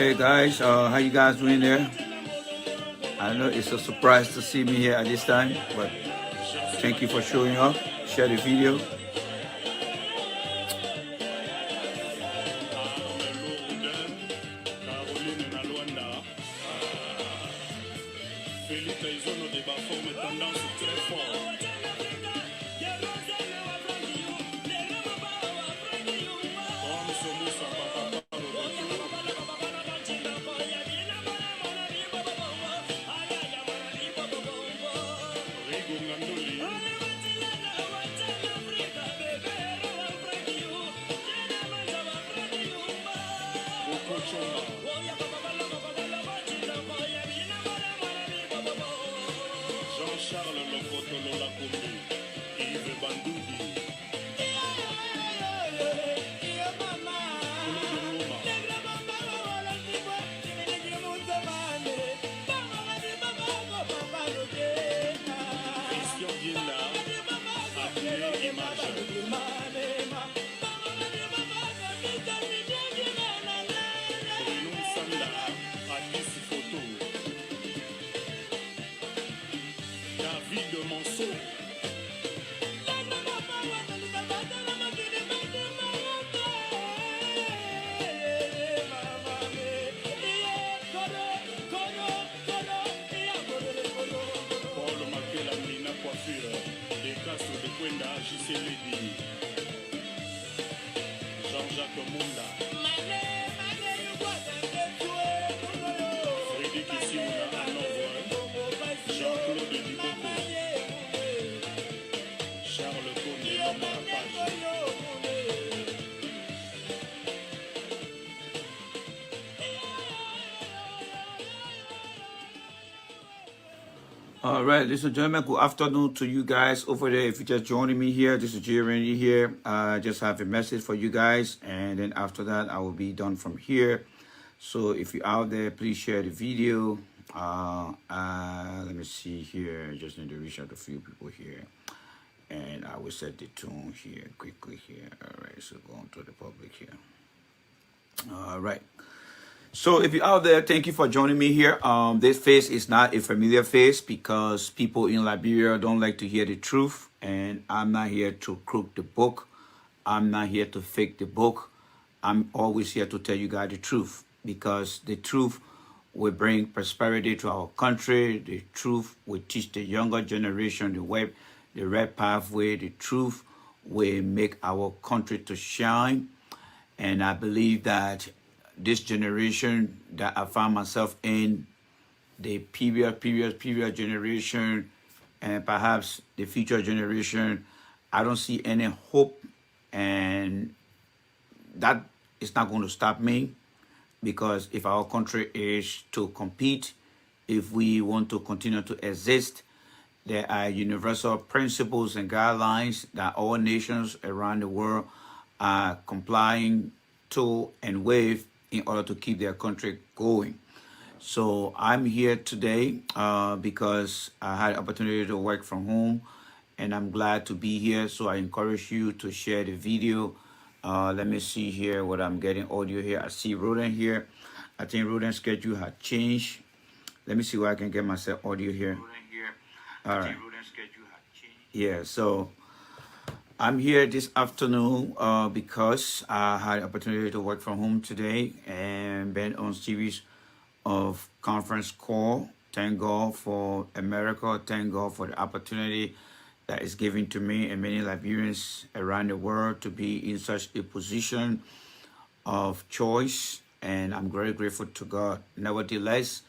Hey guys, how you guys doing there? I know it's a surprise to see me here at this time, but thank you for showing up. Share the video. All right, ladies and gentlemen, good afternoon to you guys over there. If you're just joining me here, this is J. Randy here. I just have a message for you guys, and then after that, I will be done from here. So if you're out there, please share the video. Let me see here. I just need to reach out to a few people here, and I will set the tone here quickly here. All right, so going to the public here. All right. So if you're out there, thank you for joining me here. This face is not a familiar face because people in Liberia don't like to hear the truth. And I'm not here to crook the book. I'm not here to fake the book. I'm always here to tell you guys the truth, because the truth will bring prosperity to our country. The truth will teach the younger generation the right pathway. The truth will make our country to shine. And I believe that this generation that I found myself in, the previous generation, and perhaps the future generation, I don't see any hope, and that is not going to stop me, because if our country is to compete, if we want to continue to exist, there are universal principles and guidelines that all nations around the world are complying to and with in order to keep their country going. So I'm here today because I had opportunity to work from home, and I'm glad to be here. So I encourage you to share the video. Let me see here what I'm getting audio here. I see Roden here. I think Roden's schedule had changed. Let me see where I can get myself audio here. All right. Yeah, so I'm here this afternoon because I had opportunity to work from home today and been on series of conference call. Thank God for America. Thank God for the opportunity that is given to me and many Liberians around the world to be in such a position of choice. And I'm very grateful to God. Nevertheless,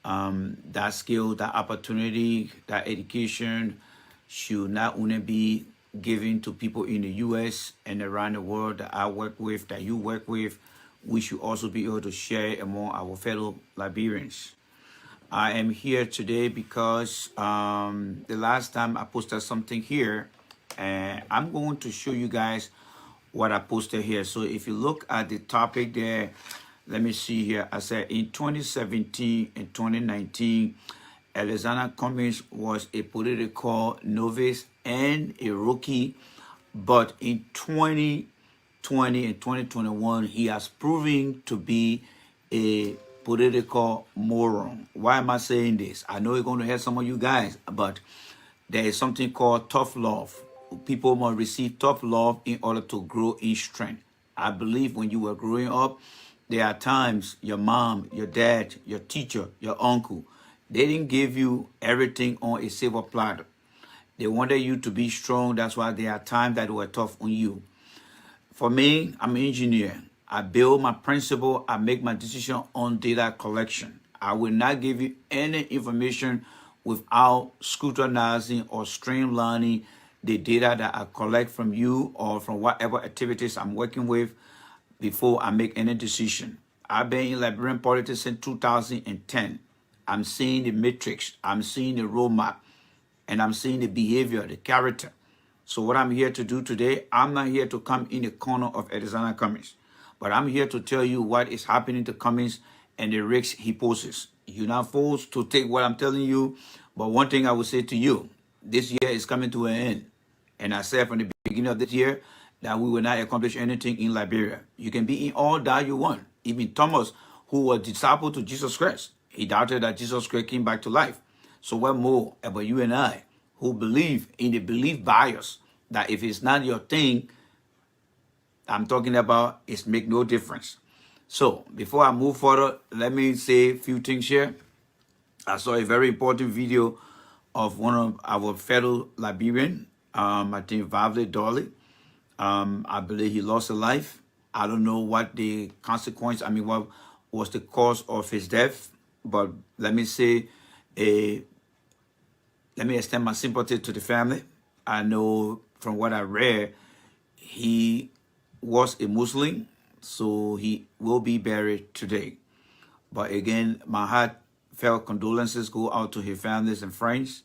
that skill, that opportunity, that education should not only be giving to people in the US and around the world that I work with, that you work with. We should also be able to share among our fellow Liberians. I am here today because the last time I posted something here, and I'm going to show you guys what I posted here. So if you look at the topic there, let me see here. I said in 2017 and 2019, Alex Cummings was a political novice and a rookie, but in 2020 and 2021, he has proven to be a political moron. Why am I saying this? I know it's going to hurt some of you guys, but there is something called tough love. People must receive tough love in order to grow in strength. I believe when you were growing up, there are times your mom, your dad, your teacher, your uncle, they didn't give you everything on a silver platter. They wanted you to be strong. That's why there are times that were tough on you. For me, I'm an engineer. I build my principle. I make my decision on data collection. I will not give you any information without scrutinizing or streamlining the data that I collect from you or from whatever activities I'm working with before I make any decision. I've been in Liberian politics since 2010. I'm seeing the matrix. I'm seeing the roadmap. And I'm seeing the behavior, the character. So what I'm here to do today, I'm not here to come in the corner of Alex Cummings, but I'm here to tell you what is happening to Cummings and the risks he poses. You're not forced to take what I'm telling you, but one thing I will say to you, this year is coming to an end. And I said from the beginning of this year that we will not accomplish anything in Liberia. You can be in all that you want. Even Thomas, who was disciple to Jesus Christ, he doubted that Jesus Christ came back to life. So what more about you and I who believe in the belief bias that if it's not your thing, I'm talking about, it make no difference. So before I move further, let me say a few things here. I saw a very important video of one of our fellow Liberian, I think Vavle Dolly. I believe he lost a life. I don't know what the consequence, what was the cause of his death, but let me say, let me extend my sympathy to the family. I know from what I read, he was a Muslim, so he will be buried today. But again, my heartfelt condolences go out to his families and friends.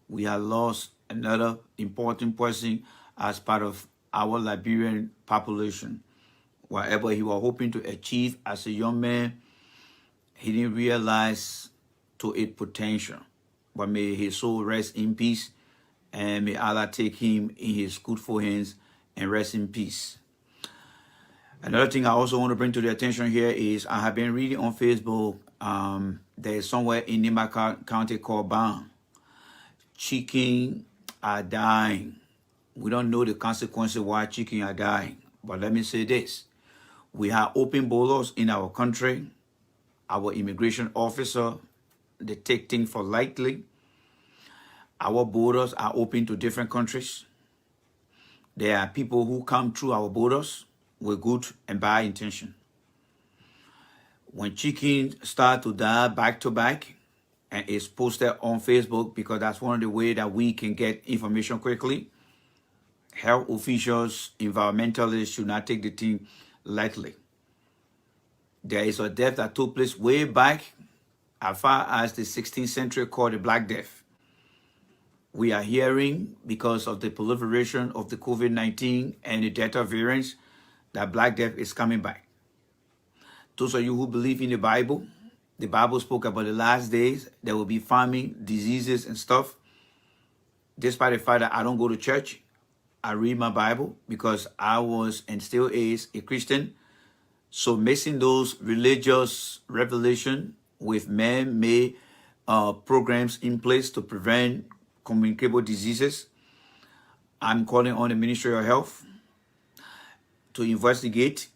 We have lost another important person as part of our Liberian population. Whatever he was hoping to achieve as a young man, he didn't realize to its potential. But may his soul rest in peace, and may Allah take him in his good hands and rest in peace. Another thing I also want to bring to the attention here is I have been reading on Facebook, there is somewhere in Nima County called Ban. Chicken are dying. We don't know the consequences why chicken are dying. But let me say this. We have open borders in our country. Our immigration officer, they take things for lightly. Our borders are open to different countries. There are people who come through our borders with good and bad intention. When chickens start to die back to back, and it's posted on Facebook because that's one of the ways that we can get information quickly, health officials, environmentalists should not take the thing lightly. There is a death that took place way back as far as the 16th century called the Black Death. We are hearing, because of the proliferation of the COVID-19 and the Delta variants, that Black Death is coming back. Those of you who believe in the Bible spoke about the last days. There will be famine, diseases, and stuff. Despite the fact that I don't go to church, I read my Bible because I was and still is a Christian. So mixing those religious revelation with man-made programs in place to prevent communicable diseases, I'm calling on the Ministry of Health to investigate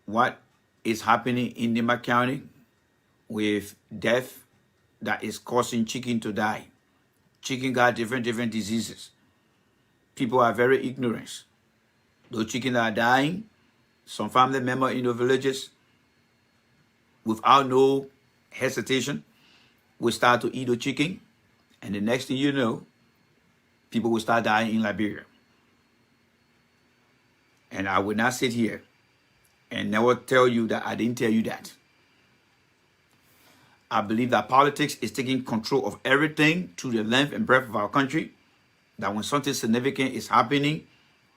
what is happening in Nima County with death that is causing chicken to die. Chicken got different diseases. People are very ignorant. Those chickens are dying. Some family member in the villages, without no hesitation, will start to eat the chicken. And the next thing you know, people will start dying in Liberia. And I will not sit here and never tell you that I didn't tell you that. I believe that politics is taking control of everything to the length and breadth of our country. That when something significant is happening,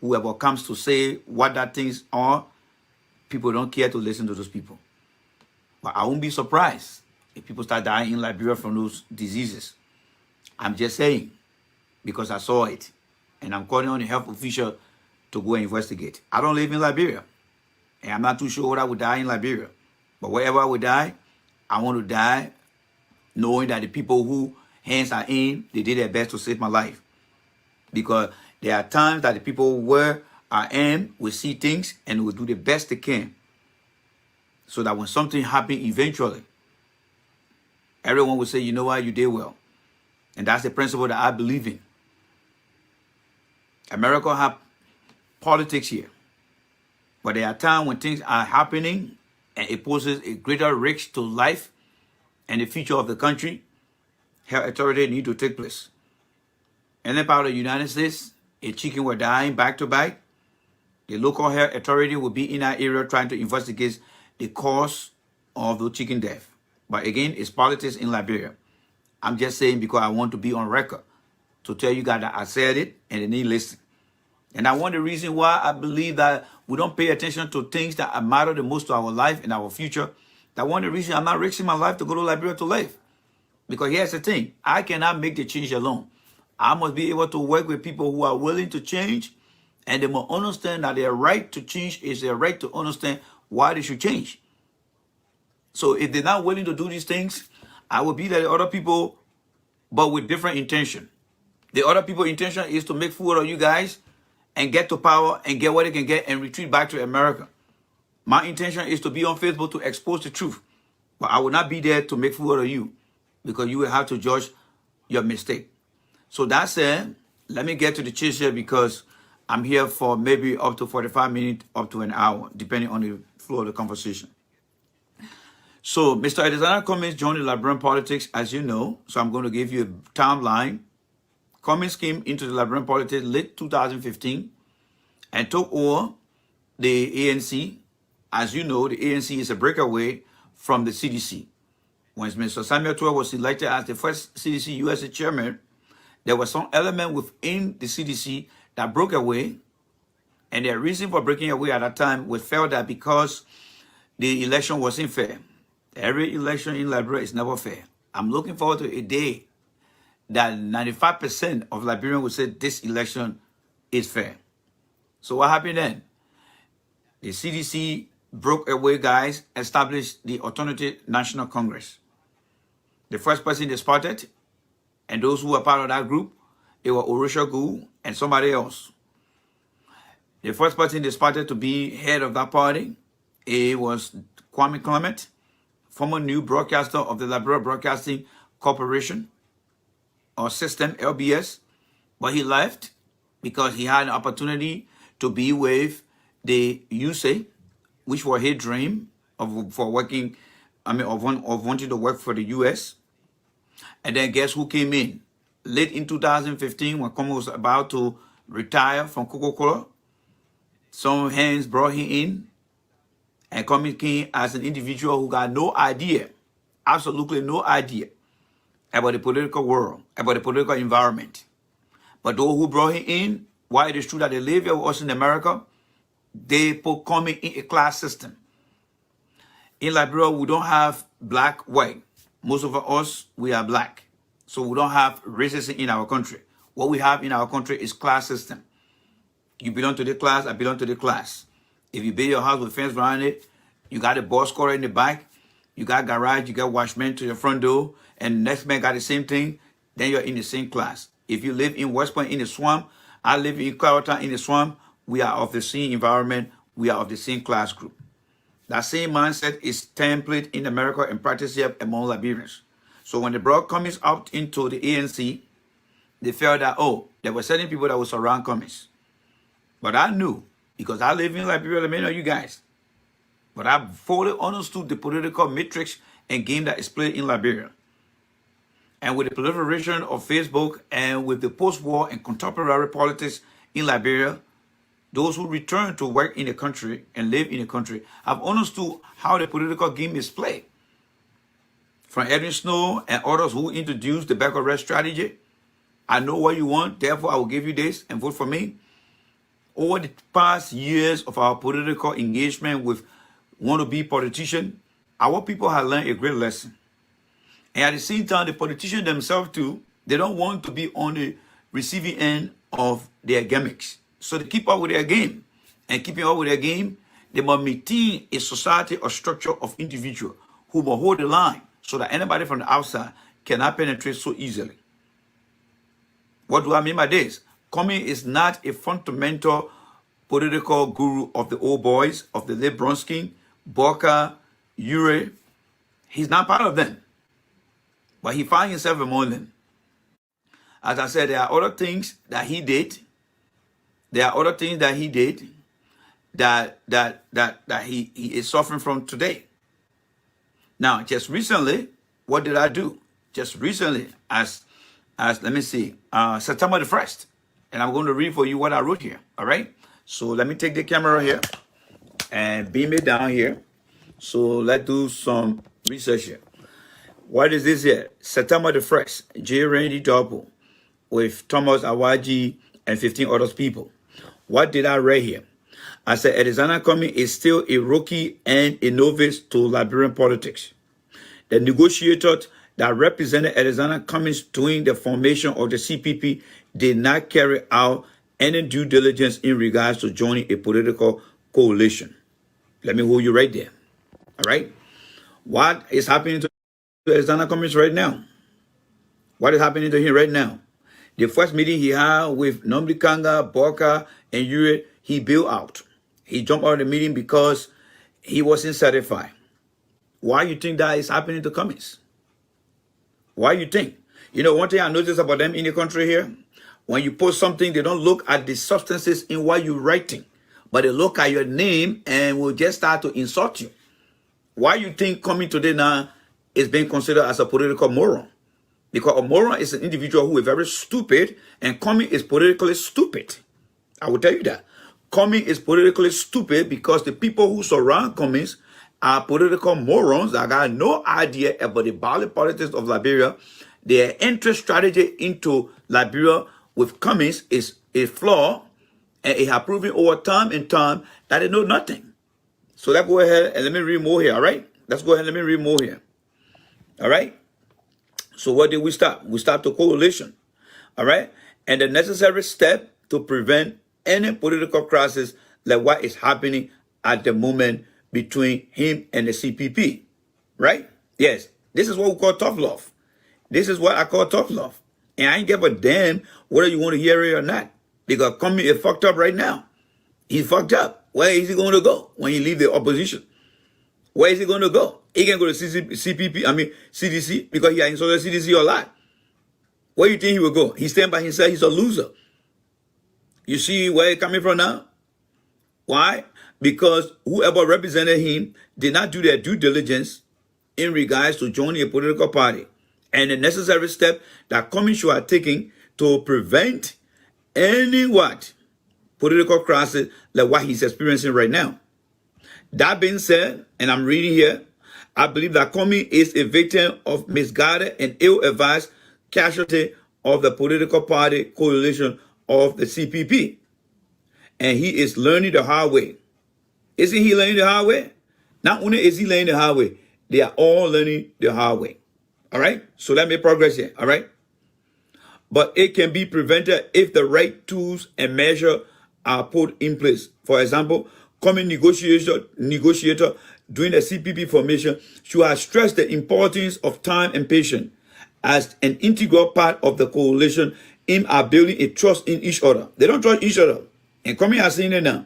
whoever comes to say what that things are, people don't care to listen to those people. But I won't be surprised if people start dying in Liberia from those diseases. I'm just saying, because I saw it. And I'm calling on the health official to go and investigate. I don't live in Liberia. And I'm not too sure what I would die in Liberia. But wherever I would die, I want to die knowing that the people who hands are in, they did their best to save my life. Because there are times that the people where I am will see things and will do the best they can. So that when something happens eventually, everyone will say, you know what, you did well. And that's the principle that I believe in. America have politics here. But there are times when things are happening and it poses a greater risk to life and the future of the country. Health authority need to take place. In the part of the United States, a chicken were dying back to back. The local health authority will be in that area trying to investigate the cause of the chicken death. But again, it's politics in Liberia. I'm just saying because I want to be on record to tell you guys that I said it and they need to listen. And I want the reason why I believe that we don't pay attention to things that matter the most to our life and our future. That one of the reason I'm not risking my life to go to Liberia to live. Because here's the thing, I cannot make the change alone. I must be able to work with people who are willing to change, and they must understand that their right to change is their right to understand why they should change. So if they're not willing to do these things, I will be like other people, but with different intention. The other people's intention is to make fool of you guys and get to power and get what they can get and retreat back to America. My intention is to be on Facebook to expose the truth. But I will not be there to make fool of you because you will have to judge your mistake. So that said, let me get to the chase here because I'm here for maybe up to 45 minutes, up to an hour, depending on the flow of the conversation. So Mr. Alex Cummings joined the Liberian politics, as you know. So I'm going to give you a timeline. Cummings came into the Liberian politics late 2015 and took over the ANC. As you know, the ANC is a breakaway from the CDC. When Mr. Samuel Tuah was elected as the first CDC USA chairman, there was some element within the CDC that broke away. And the reason for breaking away at that time was felt that because the election wasn't fair. Every election in Liberia is never fair. I'm looking forward to a day that 95% of Liberians will say this election is fair. So what happened then? The CDC broke away, guys, established the Alternative National Congress. The first person they spotted, and those who were part of that group, they were Orosha Gu and somebody else. The first person they spotted to be head of that party, it was Kwame Clement, former new broadcaster of the Liberia Broadcasting Corporation, or System, LBS, but he left because he had an opportunity to be with the USA, which was his dream of wanting to work for the US. And then guess who came in? Late in 2015, when Cummings was about to retire from Coca-Cola, some hands brought him in, and Cummings came as an individual who got no idea, absolutely no idea, about the political world, about the political environment. But those who brought him in, while it is true that they live here with us in America, they put Cummings in a class system. In Liberia, we don't have black, white. Most of us, we are black. So we don't have racism in our country. What we have in our country is class system. You belong to the class, I belong to the class. If you build your house with fence around it, you got a boss quarter in the back, you got garage, you got watchman to your front door, and the next man got the same thing, then you're in the same class. If you live in West Point in the swamp, I live in Kawata in the swamp, we are of the same environment, we are of the same class group. That same mindset is template in America and practiced here among Liberians. So when they brought Cummings out into the ANC, they felt that, oh, there were certain people that would surround Cummings. But I knew, because I live in Liberia, like many of you guys, but I fully understood the political matrix and game that is played in Liberia. And with the proliferation of Facebook and with the post-war and contemporary politics in Liberia, those who return to work in the country and live in the country have understood how the political game is played. From Edwin Snow and others who introduced the back arrest strategy, I know what you want, therefore I will give you this and vote for me. Over the past years of our political engagement with wannabe politicians, our people have learned a great lesson. And at the same time, the politicians themselves too, they don't want to be on the receiving end of their gimmicks. So they keep up with their game. And keeping up with their game, they must maintain a society or structure of individuals who will hold the line so that anybody from the outside cannot penetrate so easily. What do I mean by this? Cummings is not a fundamental political guru of the old boys, of the late Bronski, Boca, Ure. He's not part of them. But he finds himself among them. As I said, there are other things that he did. There are other things that he did that he is suffering from today. Now, just recently, what did I do? Just recently, as let me see, September the 1st. And I'm going to read for you what I wrote here. All right. So let me take the camera here and beam it down here. So let's do some research here. What is this here? September the 1st, J. Randy Double with Thomas Awaji and 15 other people. What did I write here? I said, Alexander Cummings is still a rookie and a novice to Liberian politics. The negotiators that represented Alexander Cummings during the formation of the CPP did not carry out any due diligence in regards to joining a political coalition. Let me hold you right there. All right? What is happening to Alexander Cummings right now? What is happening to him right now? The first meeting he had with Nomdi Kanga, Boka, and Ure, he bailed out. He jumped out of the meeting because he wasn't satisfied. Why you think that is happening to Cummings? Why you think? You know, one thing I noticed about them in the country here, when you post something, they don't look at the substances in what you're writing, but they look at your name and will just start to insult you. Why you think Cummings today now is being considered as a political moron? Because a moron is an individual who is very stupid, and Cummings is politically stupid. I will tell you that. Cummings is politically stupid because the people who surround Cummings are political morons that got no idea about the ballot politics of Liberia. Their entry strategy into Liberia with Cummings is a flaw, and it has proven over time and time that they know nothing. So let's go ahead and let me read more here, all right? Let's go ahead and let me read more here. All right? So what did we stop? We stopped the coalition, all right? And the necessary step to prevent any political crisis like what is happening at the moment between him and the CPP, right? Yes, this is what we call tough love. This is what I call tough love. And I ain't give a damn whether you want to hear it or not. Because Cummings is fucked up right now. He's fucked up. Where is he going to go when he leave the opposition? Where is he going to go? He can go to CDC, because he has insulted CDC a lot. Where do you think he will go? He stand by himself. He's a loser. You see where he's coming from now? Why? Because whoever represented him did not do their due diligence in regards to joining a political party. And the necessary step that Cummings should have taken to prevent any political crisis like what he's experiencing right now. That being said, and I'm reading here, I believe that Cummings is a victim of misguided and ill-advised casualty of the political party coalition of the CPP. And he is learning the hard way. Isn't he learning the hard way? Not only is he learning the hard way, they are all learning the hard way. All right? So let me progress here. All right? But it can be prevented if the right tools and measures are put in place. For example, Cummings negotiator during the CPP formation should have stressed the importance of time and patience as an integral part of the coalition in our building a trust in each other. They don't trust each other. And Cummings has seen it now.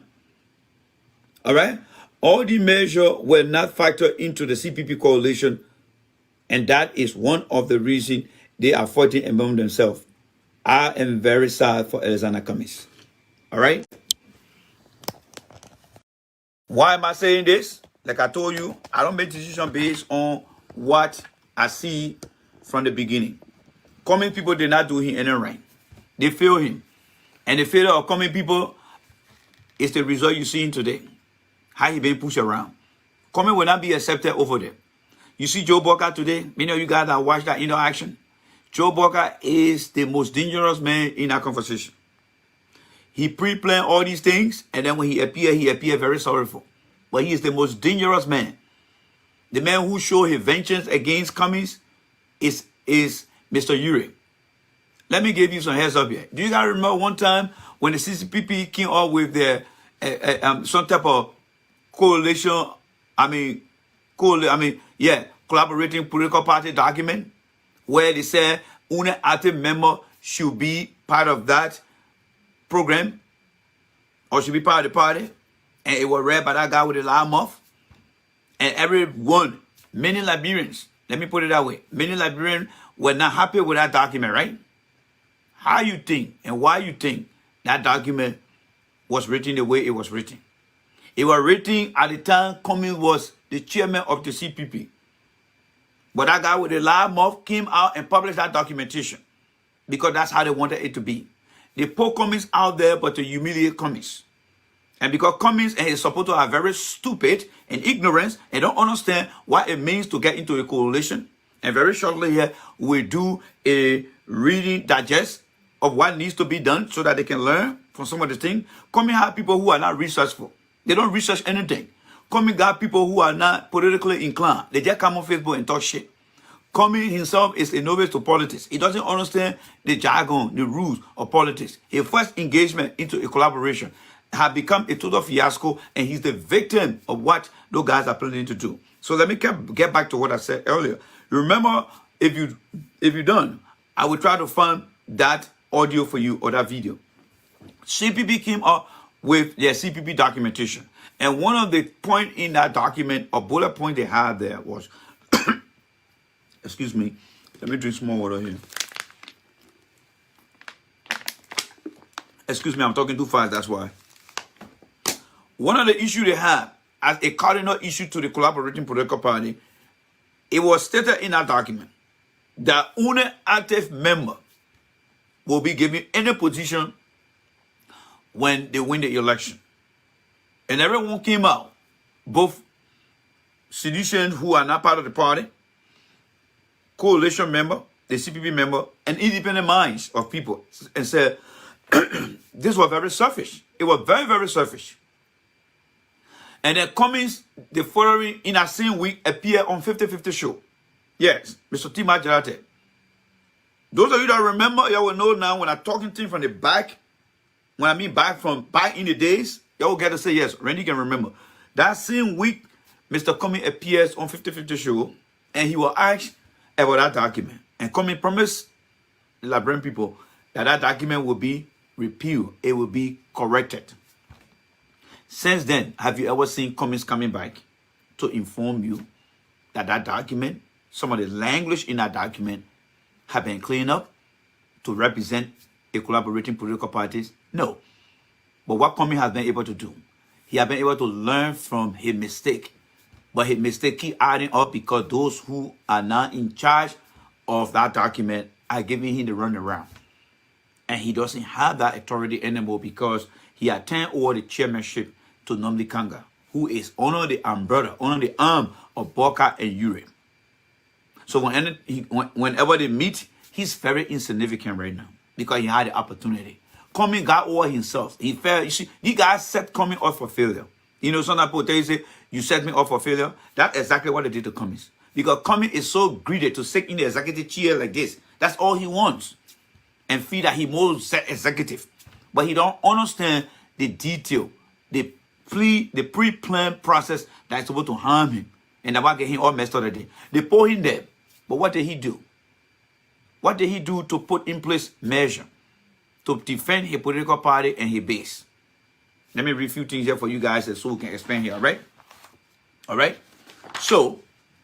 All right? All the measures were not factored into the CPP coalition, and that is one of the reasons they are fighting among themselves. I am very sad for Alexander Cummings. All right? Why am I saying this? Like I told you, I don't make decisions based on what I see from the beginning. Cummings people did not do him any right. They failed him. And the failure of Cummings people It's the result you're seeing today. How he been pushed around. Cummings will not be accepted over there. You see Joe Boca today? Many of you guys that watch that interaction. Joe Boca is the most dangerous man in that conversation. He pre-planned all these things, and then when he appeared very sorrowful. But he is the most dangerous man. The man who showed his vengeance against Cummings is Mr. Uri. Let me give you some heads up here. Do you guys remember one time when the CCPP came up with their some type of coalition? Collaborating political party document where they said only active member should be part of that program or should be part of the party, and it was read by that guy with the loud mouth. And everyone, many Liberians, let me put it that way, many Liberians were not happy with that document, right? How you think and why you think that document was written the way it was written? It was written at the time Cummings was the chairman of the CPP. But that guy with the loud mouth came out and published that documentation because that's how they wanted it to be. They put Cummings out there but to humiliate Cummings. And because Cummings and his supporters are very stupid and ignorant and don't understand what it means to get into a coalition. And very shortly here, we'll do a reading digest of what needs to be done so that they can learn from some of the things. Cummings have people who are not researchful. They don't research anything. Cummings got people who are not politically inclined. They just come on Facebook and talk shit. Cummings himself is a novice to politics. He doesn't understand the jargon, the rules of politics. His first engagement into a collaboration have become a total fiasco, and he's the victim of what those guys are planning to do. So let me get back to what I said earlier. Remember, if you done, I will try to find that audio for you or that video. CPP came up with their CPP documentation, and one of the point in that document, a bullet point they had there was, excuse me, let me drink some more water here. Excuse me, I'm talking too fast, that's why. One of the issues they had as a cardinal issue to the collaborating political party, it was stated in that document that only active member will be given any position when they win the election. And everyone came out, both seditious who are not part of the party, coalition member, the CPP member, and independent minds of people, and said, this was very selfish. It was very, very selfish. And then Cummings, the following, in that same week, appeared on 50-50 show. Yes, Mr. Tima Jarate. Those of you that remember, y'all will know now when I'm talking to him from the back, when I mean back in the days, y'all will get to say, yes, Randy can remember. That same week, Mr. Cummings appears on 50-50 show, and he will ask about that document. And Cummings promised the Liberian people that that document will be repealed. It will be corrected. Since then, have you ever seen Cummings coming back to inform you that that document, some of the language in that document have been cleaned up to represent a collaborating political parties? No. But what Cummings has been able to do, he has been able to learn from his mistake. But his mistake keep adding up because those who are not in charge of that document are giving him the runaround. And he doesn't have that authority anymore because he had turned over the chairmanship to Nnamdi Kanga, who is under the umbrella, under the arm of Boca and Uri. So whenever they meet, he's very insignificant right now because he had the opportunity. Cummings got over himself. He fell. You see, you guys set Cummings up for failure. You know, some people they say, you set me up for failure. That's exactly what they did to Cummings. Because Cummings is so greedy to sit in the executive chair like this. That's all he wants. And feel that he more set executive. But he don't understand the detail, the pre-planned process that's supposed to harm him. And that's what get him all messed up today. They put him there. But what did he do? What did he do to put in place measure to defend his political party and his base? Let me read a few things here for you guys so we can expand here, all right? All right? So,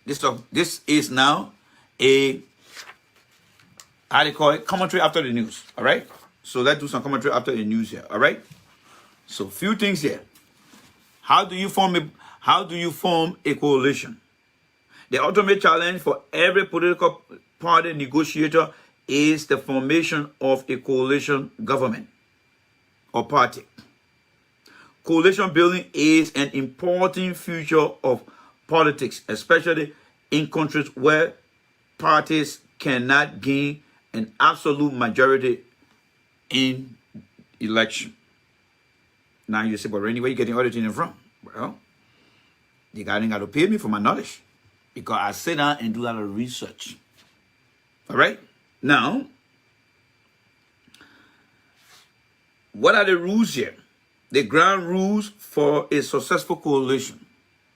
this is now a, how they call it, commentary after the news, all right? So let's do some commentary after the news here, all right? So, few things here. How do you form a coalition? The ultimate challenge for every political party negotiator is the formation of a coalition government or party. Coalition building is an important feature of politics, especially in countries where parties cannot gain an absolute majority in election. Now you say, but Randy, where you getting all the things from? Well, the guy ain't got to pay me for my knowledge because I sit down and do a lot of research. All right? Now, what are the rules here? The ground rules for a successful coalition.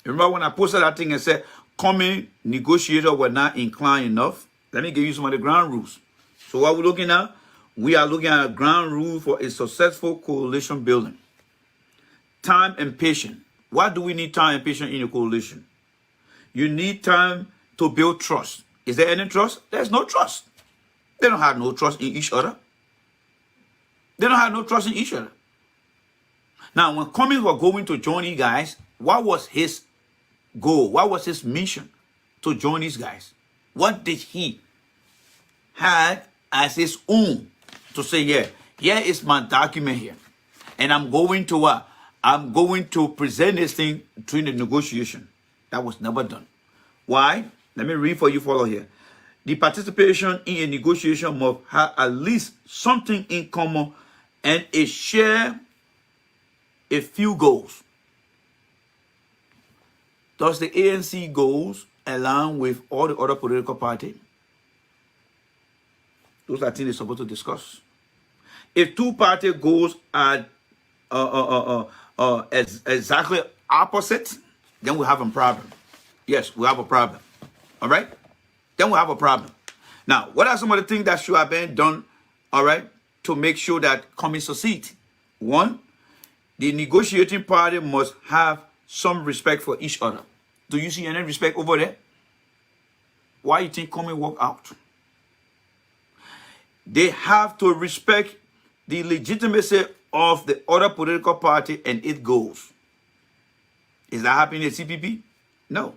Remember when I posted that thing and said, Cummings negotiators were not inclined enough? Let me give you some of the ground rules. So what we're looking at? We are looking at a ground rule for a successful coalition building. Time and patience. Why do we need time and patience in a coalition? You need time to build trust. Is there any trust? There's no trust. They don't have no trust in each other. They don't have no trust in each other. Now, when Cummings was going to join you guys, what was his goal? What was his mission to join these guys? What did he have as his own to say, here is my document here. And I'm going to what? I'm going to present this thing during the negotiation. That was never done. Why? Let me read for you, follow here. The participation in a negotiation must have at least something in common and share a few goals. Does the ANC goals align with all the other political parties? Those are things they're supposed to discuss. If two party goals are exactly opposite, then we have a problem. Yes, we have a problem. All right? Then we have a problem. Now, what are some of the things that should have been done, all right, to make sure that Cummings succeed? One, the negotiating party must have some respect for each other. Do you see any respect over there? Why you think Cummings walk out? They have to respect the legitimacy of the other political party and its goals. Is that happening in the CPP? No.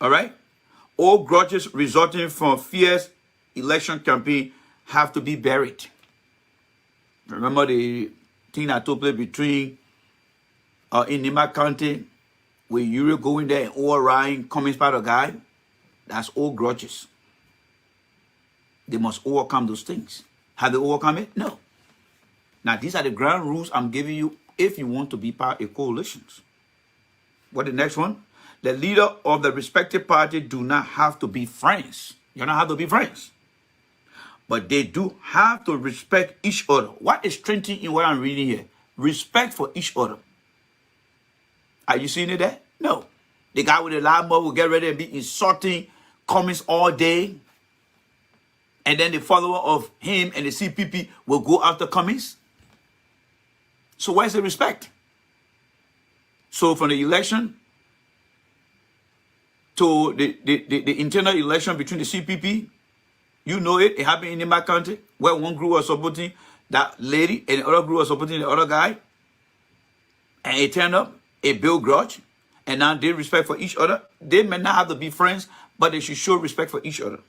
All right? All grudges resulting from fierce election campaign have to be buried. Remember the thing that took place between in Nima County, where you were going there and overriding Cummings part of guy? That's all grudges. They must overcome those things. Have they overcome it? No. Now, these are the ground rules I'm giving you if you want to be part of coalitions. What the next one? The leader of the respective party do not have to be friends. You don't have to be friends. But they do have to respect each other. What is strengthening in what I'm reading here? Respect for each other. Are you seeing it there? No. The guy with the lawnmower will get ready and be insulting Cummings all day. And then the follower of him and the CPP will go after Cummings. So where's the respect? So from the election to the internal election between the CPP, you know it happened in my country where one group was supporting that lady and the other group was supporting the other guy. And it turned up, a build grudge, and now they respect for each other. They may not have to be friends, but they should show respect for each other.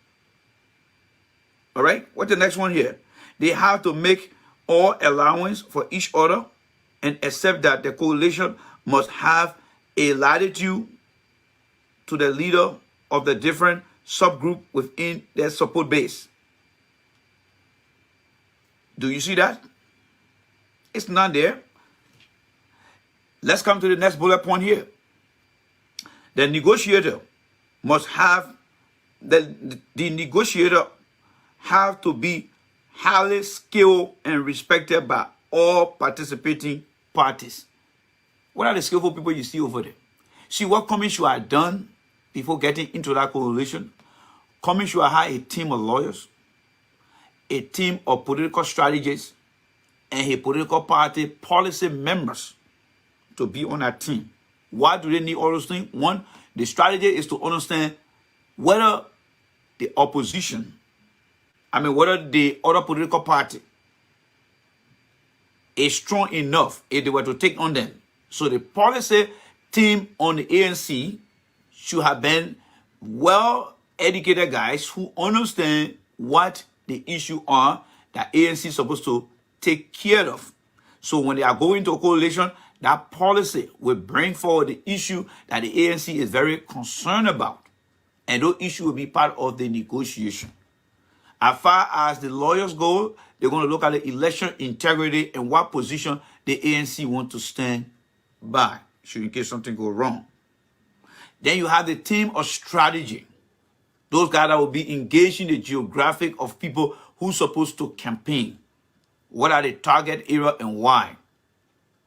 All right, what's the next one here? They have to make all allowance for each other and accept that the coalition must have a latitude to the leader of the different subgroup within their support base. Do you see that? It's not there. Let's come to the next bullet point here. The negotiator must have, the negotiator have to be highly skilled and respected by all participating parties. What are the skillful people you see over there? See what Cummings should have done before getting into that coalition? Cummings should have had a team of lawyers, a team of political strategists, and a political party policy members to be on that team. Why do they need all those things? One, the strategy is to understand whether the opposition, whether the other political party is strong enough if they were to take on them. So the policy team on the ANC should have been well-educated guys who understand what the issue are that ANC is supposed to take care of. So when they are going to a coalition, that policy will bring forward the issue that the ANC is very concerned about. And those issues will be part of the negotiation. As far as the lawyers go, they're going to look at the election integrity and what position the ANC want to stand by, should in case something go wrong. Then you have the team of strategy. Those guys that will be engaging the geographic of people who's supposed to campaign. What are the target area and why?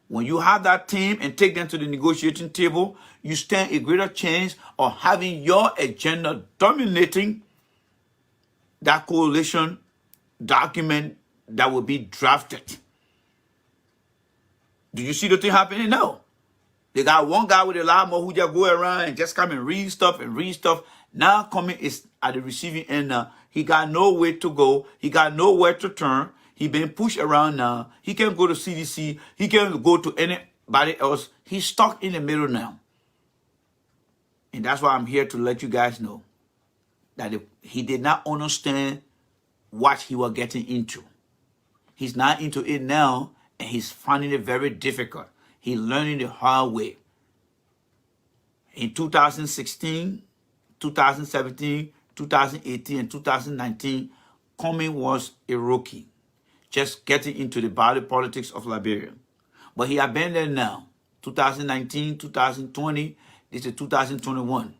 When you have that team and take them to the negotiating table, you stand a greater chance of having your agenda dominating that coalition document that will be drafted. Do you see the thing happening? No. They got one guy with a lot more who just go around and just come and read stuff and read stuff. Now Cummings is at the receiving end now. He got nowhere to go. He got nowhere to turn. He been pushed around now. He can't go to CDC. He can't go to anybody else. He's stuck in the middle now. And that's why I'm here to let you guys know that he did not understand what he was getting into. He's not into it now, and he's finding it very difficult. He's learning the hard way. In 2016, 2017, 2018, and 2019, Cummings was a rookie, just getting into the body politics of Liberia. But he had been there now, 2019, 2020, this is 2021.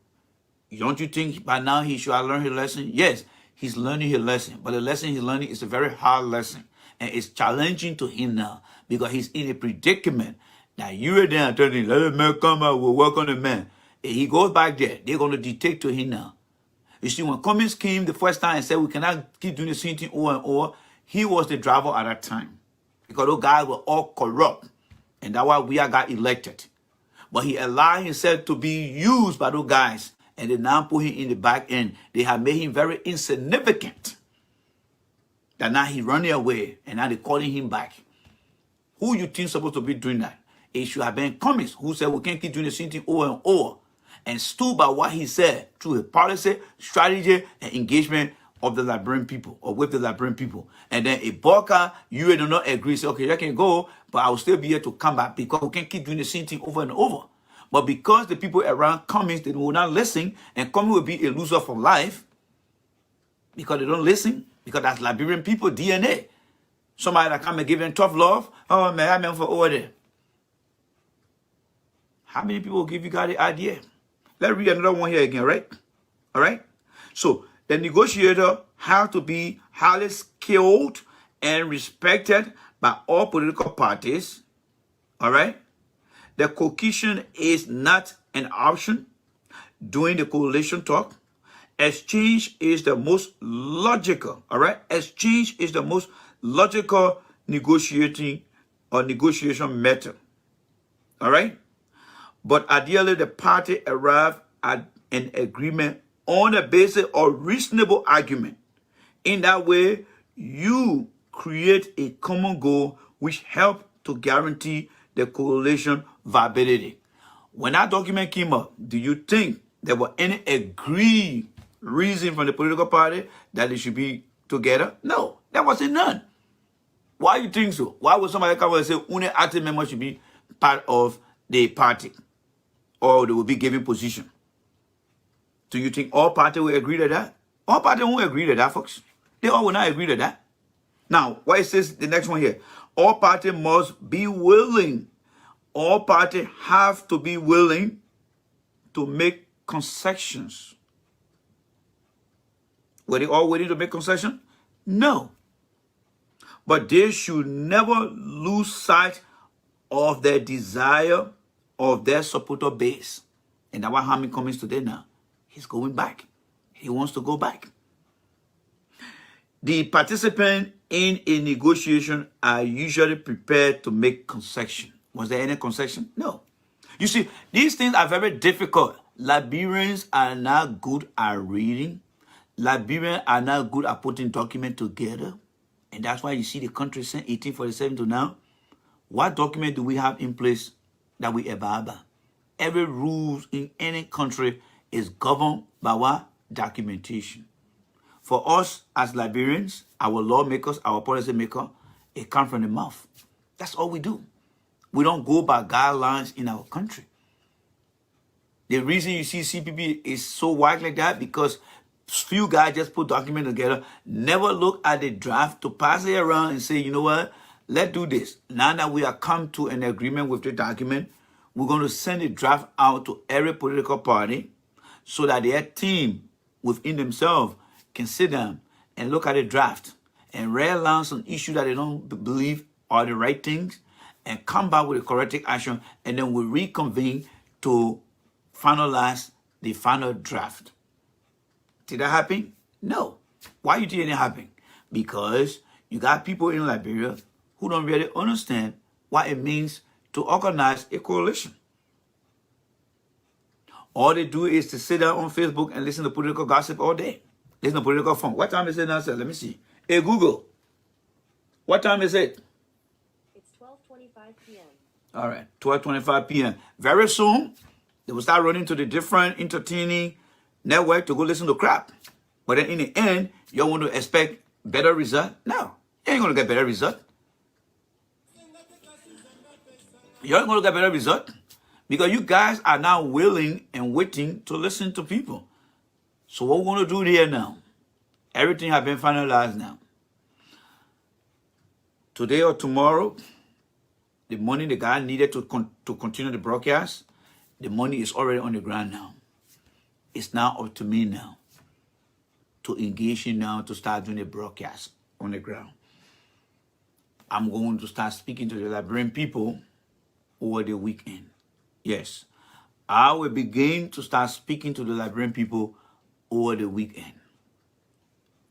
Don't you think by now he should have learned his lesson? Yes, he's learning his lesson. But the lesson he's learning is a very hard lesson. And it's challenging to him now because he's in a predicament. Now you are there telling him, let the man come out, we'll work on the man. And he goes back there. They're going to dictate to him now. You see, when Cummings came the first time and said we cannot keep doing the same thing over and over, he was the driver at that time. Because those guys were all corrupt. And that's why we got elected. But he allowed himself to be used by those guys. And they now put him in the back end. They have made him very insignificant. That now he's running away. And now they're calling him back. Who you think is supposed to be doing that? It should have been Cummings, who said we can't keep doing the same thing over and over. And stood by what he said through his policy, strategy, and engagement of the Liberian people, or with the Liberian people. And then a Boka, you do not agree, say, okay, I can go, but I will still be here to come back because we can't keep doing the same thing over and over. But because the people around Cummings, they will not listen, and Cummings will be a loser for life because they don't listen, because that's Liberian people, DNA. Somebody that come and give them tough love, oh man, I'm for over there. How many people will give you guys the idea? Let's read another one here again, right? All right? So, the negotiator has to be highly skilled and respected by all political parties. All right? The cohesion is not an option during the coalition talk. Exchange is the most logical. All right? Exchange is the most logical negotiation method. All right? But ideally, the party arrive at an agreement on the basis of reasonable argument. In that way, you create a common goal which helps to guarantee the coalition viability. When that document came up, do you think there were any agreed reason from the political party that they should be together? No, there wasn't none. Why do you think so? Why would somebody come and say only active members should be part of the party? Or they will be given position? Do you think all parties will agree to that? All parties won't agree to that, folks. They all will not agree to that. Now, what it says, the next one here. All parties must be willing. All parties have to be willing to make concessions. Were they all willing to make concessions? No. But they should never lose sight of their desire of their supporter base. And that's what Cummings comes today now. He's going back. He wants to go back. The participants in a negotiation are usually prepared to make concession. Was there any concession? No. You see, these things are very difficult. Liberians are not good at reading. Liberians are not good at putting documents together. And that's why you see the country since 1847 to now. What document do we have in place that we abide by? Every rule in any country is governed by what? Documentation. For us as Liberians, our lawmakers, our policy maker, it comes from the mouth. That's all we do. We don't go by guidelines in our country. The reason you see CPP is so wide like that because few guys just put document together, never look at the draft to pass it around and say, you know what, let's do this. Now that we have come to an agreement with the document, we're going to send the draft out to every political party so that their team within themselves can sit down and look at the draft and realize some issues that they don't believe are the right things and come back with a corrective action, and then we reconvene to finalize the final draft. Did that happen? No. Why you think it happen? Because you got people in Liberia who don't really understand what it means to organize a coalition. All they do is to sit down on Facebook and listen to political gossip all day. Listen to political fun. What time is it now, sir? Let me see. Hey, Google. What time is it? It's 12:25 p.m. All right, 12:25 p.m. Very soon, they will start running to the different entertaining network to go listen to crap. But then in the end, you want to expect better result? No, you ain't going to get better result. You ain't going to get better result because you guys are now willing and waiting to listen to people. So what we're going to do here now, everything has been finalized now. Today or tomorrow, the money the guy needed to continue the broadcast, the money is already on the ground now. It's now up to me now to engage you now to start doing the broadcast on the ground. I'm going to start speaking to the Liberian people over the weekend. Yes, I will begin to start speaking to the Liberian people over the weekend.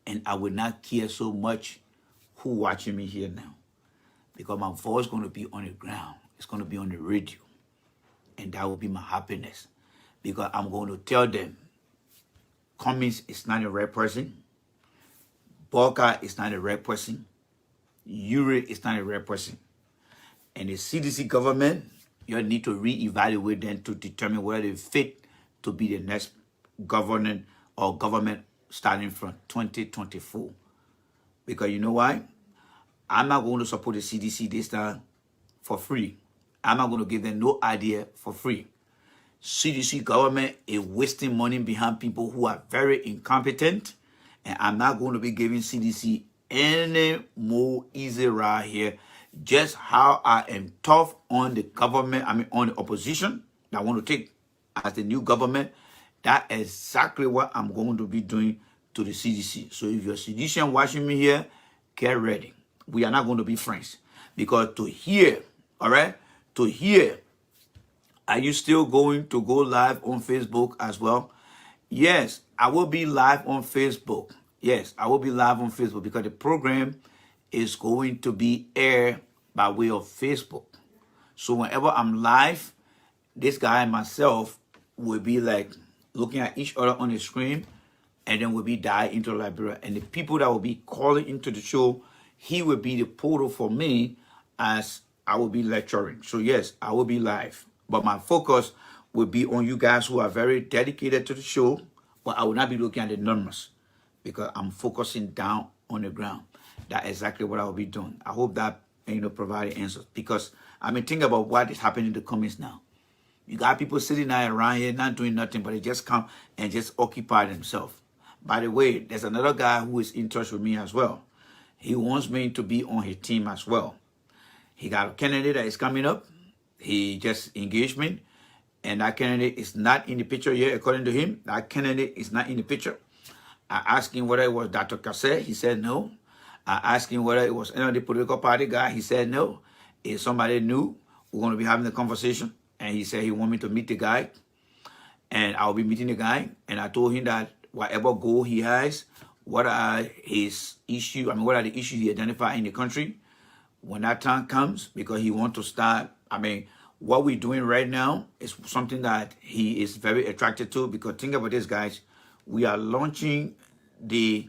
And I will not care so much who watching me here now, because my voice is going to be on the ground. It's going to be on the radio. And that will be my happiness, because I'm going to tell them Cummings is not the right person. Boca is not the right person. Uri is not the right person. And the CDC government, you need to reevaluate them to determine whether they fit to be the next government starting from 2024. Because you know why? I'm not going to support the CDC this time for free. I'm not going to give them no idea for free. CDC government is wasting money behind people who are very incompetent, and I'm not going to be giving CDC any more easy ride here. Just how I am tough on the government, on the opposition that I want to take as the new government, that is exactly what I'm going to be doing to the CDC. So if you're CDC watching me here, get ready. We are not going to be friends, because to hear, all right, to hear, are you still going to go live on Facebook as well? Yes, I will be live on Facebook. Yes, I will be live on Facebook, because the program is going to be aired by way of Facebook. So whenever I'm live, this guy and myself will be like looking at each other on the screen, and then we'll be dive into Liberia. And the people that will be calling into the show, he will be the portal for me as I will be lecturing. So yes, I will be live, but my focus will be on you guys who are very dedicated to the show, but I will not be looking at the numbers, because I'm focusing down on the ground. That's exactly what I will be doing. I hope that provide answers, because I mean, think about what is happening in the comments now. You got people sitting there around here not doing nothing, but they just come and just occupy themselves. By the way, there's another guy who is in touch with me as well. He wants me to be on his team as well. He got a candidate that is coming up. He just engaged me, and that candidate is not in the picture yet. According to him, that candidate is not in the picture. I asked him whether it was Dr. Cassette. He said no. I asked him whether it was any of the political party guy. He said no. If somebody new, we're going to be having a conversation. And he said he want me to meet the guy. And I'll be meeting the guy. And I told him that whatever goal he has, what are his issues, what are the issues he identified in the country, when that time comes, because he wants to start, what we're doing right now is something that he is very attracted to, because think about this, guys. We are launching the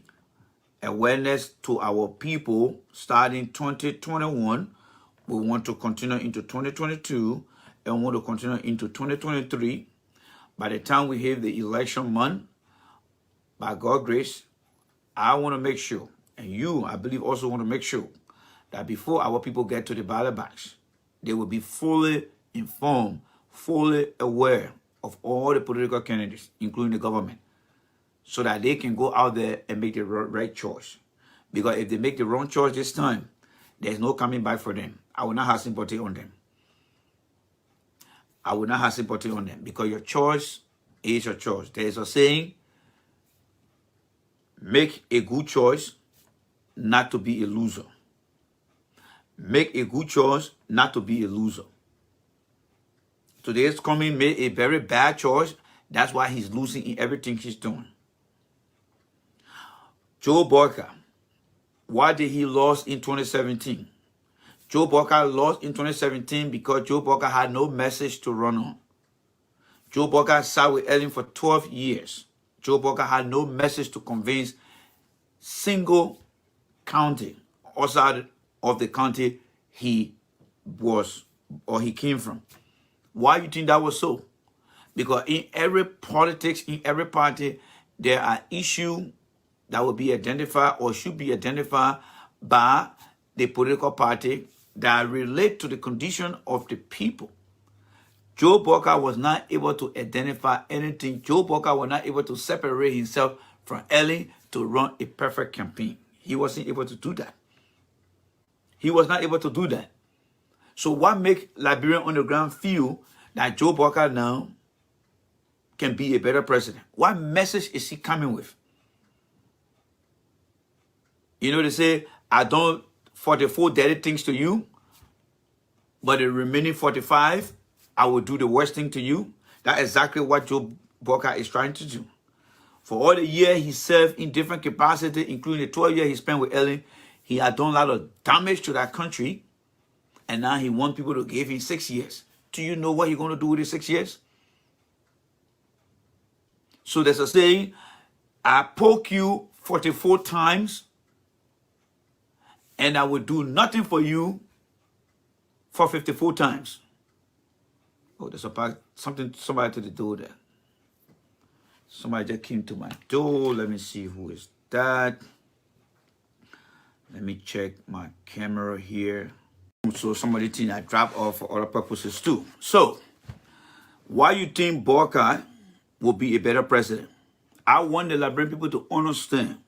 awareness to our people starting 2021. We want to continue into 2022, and we want to continue into 2023. By the time we hit the election month, by God's grace, I want to make sure, and you, I believe, also want to make sure that before our people get to the ballot box, they will be fully informed, fully aware of all the political candidates, including the government, so that they can go out there and make the right choice. Because if they make the wrong choice this time, there's no coming back for them. I will not have sympathy on them. I will not have sympathy on them, because your choice is your choice. There is a saying, make a good choice not to be a loser. Make a good choice not to be a loser. Today's Cummings made a very bad choice. That's why he's losing in everything he's doing. Joe Boyka, why did he lose in 2017? Joe Boyka lost in 2017 because Joe Boyka had no message to run on. Joe Boyka sat with Ellen for 12 years. Joe Boyka had no message to convince single county outside of the county he was or he came from. Why do you think that was so? Because in every politics, in every party, there are issues that will be identified or should be identified by the political party that relate to the condition of the people. Joe Boyka was not able to identify anything. Joe Boyka was not able to separate himself from Ellen to run a perfect campaign. He wasn't able to do that. He was not able to do that. So what makes Liberian Underground feel that Joe Boyka now can be a better president? What message is he coming with? You know, they say, I don't 44 dirty things to you, but the remaining 45, I will do the worst thing to you. That's exactly what Joe Boyka is trying to do. For all the years he served in different capacities, including the 12 years he spent with Ellen, he had done a lot of damage to that country, and now he wants people to give him 6 years. Do you know what he's going to do with the 6 years? So there's a saying, I poke you 44 times, and I will do nothing for you for 54 times. Oh, there's somebody to the door there. Somebody just came to my door. Let me see who is that. Let me check my camera here. So somebody think I drop off for other purposes too. So, why you think Boyka will be a better president? I want the Liberian people to understand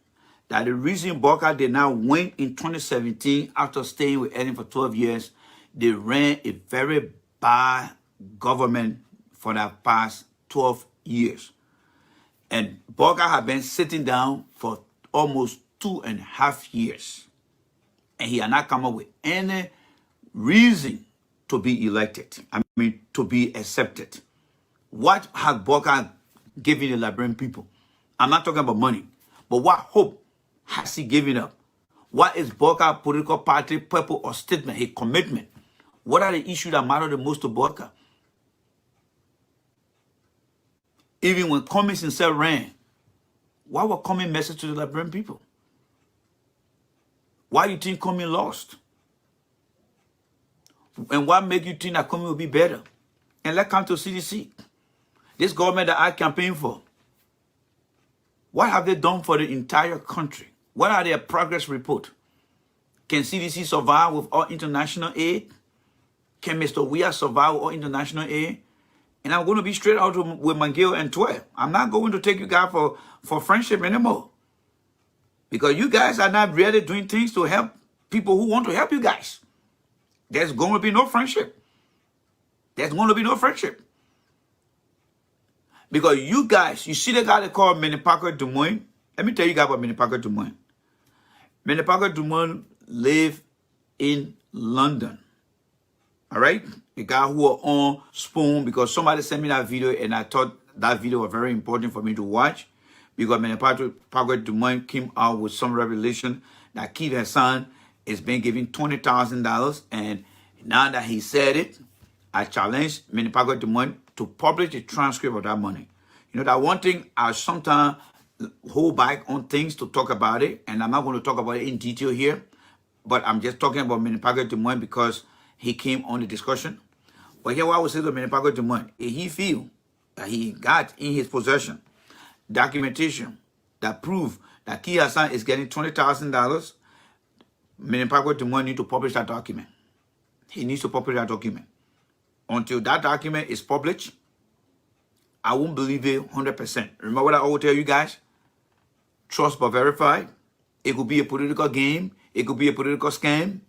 that the reason Boyka did not win in 2017 after staying with Ellen for 12 years, they ran a very bad government for the past 12 years. And Boyka had been sitting down for almost 2.5 years. And he had not come up with any reason to be elected. I mean, to be accepted. What has Boyka given the Liberian people? I'm not talking about money, but what hope has he given up? What is Boyka's political party purpose or statement, a commitment? What are the issues that matter the most to Boyka? Even when Cummings himself ran, what was Cummings' message to the Liberian people? Why do you think Cummings lost? And what make you think that Cummings will be better? And let's come to CDC. This government that I campaign for, what have they done for the entire country? What are their progress report? Can CDC survive with all international aid? Can Mr. Weah survive with all international aid? And I'm going to be straight out with Mangil and 12. I'm not going to take you guys for friendship anymore. Because you guys are not really doing things to help people who want to help you guys. There's going to be no friendship. There's going to be no friendship. Because you guys, you see the guy they call Menipaka Dumoine? Let me tell you guys about Menipaka Dumoine. Menipaka Dumoine live in London. All right? The guy who was on Spoon, because somebody sent me that video and I thought that video was very important for me to watch. Because Menipaka Dumoine came out with some revelation that Keith Hassan is being given $20,000. And now that he said it, I challenged Menipaka Dumoine to publish the transcript of that money. You know, that one thing I sometimes hold back on things to talk about it, and I'm not going to talk about it in detail here, but I'm just talking about Menipaka Dumoine because he came on the discussion. But here what I would say to Menipaka Dumoine, if he feel that he got in his possession documentation that prove that Keith Hassan is getting $20,000 Minipago Dumont need to publish that document. He needs to publish that document. Until that document is published, I won't believe it 100%. Remember what I always tell you guys? Trust but verify. It could be a political game. It could be a political scam.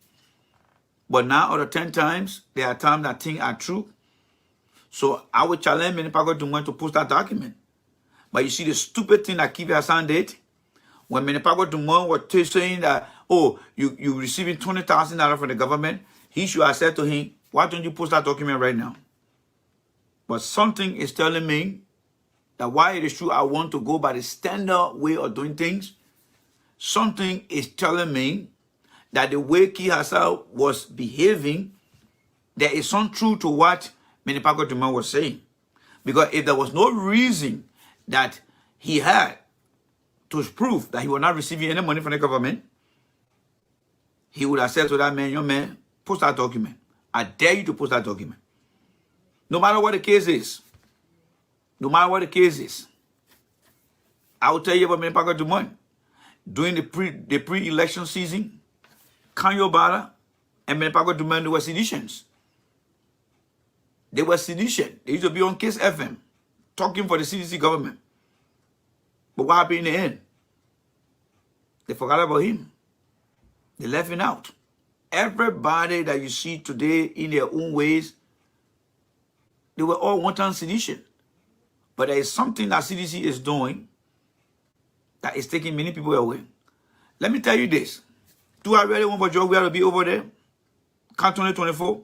But 9 out of 10 times, there are times that things are true. So I would challenge Minipago Dumont to post that document. But you see the stupid thing that Kivi Hassan did? When Minipago Dumont was saying that, oh, you receiving $20,000 from the government, he should have said to him, why don't you post that document right now? But something is telling me that while it is true I want to go by the standard way of doing things, something is telling me that the way Ki Hassan was behaving, there is some truth to what Minipago Dumont was saying. Because if there was no reason that he had to prove that he was not receiving any money from the government, he would have said to that man, young man, post that document. I dare you to post that document. No matter what the case is. No matter what the case is. I will tell you about Minipago Dumont. During the pre-election season, Kanyo Bala and Minipago Dumont, they were seditions. They were sedition. They used to be on Kiss FM, talking for the CDC government. But what happened in the end? They forgot about him. They left him out. Everybody that you see today in their own ways, they were all one-time sedition. But there is something that CDC is doing that is taking many people away. Let me tell you this. Do I really want for George Weah to be over there? Come 2024?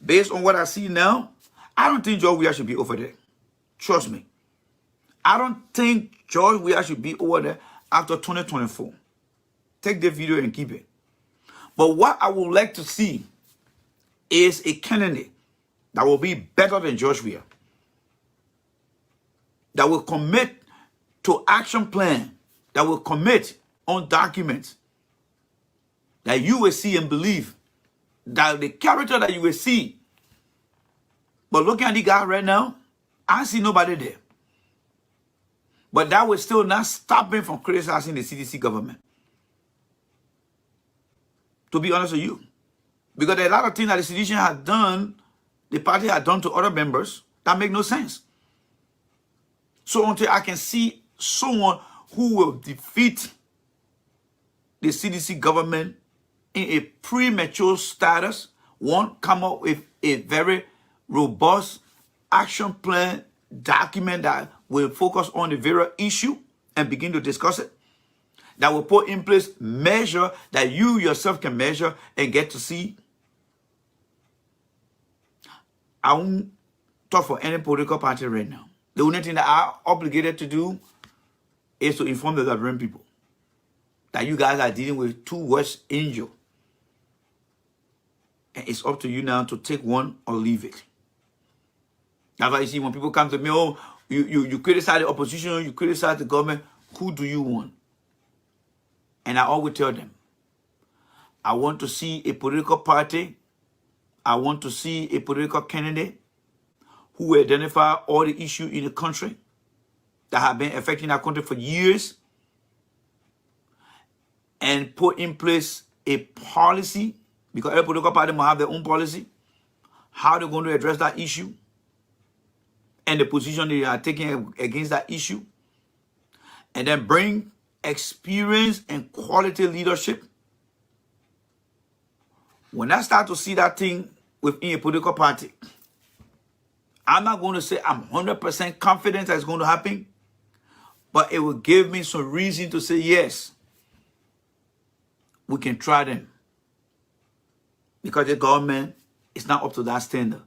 Based on what I see now, I don't think George Weah should be over there. Trust me. I don't think George Weah should be over there after 2024. Take the video and keep it. But what I would like to see is a candidate that will be better than George Weah, that will commit to action plan, that will commit on documents, that you will see and believe, that the character that you will see. But looking at the guy right now, I see nobody there. But that will still not stop me from criticizing the CDC government. To be honest with you. Because there are a lot of things that the CDC had done, the party had done to other members, that make no sense. So until I can see someone who will defeat the CDC government in a premature status, one, come up with a very robust action plan document that will focus on the very issue and begin to discuss it, that will put in place measure that you yourself can measure and get to see. I won't talk for any political party right now. The only thing that I'm obligated to do is to inform the Liberian people that you guys are dealing with two worst angels. And it's up to you now to take one or leave it. That's why you see when people come to me, oh, you criticize the opposition, you criticize the government, who do you want? And I always tell them, I want to see a political party, I want to see a political candidate who will identify all the issues in the country that have been affecting our country for years and put in place a policy, because every political party must have their own policy, how they're going to address that issue and the position they are taking against that issue, and then bring experience and quality leadership. When I start to see that thing within a political party, I'm not going to say I'm 100% confident that it's going to happen, but it will give me some reason to say, yes, we can try them. Because the government is not up to that standard.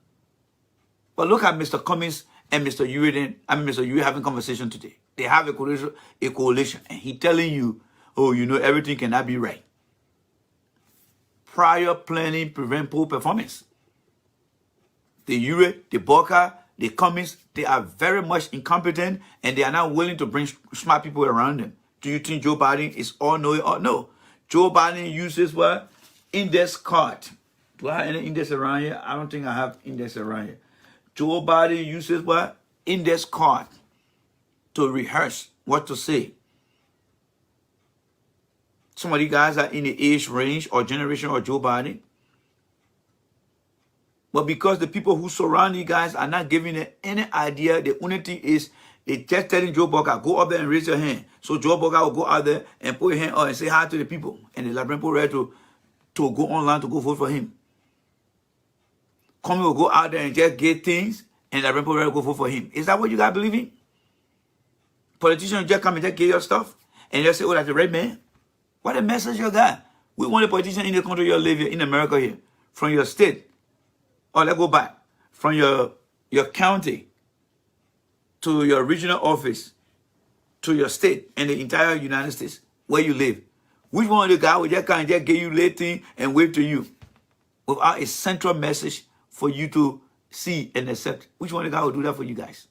But look at Mr. Cummings and Mr. Uri having conversation today. They have a coalition, and he telling you, oh, you know, everything cannot be right. Prior planning prevent poor performance. The Uri, the Boca, the Cummings, they are very much incompetent, and they are not willing to bring smart people around them. Do you think Joe Biden is all knowing or no? Joe Biden uses what? Index card. Do I have any index around here? I don't think I have index around here. Joe Biden uses what? Index card to rehearse what to say. Some of you guys are in the age range or generation of Joe Biden. But because the people who surround you guys are not giving them any idea, the only thing is they just telling Joe Boca, go up there and raise your hand. So Joe Boca will go out there and put his hand up and say hi to the people. And the Liberian people ready to go online to go vote for him. Cummings will go out there and just get things and the Liberian people ready to go vote for him. Is that what you guys believe in? Politicians just come and just get your stuff and just say, oh, that's the right man. What a message you got. We want a politician in the country you live here, in America here, from your state. Or let's go back. From your county to your regional office to your state and the entire United States where you live. Which one of the guys will just kind of just give you later and wave to you without a central message for you to see and accept? Which one of the guys will do that for you guys?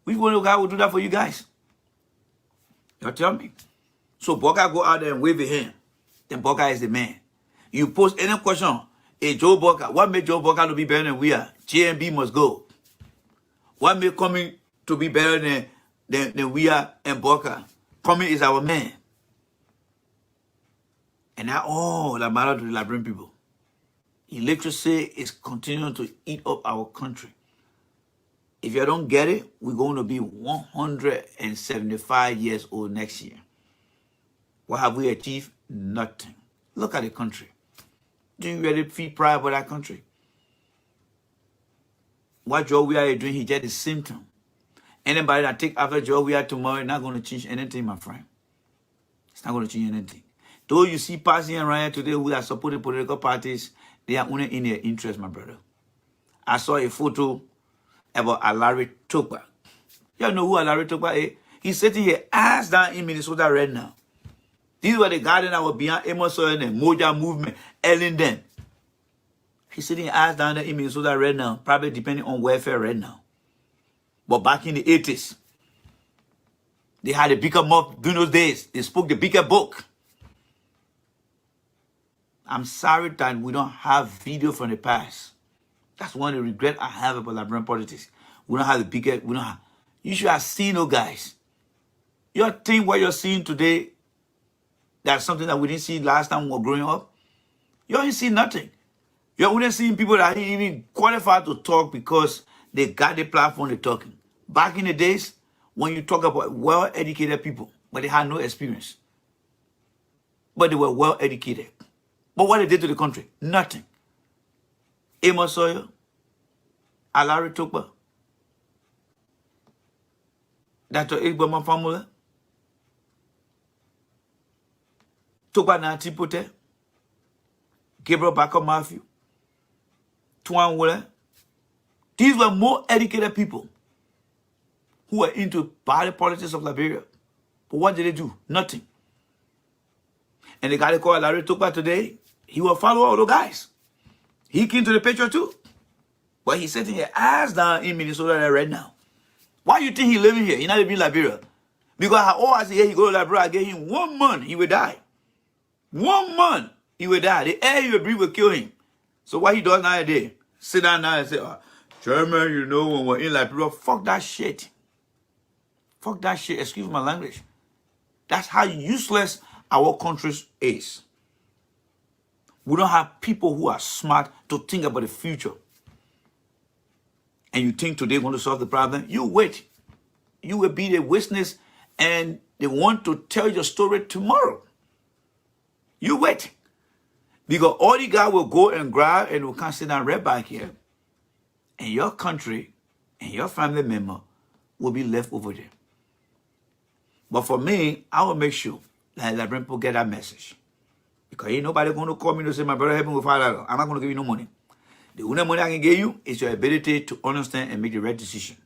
Which one of the guys will do that for you guys? You tell me. So Boca go out there and wave a hand. Then Boca is the man. You post any question, hey, Joe Boca, what made Joe Boca to be better than we are? JMB must go. What made Cummings to be better than we are and Boca? Cummings is our man. And that all that matters to the Liberian people. Electricity is continuing to eat up our country. If you don't get it, we're going to be 175 years old next year. What have we achieved? Nothing. Look at the country. Do you really feel proud about that country? What job we are doing, he just a symptom. Anybody that take after job we are tomorrow is not going to change anything, my friend. It's not going to change anything. Though you see passing around here today who are supporting political parties, they are only in their interest, my brother. I saw a photo about Alari Tokpa. You know who Alari Tokpa is? He's sitting here ass down in Minnesota right now. These were the guys that were behind Amos Oil and Moja movement, Ellen then. He's sitting ass down there in Minnesota right now, probably depending on welfare right now. But back in the 80s, they had a bigger mouth during those days. They spoke the bigger book. I'm sorry that we don't have video from the past. That's one of the regrets I have about Liberian politics. We don't have the bigger, we don't have. You should have seen those guys. You think what you're seeing today, that's something that we didn't see last time we were growing up? You ain't seen nothing. You're only seeing people that ain't even qualified to talk because they got the platform they're talking. Back in the days, when you talk about well-educated people, but they had no experience. But they were well-educated. But what they did to the country? Nothing. Amos Oil, Alari Tokpa, Dr. Igbama Famula, Tokpa Nantipote, Gabriel Baker Matthew, Tuan Wille. These were more educated people who were into party politics of Liberia. But what did they do? Nothing. And the guy they call Alari Tokpa today, he will follow all those guys. He came to the picture too. But he's sitting here ass down in Minnesota right now. Why do you think he living here? He not living in Liberia. Because all I say, he go to Liberia, I gave him 1 month, he will die. 1 month, he will die. The air he will breathe will kill him. So what he does nowadays, sit down now and say, Chairman, you know, when we're in Liberia, fuck that shit. Fuck that shit, excuse my language. That's how useless our country is. We don't have people who are smart to think about the future. And you think today want to solve the problem? You wait. You will be the witness and they want to tell your story tomorrow. You wait. Because all the guy will go and grab and will come sit down right back here. And your country and your family member will be left over there. But for me, I will make sure that Liberian people get that message. Because ain't nobody going to call me to say, my brother, help me with $5. I'm not going to give you no money. The only money I can give you is your ability to understand and make the right decision.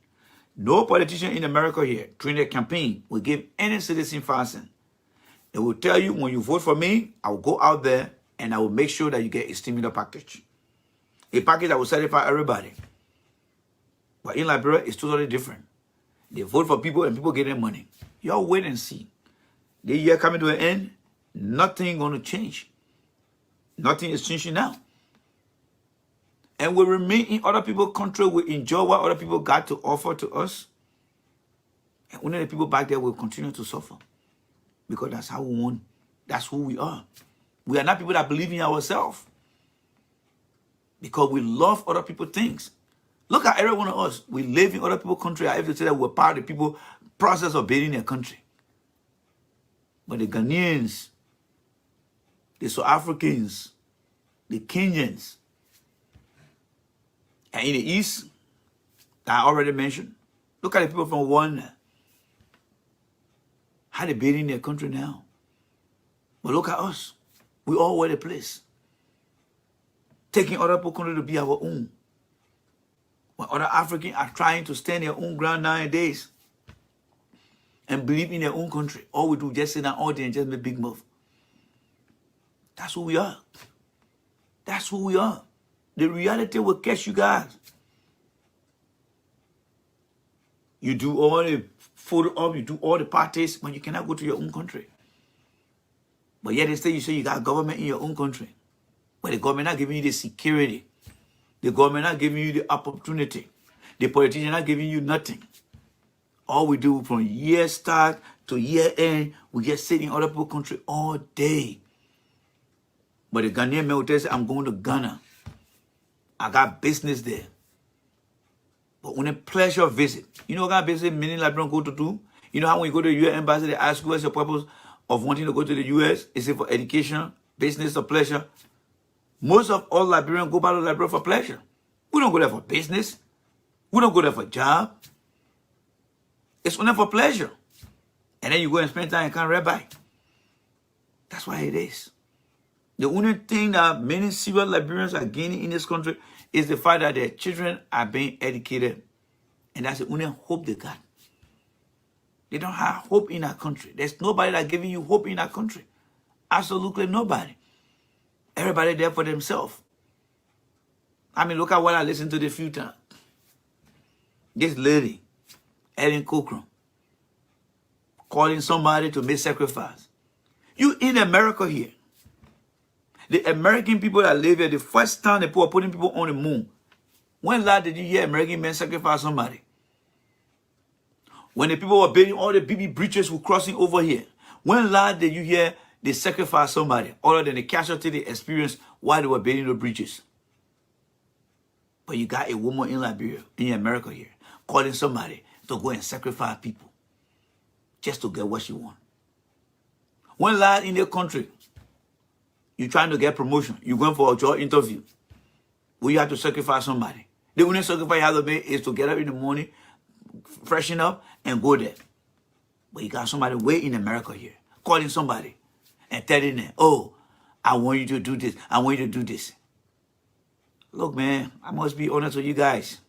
No politician in America here during their campaign will give any citizen $5. They will tell you, when you vote for me, I will go out there and I will make sure that you get a stimulus package. A package that will satisfy everybody. But in Liberia, it's totally different. They vote for people and people get their money. Y'all wait and see. The year coming to an end, nothing going to change. Nothing is changing now. And we remain in other people's country. We enjoy what other people got to offer to us. And only the people back there will continue to suffer. Because that's how we want That's who we are. We are not people that believe in ourselves because we love other people's things. Look at every one of us. We live in other people's country. I have to say that we're part of the people process of building their country. But the Ghanaians, the South Africans, the Kenyans, and in the East, that I already mentioned, look at the people from Rwanda. How they building their country now. But look at us. We all over the place. Taking other people's country to be our own. When other Africans are trying to stand their own ground nowadays and believe in their own country, all we do is just sit down all day and just make big move. That's who we are. That's who we are. The reality will catch you guys. You do all the photo op, you do all the parties, but you cannot go to your own country. But yet instead you say you got government in your own country. But the government not giving you the security. The government not giving you the opportunity. The politician not giving you nothing. All we do from year start to year end, we just sit in other people's country all day. But the Ghanaian man will tell you, I'm going to Ghana. I got business there. But when a pleasure visit, you know what kind of business many Liberians go to do? You know how when you go to the U.S. embassy, they ask you what's your purpose of wanting to go to the U.S.? Is it for education, business, or pleasure? Most of all Liberians go back to Liberia for pleasure. We don't go there for business. We don't go there for job. It's only for pleasure. And then you go and spend time and can't read by. That's why it is. The only thing that many serious Liberians are gaining in this country is the fact that their children are being educated. And that's the only hope they got. They don't have hope in our country. There's nobody that's giving you hope in our country. Absolutely nobody. Everybody there for themselves. I mean, look at what I listened to the few times. This lady, Ellen Cochran, calling somebody to make sacrifice. You in America here. The American people that live here, the first time they were putting people on the moon. When last did you hear American men sacrifice somebody? When the people were building all the BB bridges were crossing over here. When last did you hear they sacrifice somebody other than the casualty they experienced while they were building the bridges? But you got a woman in Liberia, in America here, calling somebody to go and sacrifice people just to get what she wants. When last in their country, you're trying to get promotion, you're going for a job interview, where you have to sacrifice somebody. The only sacrifice you have to make is to get up in the morning, freshen up, and go there. But you got somebody way in America here, calling somebody and telling them, oh, I want you to do this, I want you to do this. Look, man, I must be honest with you guys.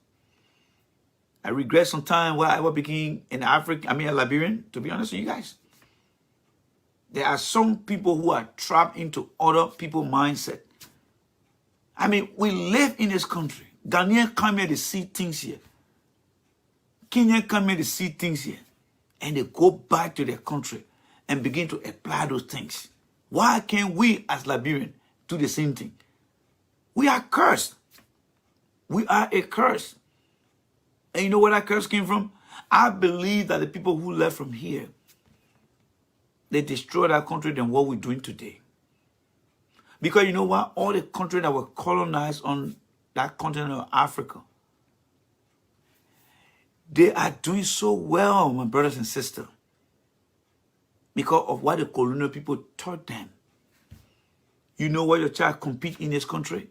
I regret some time where I became a Liberian, to be honest with you guys. There are some people who are trapped into other people's mindset. I mean, we live in this country. Ghanaians come here to see things here. Kenyans come here to see things here. And they go back to their country and begin to apply those things. Why can't we as Liberians do the same thing? We are cursed. We are a curse. And you know where that curse came from? I believe that the people who left from here, they destroyed our country than what we're doing today. Because you know what? All the countries that were colonized on that continent of Africa, they are doing so well, my brothers and sisters, because of what the colonial people taught them. You know why your child compete in this country?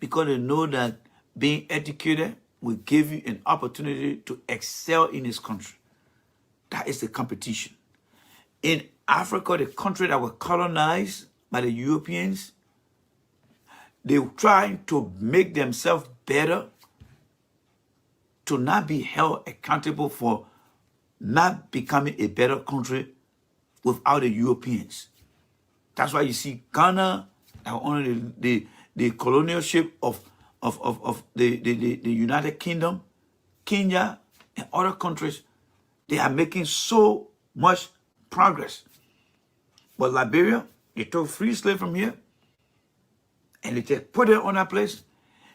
Because they know that being educated will give you an opportunity to excel in this country. That is the competition. In Africa, the country that were colonized by the Europeans, they were trying to make themselves better, to not be held accountable for not becoming a better country without the Europeans. That's why you see Ghana, under the colonialship of the United Kingdom, Kenya, and other countries, they are making so much progress. But Liberia, they took free slaves from here, and they just put it on that place.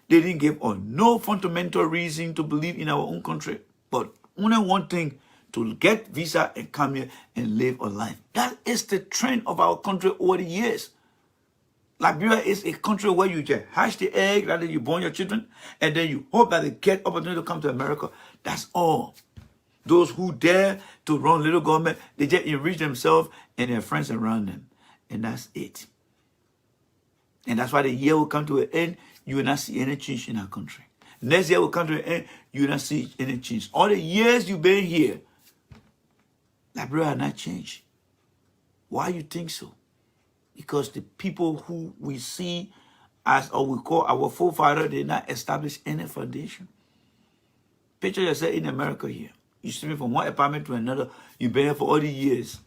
They didn't give us no fundamental reason to believe in our own country, but only one thing, to get visa and come here and live a life. That is the trend of our country over the years. Liberia is a country where you just hatch the egg, rather you born your children, and then you hope that they get opportunity to come to America. That's all. Those who dare to run little government, they just enrich themselves and their friends around them. And that's it. And that's why the year will come to an end, you will not see any change in our country. Next year will come to an end, you will not see any change. All the years you've been here, Liberia has not changed. Why you think so? Because the people who we see as, or we call our forefathers, they not establish any foundation. Picture yourself in America here. You sleeping from one apartment to another. You've been here for all these years.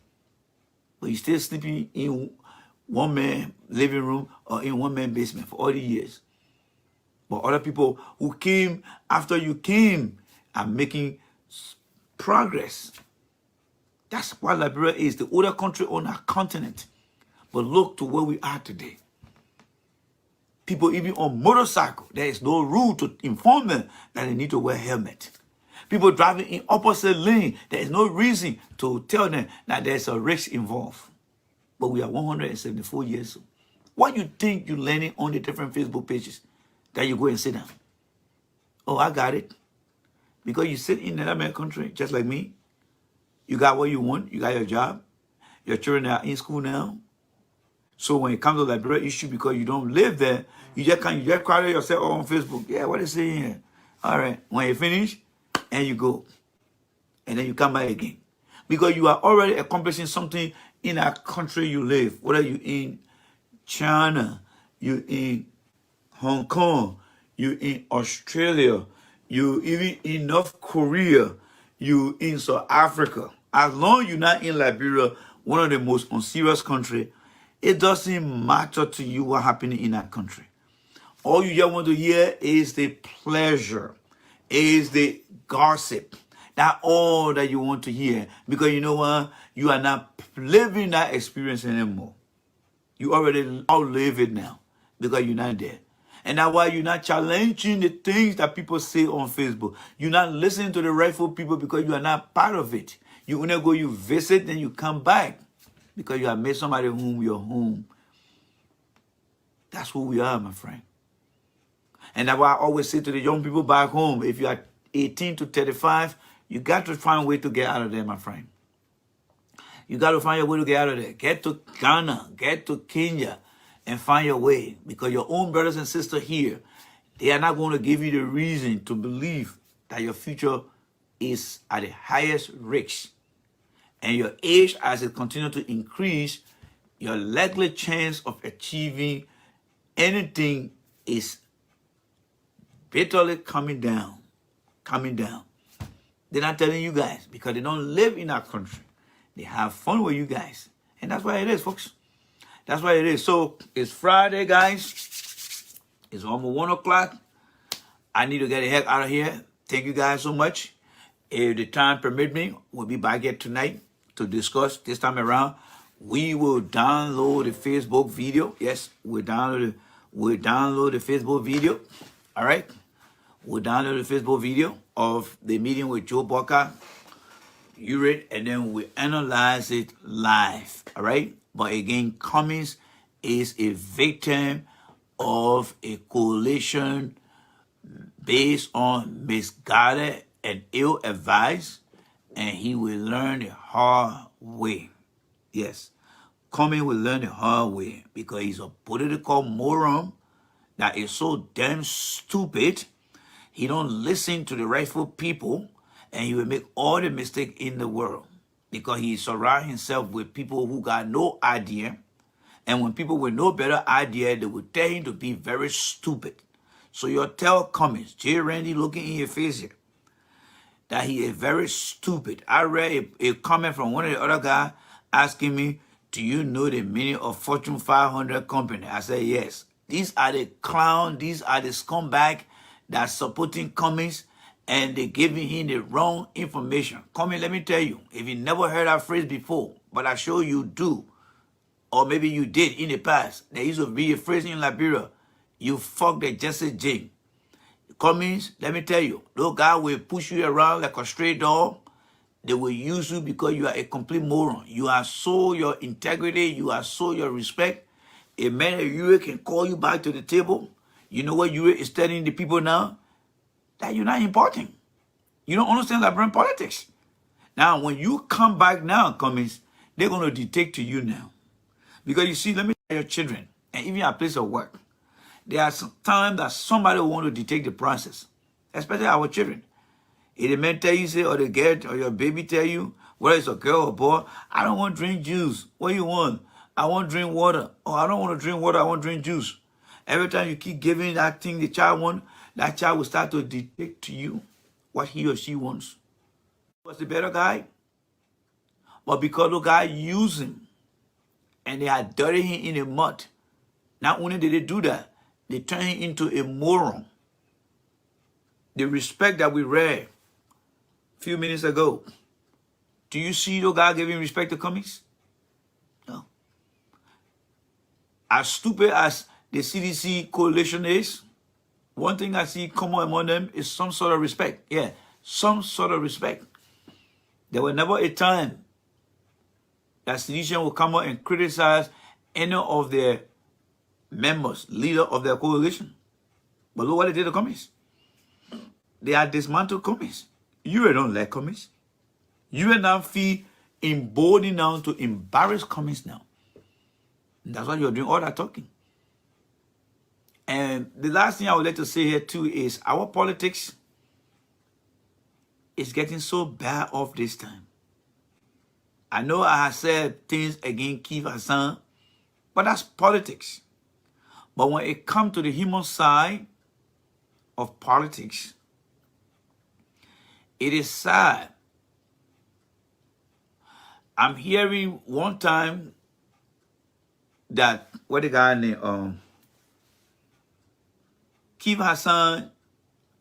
But you still sleeping in one man living room or in one man basement for all these years. But other people who came after you came are making progress. That's what Liberia is, the older country on our continent. But look to where we are today. People even on motorcycle, there is no rule to inform them that they need to wear a helmet. People driving in opposite lane, there is no reason to tell them that there's a risk involved. But we are 174 years old. What you think you're learning on the different Facebook pages that you go and sit down? Oh, I got it. Because you sit in another country, just like me. You got what you want. You got your job. Your children are in school now. So when it comes to Liberia issue, because you don't live there, you just crowd yourself on Facebook. Yeah, what is saying here? All right. When you finish, and you go. And then you come back again. Because you are already accomplishing something in a country you live. Whether you in China, you in Hong Kong, you in Australia, you even in North Korea, you in South Africa. As long as you're not in Liberia, one of the most unserious countries, it doesn't matter to you what happening in that country. All you just want to hear is the pleasure, is the gossip. That's all that you want to hear. Because you know what? You are not living that experience anymore. You already outlive it now because you're not there. And that's why you're not challenging the things that people say on Facebook. You're not listening to the rightful people because you are not part of it. You only go, you visit, then you come back. Because you have made somebody home your home. That's who we are, my friend. And that's why I always say to the young people back home, if you are 18 to 35, you got to find a way to get out of there, my friend. You got to find a way to get out of there. Get to Ghana, get to Kenya, and find your way. Because your own brothers and sisters here, they are not going to give you the reason to believe that your future is at the highest risk. And your age, as it continues to increase, your likely chance of achieving anything is bitterly coming down. They're not telling you guys because they don't live in our country. They have fun with you guys. And that's why it is, folks. That's why it is. So, it's Friday, guys. It's almost 1 o'clock. I need to get the heck out of here. Thank you guys so much. If the time permit me, we'll be back here tonight to discuss. This time around, we will download the Facebook video. Yes, we'll download the Facebook video. All right. We'll download the Facebook video of the meeting with Joe Bucker. You read, and then we analyze it live. All right. But again, Cummings is a victim of a coalition based on misguided and ill advice, and he will learn the hard way. Yes, Cummings will learn the hard way because he's a political moron that is so damn stupid. He don't listen to the rightful people, and he will make all the mistakes in the world because he surrounds himself with people who got no idea. And when people with no better idea, they will tell him to be very stupid. So you'll tell Cummings, J. Randy looking in your face here, that he is very stupid. I read a comment from one of the other guys asking me, do you know the meaning of Fortune 500 company? I said, yes. These are the clown, these are the scumbag that's supporting Cummings, and they're giving him the wrong information. Cummings, let me tell you, if you never heard that phrase before, but I sure you do, or maybe you did in the past, there used to be a phrase in Liberia, you fuck the Jesse J. Cummings, let me tell you, those guys will push you around like a stray dog, They will use you because you are a complete moron. You are so your integrity, you are so your respect. A man of you can call you back to the table. You know what you is telling the people now? That you're not important. You don't understand Liberian politics. Now, when you come back now, Cummings, they're going to dictate to you now. Because you see, let me tell your children, and even at place of work, there are some times that somebody will want to dictate the process, especially our children. If the man tell you, say, or the girl or your baby tell you, whether it's a girl or boy, I don't want to drink juice. What you want? I want to drink water. Oh, I don't want to drink water. I want to drink juice. Every time you keep giving that thing the child wants, that child will start to dictate to you what he or she wants. Was the better guy? But because the guy used him and they had dirty him in the mud, not only did they do that, they turned him into a moron. The respect that we read a few minutes ago, do you see the guy giving respect to Cummings? No. As stupid as the CDC coalition is, one thing I see common among them is some sort of respect. Yeah, some sort of respect. There was never a time that CDC will come out and criticize any of their members, leader of their coalition. But look what they did to Cummings. They had dismantled Cummings. You don't like Cummings. You now feel emboldened now to embarrass Cummings now. And that's why you're doing all that talking. And the last thing I would like to say here too is our politics is getting so bad off this time. I know I have said things against Keith Hassan, but that's politics. But when it comes to the human side of politics, it is sad. I'm hearing one time that what the guy named Keith Hassan,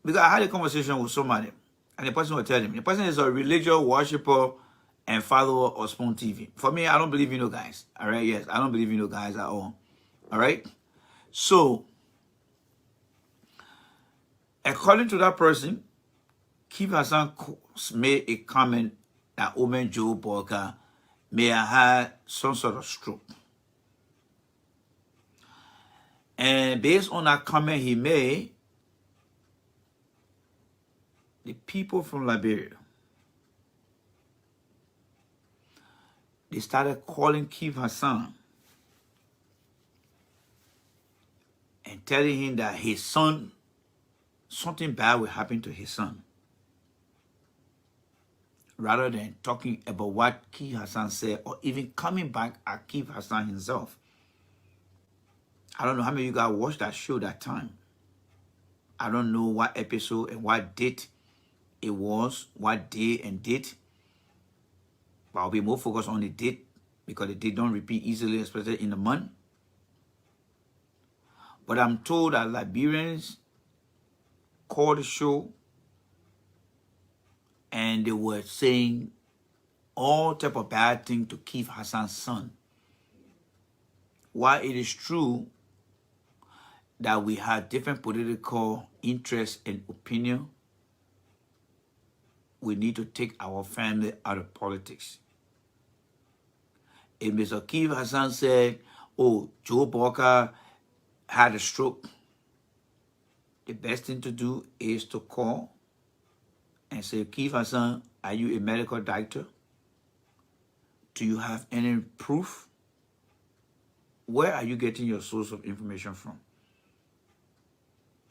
because I had a conversation with somebody, and the person was telling me, the person is a religious worshiper and follower of Spoon TV. For me, I don't believe in no guys. All right, yes, I don't believe in no guys at all. All right, so according to that person, Keith Hassan made a comment that woman Joe Walker may have had some sort of stroke. And based on that comment he made, the people from Liberia, they started calling Keith Hassan and telling him that his son, something bad will happen to his son. Rather than talking about what Keith Hassan said or even coming back at Keith Hassan himself. I don't know how many of you guys watched that show that time. I don't know what episode and what date it was, what day and date. But I'll be more focused on the date because the date don't repeat easily, especially in the month. But I'm told that Liberians called the show and they were saying all type of bad things to Keith Hassan's son. While it is true that we have different political interests and opinion, we need to take our family out of politics. If Mr. Keith Hassan said, oh, Joe Walker had a stroke, the best thing to do is to call and say, Keith Hassan, are you a medical doctor? Do you have any proof? Where are you getting your source of information from?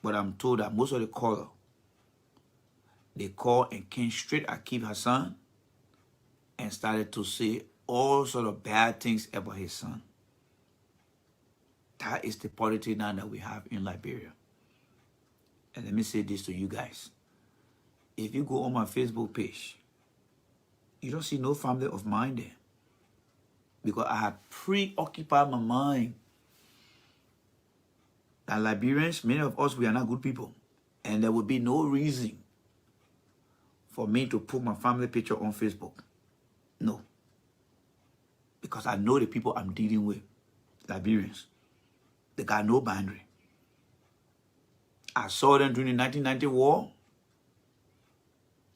But I'm told that most of the callers, they call and came straight at Keith Hassan and started to say all sort of bad things about his son. That is the politics now that we have in Liberia. And let me say this to you guys. If you go on my Facebook page, you don't see no family of mine there. Because I have preoccupied my mind that Liberians, many of us, we are not good people. And there will be no reason for me to put my family picture on Facebook. No. Because I know the people I'm dealing with, Liberians. They got no boundary. I saw them during the 1990 war,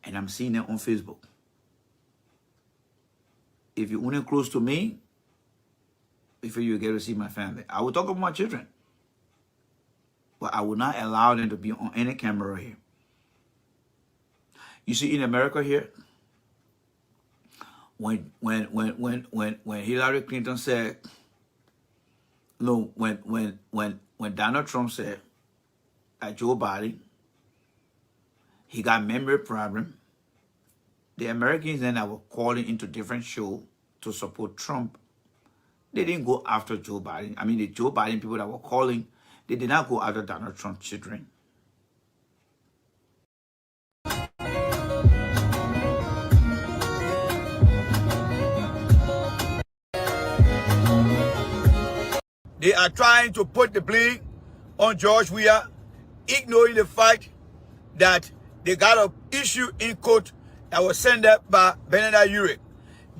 and I'm seeing them on Facebook. if you're only close to me, before you get to see my family. I will talk about my children, but I will not allow them to be on any camera here. You see, in America here, when Hillary Clinton said, no, when Donald Trump said that Joe Biden, he got memory problem, the Americans then that were calling into different shows to support Trump, they didn't go after Joe Biden. I mean, the Joe Biden people that were calling, they did not go after Donald Trump's children. They are trying to put the blame on George Weah, ignoring the fact that they got an issue in court that was sent up by Benedict Urich.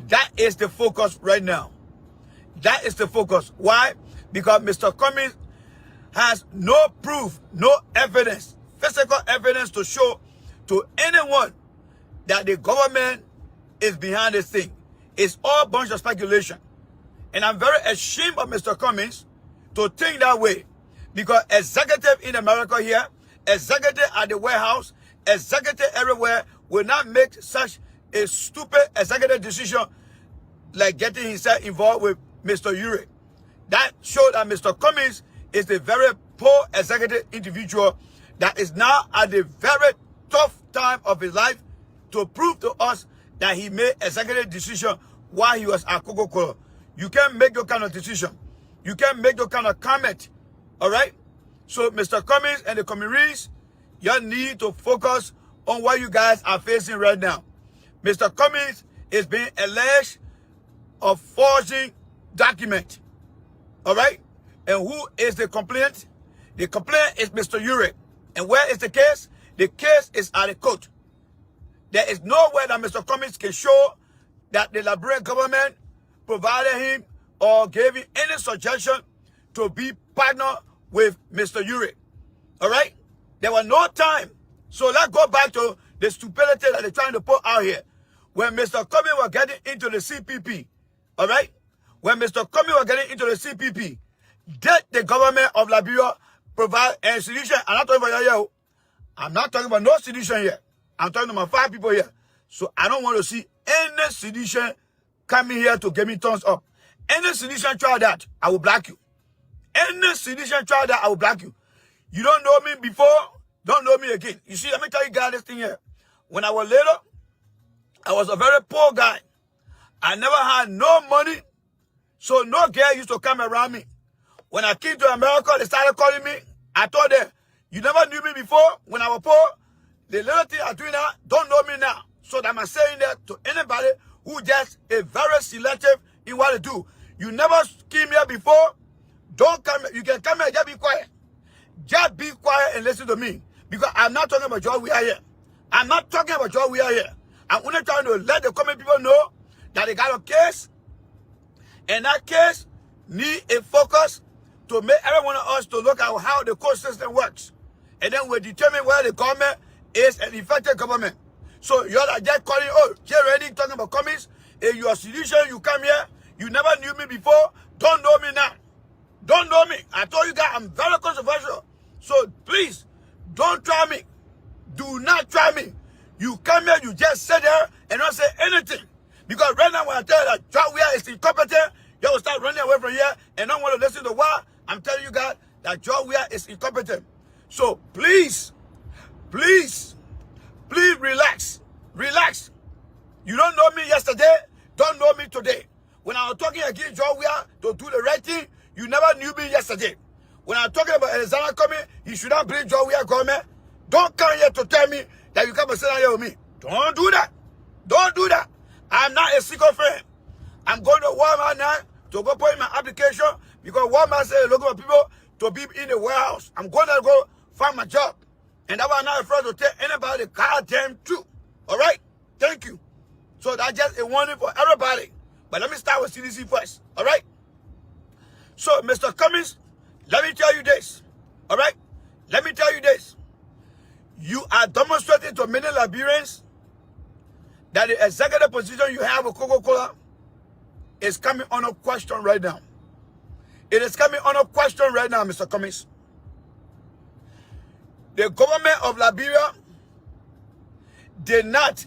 That is the focus right now. That is the focus. Why? Because Mr. Cummings has no proof, no evidence, physical evidence to show to anyone that the government is behind this thing. It's all a bunch of speculation. And I'm very ashamed of Mr. Cummings to think that way. Because executive in America here, executive at the warehouse, executive everywhere will not make such a stupid executive decision like getting himself involved with Mr. Urich. That shows that Mr. Cummings is a very poor executive individual that is now at the very tough time of his life to prove to us that he made executive decision while he was at Coca-Cola. You can't make that kind of decision. You can't make that kind of comment. All right? So, Mr. Cummings and the CummingsRees, you need to focus on what you guys are facing right now. Mr. Cummings is being alleged of forging document. All right? And who is the complainant? The complainant is Mr. Urich. And where is the case? The case is at the court. There is no way that Mr. Cummings can show that the Liberian government provided him or gave him any suggestion to be partner with Mr. Urich. All right? There was no time. So let's go back to the stupidity that they're trying to put out here. When Mr. Cummings was getting into the CPP, all right? When Mr. Cummings was getting into the CPP, did the government of Liberia provide a solution? I'm not talking about you. I'm not talking about no solution here. I'm talking about 5 people here. So I don't want to see any solution coming here to give me thumbs up. Any solution try that, I will block you. Any solution try that, I will block you. You don't know me before, don't know me again. You see, let me tell you guys this thing here. When I was little, I was a very poor guy. I never had no money, so no girl used to come around me. When I came to America, they started calling me. I told them, you never knew me before when I was poor. The little thing I'm doing now, don't know me now. So that I'm saying that to anybody who just is very selective in what they do. You never came here before, don't come here. You can come here, just be quiet. Just be quiet and listen to me. Because I'm not talking about George Weah here. I'm not talking about George Weah here. I'm only trying to let the common people know that they got a case. And that case need a focus to make every one of us to look at how the court system works. And then we'll determine whether the government is an effective government. So you're just calling, oh, you're already talking about Cummings. If you're a solution, you come here. You never knew me before. Don't know me now. Don't know me. I told you guys I'm very controversial. So please, don't try me. Do not try me. You come here, you just sit there and don't say anything. Because right now when I tell you that George Weah is incompetent, you will start running away from here and don't want to listen to what I'm telling you guys that George Weah is incompetent. So please, please, please relax. Relax. You don't know me yesterday, don't know me today. When I was talking against George Weah to do the right thing, you never knew me yesterday. When I'm talking about Alexander Cummings, you should not bring George Weah government. Don't come here to tell me that you come and sit down here with me. Don't do that. Don't do that. I'm not a secret friend. I'm going to Walmart now to go put in my application because Walmart says looking for people to be in the warehouse. I'm going to go find my job. And that's why I'm not afraid to tell anybody the goddamn truth. All right? Thank you. So that's just a warning for everybody. But let me start with CDC first. All right? So, Mr. Cummings, let me tell you this. All right? Let me tell you this. You are demonstrating to many Liberians that the executive position you have with Coca-Cola is coming under question right now. It is coming under question right now, Mr. Cummings. The government of Liberia did not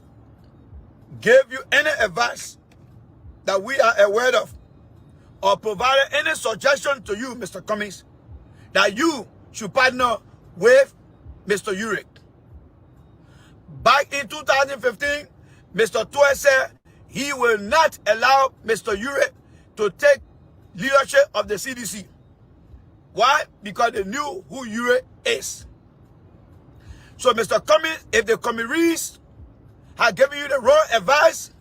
give you any advice that we are aware of, or provided any suggestion to you, Mr. Cummings, that you should partner with Mr. Urich. Back in 2015, Mr. Toy said he will not allow Mr. Urich to take leadership of the CDC. Why? Because they knew who Urich is. So, Mr. Cummings, if the CummingsRees have given you the wrong advice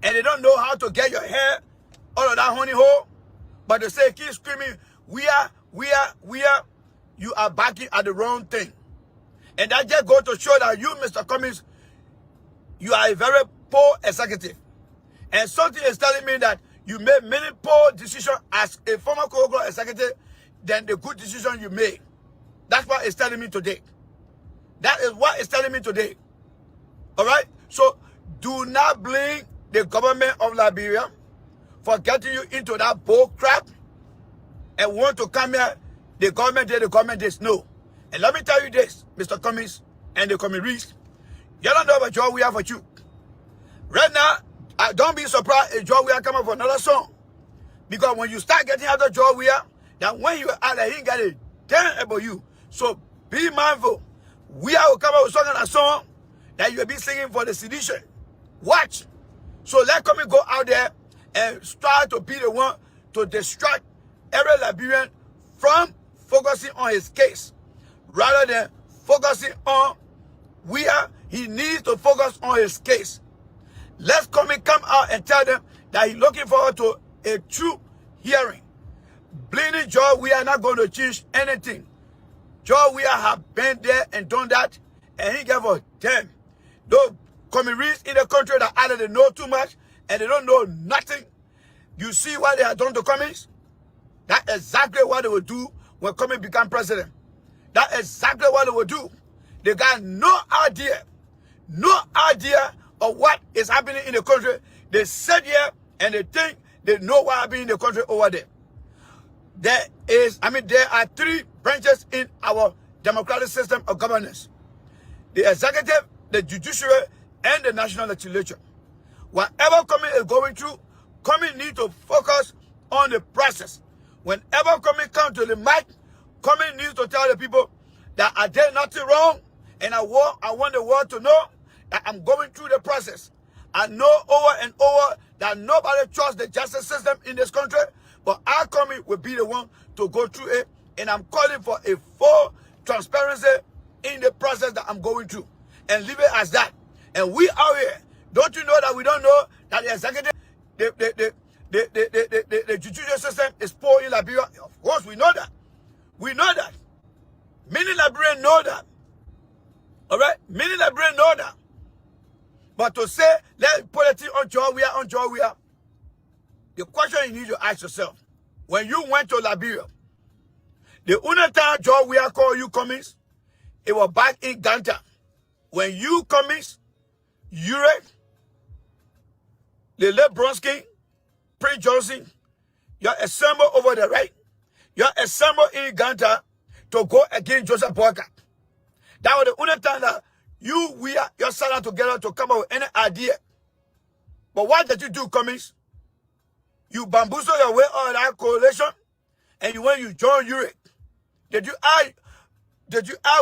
and they don't know how to get your hair out of that honey hole, but they say keep screaming, we are, you are backing at the wrong thing. And that just goes to show that you, Mr. Cummings, you are a very poor executive. And something is telling me that you made many poor decisions as a former Coca-Cola executive than the good decision you made. That's what it's telling me today. That is what it's telling me today. All right? So do not blame the government of Liberia for getting you into that bull crap and want to come here. The government did, the government did. No. And let me tell you this, Mr. Cummings and the CummingsRees. You don't know what job we have for you. Right now, don't be surprised if Joe we are coming for another song. Because when you start getting out of Joe we are, that when you are there, he ain't got a damn about you. So be mindful. We are coming with a song that you will be singing for the sedition. Watch. So let Cummings go out there and start to be the one to distract every Liberian from focusing on his case, rather than focusing on where he needs to focus on his case. Let Cummings come out and tell them that he's looking forward to a true hearing. Blaming George, we are not going to change anything. George, we have been there and done that, and he gave a damn. Those CummingsRees in the country that either they know too much and they don't know nothing. You see what they have done to Cummings? That's exactly what they will do when Cummings become president. That's exactly what they will do. They got no idea of what is happening in the country. They sit here and they think they know what happening in the country over there. There are three branches in our democratic system of governance: the executive, the judiciary, and the national legislature. Whatever Cummings is going through, Cummings needs to focus on the process. Whenever Cummings comes to the mic, Cummings needs to tell the people that I did nothing wrong, and I want the world to know that I'm going through the process. I know over and over that nobody trusts the justice system in this country, but our Cummings will be the one to go through it, and I'm calling for a full transparency in the process that I'm going through, and leave it as that. And we out here, don't you know that we don't know that the executive, the judicial system is poor in Liberia? Of course, we know that. We know that. Many Liberians know that. All right? Many Liberians know that. But to say, let politics on Georgia, the question you need to ask yourself, when you went to Liberia, the only time Georgia called you Cummings, it was back in Ghana. When you Cummings, Urich, the late Bronski, Prince Johnson, you're assembled over there, right? You're assembled in Ghana to go against Joseph Boyka. That was the only time that you're sat down together to come up with any idea. But what did you do, Cummings? You bamboozled your way out of that coalition, and you joined Urich. Did you add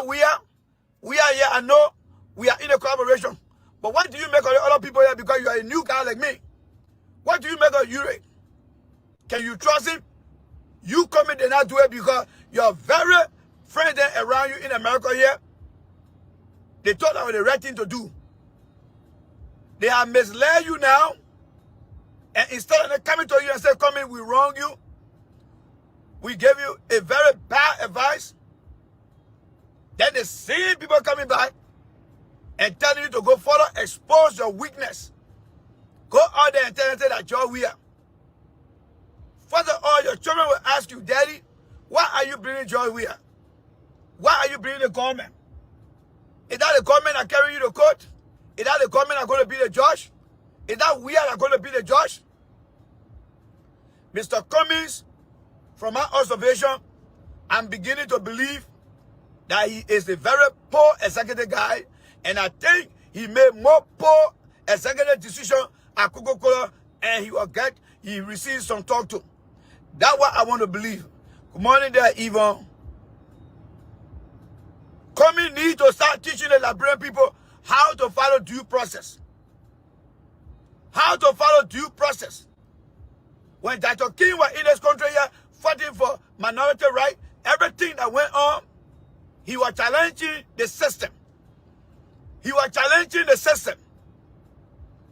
we are here? I know we are in a collaboration. But what do you make of the other people here because you are a new guy like me? What do you make of Urich? Can you trust him? You Cummings did not do it because your very friends around you in America here, they thought that was the right thing to do. They have misled you now, and instead of coming to you and say, Cummings, we wrong you, we gave you a very bad advice, then the same people coming back and telling you to go further, expose your weakness. Go out there and tell them that you're weird. First of all, your children will ask you, Daddy, why are you bringing Joy here? Why are you bringing the government? Is that the government that carry you to court? Is that the government that going to be the judge? Is that we are going to be the judge? Mr. Cummings, from my observation, I'm beginning to believe that he is a very poor executive guy, and I think he made more poor executive decision at Coca-Cola, and he received some talk to. That's what I want to believe. Good morning there, Yvonne. Cummings need to start teaching the Liberian people how to follow due process. How to follow due process. When Dr. King was in this country here fighting for minority rights, everything that went on, he was challenging the system. He was challenging the system.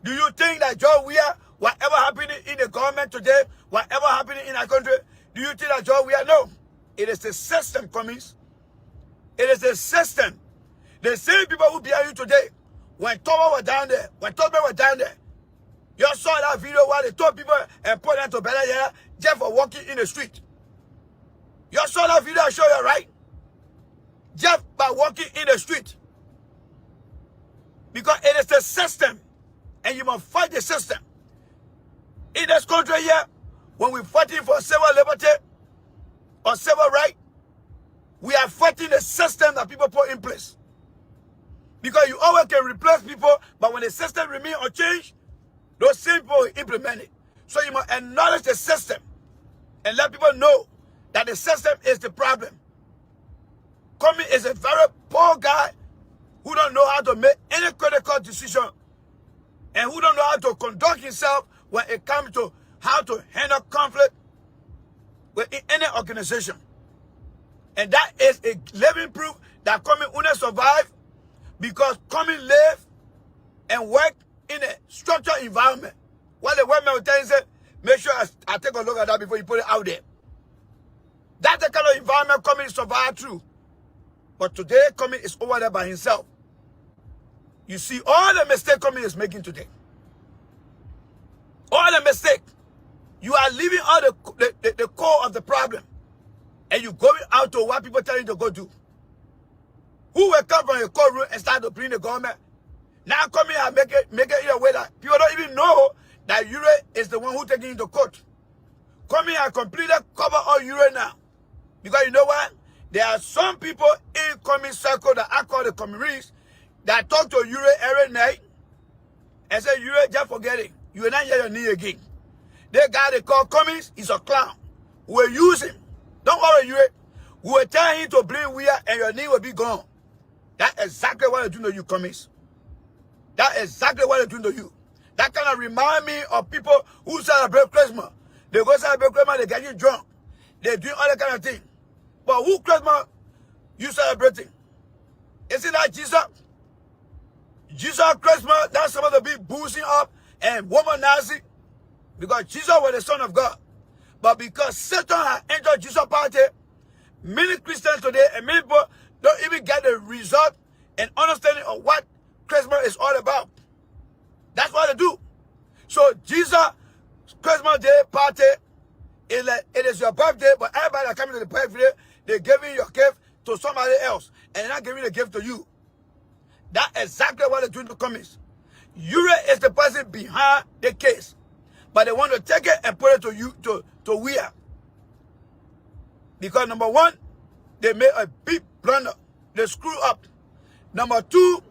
Do you think that George Weah, whatever happening in the government today, whatever happening in our country, do you think that George Weah? No. It is the system, Cummings. It is the system. The same people who behind you today, when Thomas was down there, you saw that video where they told people and put them to better here just for walking in the street. You saw that video I show you, right? Just by walking in the street. Because it is the system. And you must fight the system. In this country here, when we're fighting for civil liberty or civil right, we are fighting the system that people put in place. Because you always can replace people, but when the system remains unchanged, those same people will implement it. So you must acknowledge the system and let people know that the system is the problem. Cummings is a very poor guy who don't know how to make any critical decision and who don't know how to conduct himself when it comes to how to handle conflict within any organization. And that is a living proof that Cummings will not survive because Cummings live and work in a structured environment. What the women will tell you, say, make sure I take a look at that before you put it out there. That's the kind of environment Cummings survive through. But today, Cummings is over there by himself. You see all the mistakes Cummings is making today. All the mistakes. You are leaving out the core of the problem. And you going out to what people tell you to go do. Who will come from a courtroom and start to bring the government? Now Cummings and make it in a way that people don't even know that Ure is the one who taking it to court. Cummings has completely covered all Ure now. Because you know what? There are some people in Cummings circle that I call the CummingsRees that talk to Ure every night and say, Ure, just forget it. You will not hear your knee again. The guy they call Cummings is a clown. We'll use him. Don't worry, Ure. We will tell him to bring Weah and your knee will be gone. That's exactly what they're doing to you, Cummings. That's exactly what they're doing to you. That kind of remind me of people who celebrate Christmas. They go celebrate Christmas, they get you drunk. They do all that kind of thing. But who Christmas you celebrating? Isn't that Jesus? Jesus Christmas, that's supposed to be boosting up and womanizing. Because Jesus was the Son of God. But because Satan has entered Jesus' party, many Christians today and many people don't even get the result and understanding of what Christmas is all about. That's what they do. So Jesus Christmas Day party, it is your birthday, but everybody that comes to the birthday, they're giving your gift to somebody else, and they're not giving the gift to you. That's exactly what they're doing to Cummings. Ure is the person behind the case, but they want to take it and put it to you to Weah. Because number one, they made a big blunder. They screw up. Number two,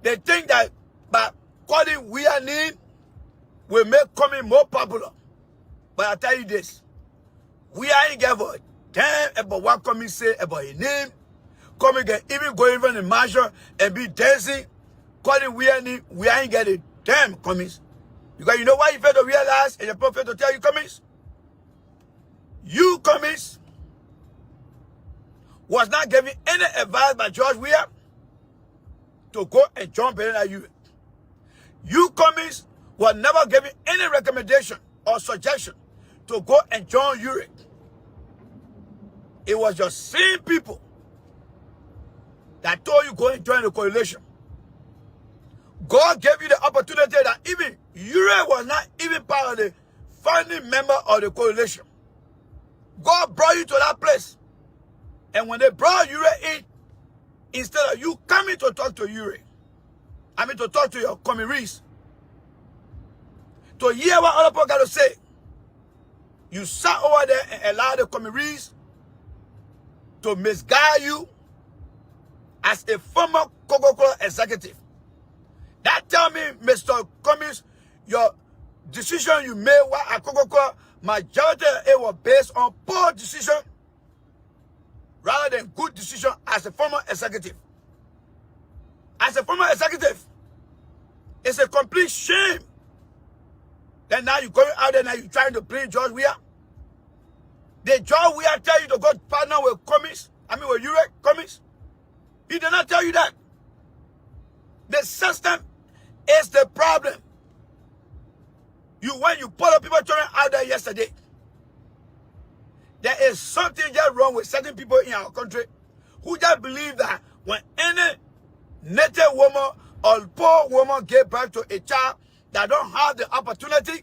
they think that by calling Weah name will make Cummings more popular. But I tell you this, Weah ain't give a damn about what Cummings say about his name. Cummings can even go even in marshal and be dancing, calling Weah name. Weah ain't get a damn, Cummings. Because you know why you fail to realize and your prophet to tell you, Cummings? You, Cummings, was not giving any advice by George Weah to go and jump in at you. You, Cummings, was never giving any recommendation or suggestion to go and join Ure. It was your same people that told you go and join the coalition. God gave you the opportunity that even Ure was not even part of the founding member of the coalition. God brought you to that place. And when they brought Ure in, instead of you coming to talk to Ure, to talk to your CummingsRees, to hear what other people got to say, You sat over there and allowed the CummingsRees to misguide you as a former Coca-Cola executive. That tell me, Mr. Cummings, your decision you made while at Coca-Cola, majority it was based on poor decision rather than good decision as a former executive. As a former executive, it's a complete shame. Then now you're going out there, now you're trying to play George Weah. Did George Weah tell you to go partner with Cummings? I mean with Urek Cummings? He did not tell you that. The system is the problem. When you put up people turning out there yesterday, there is something just wrong with certain people in our country who just believe that when any native woman or poor woman give birth to a child that don't have the opportunity,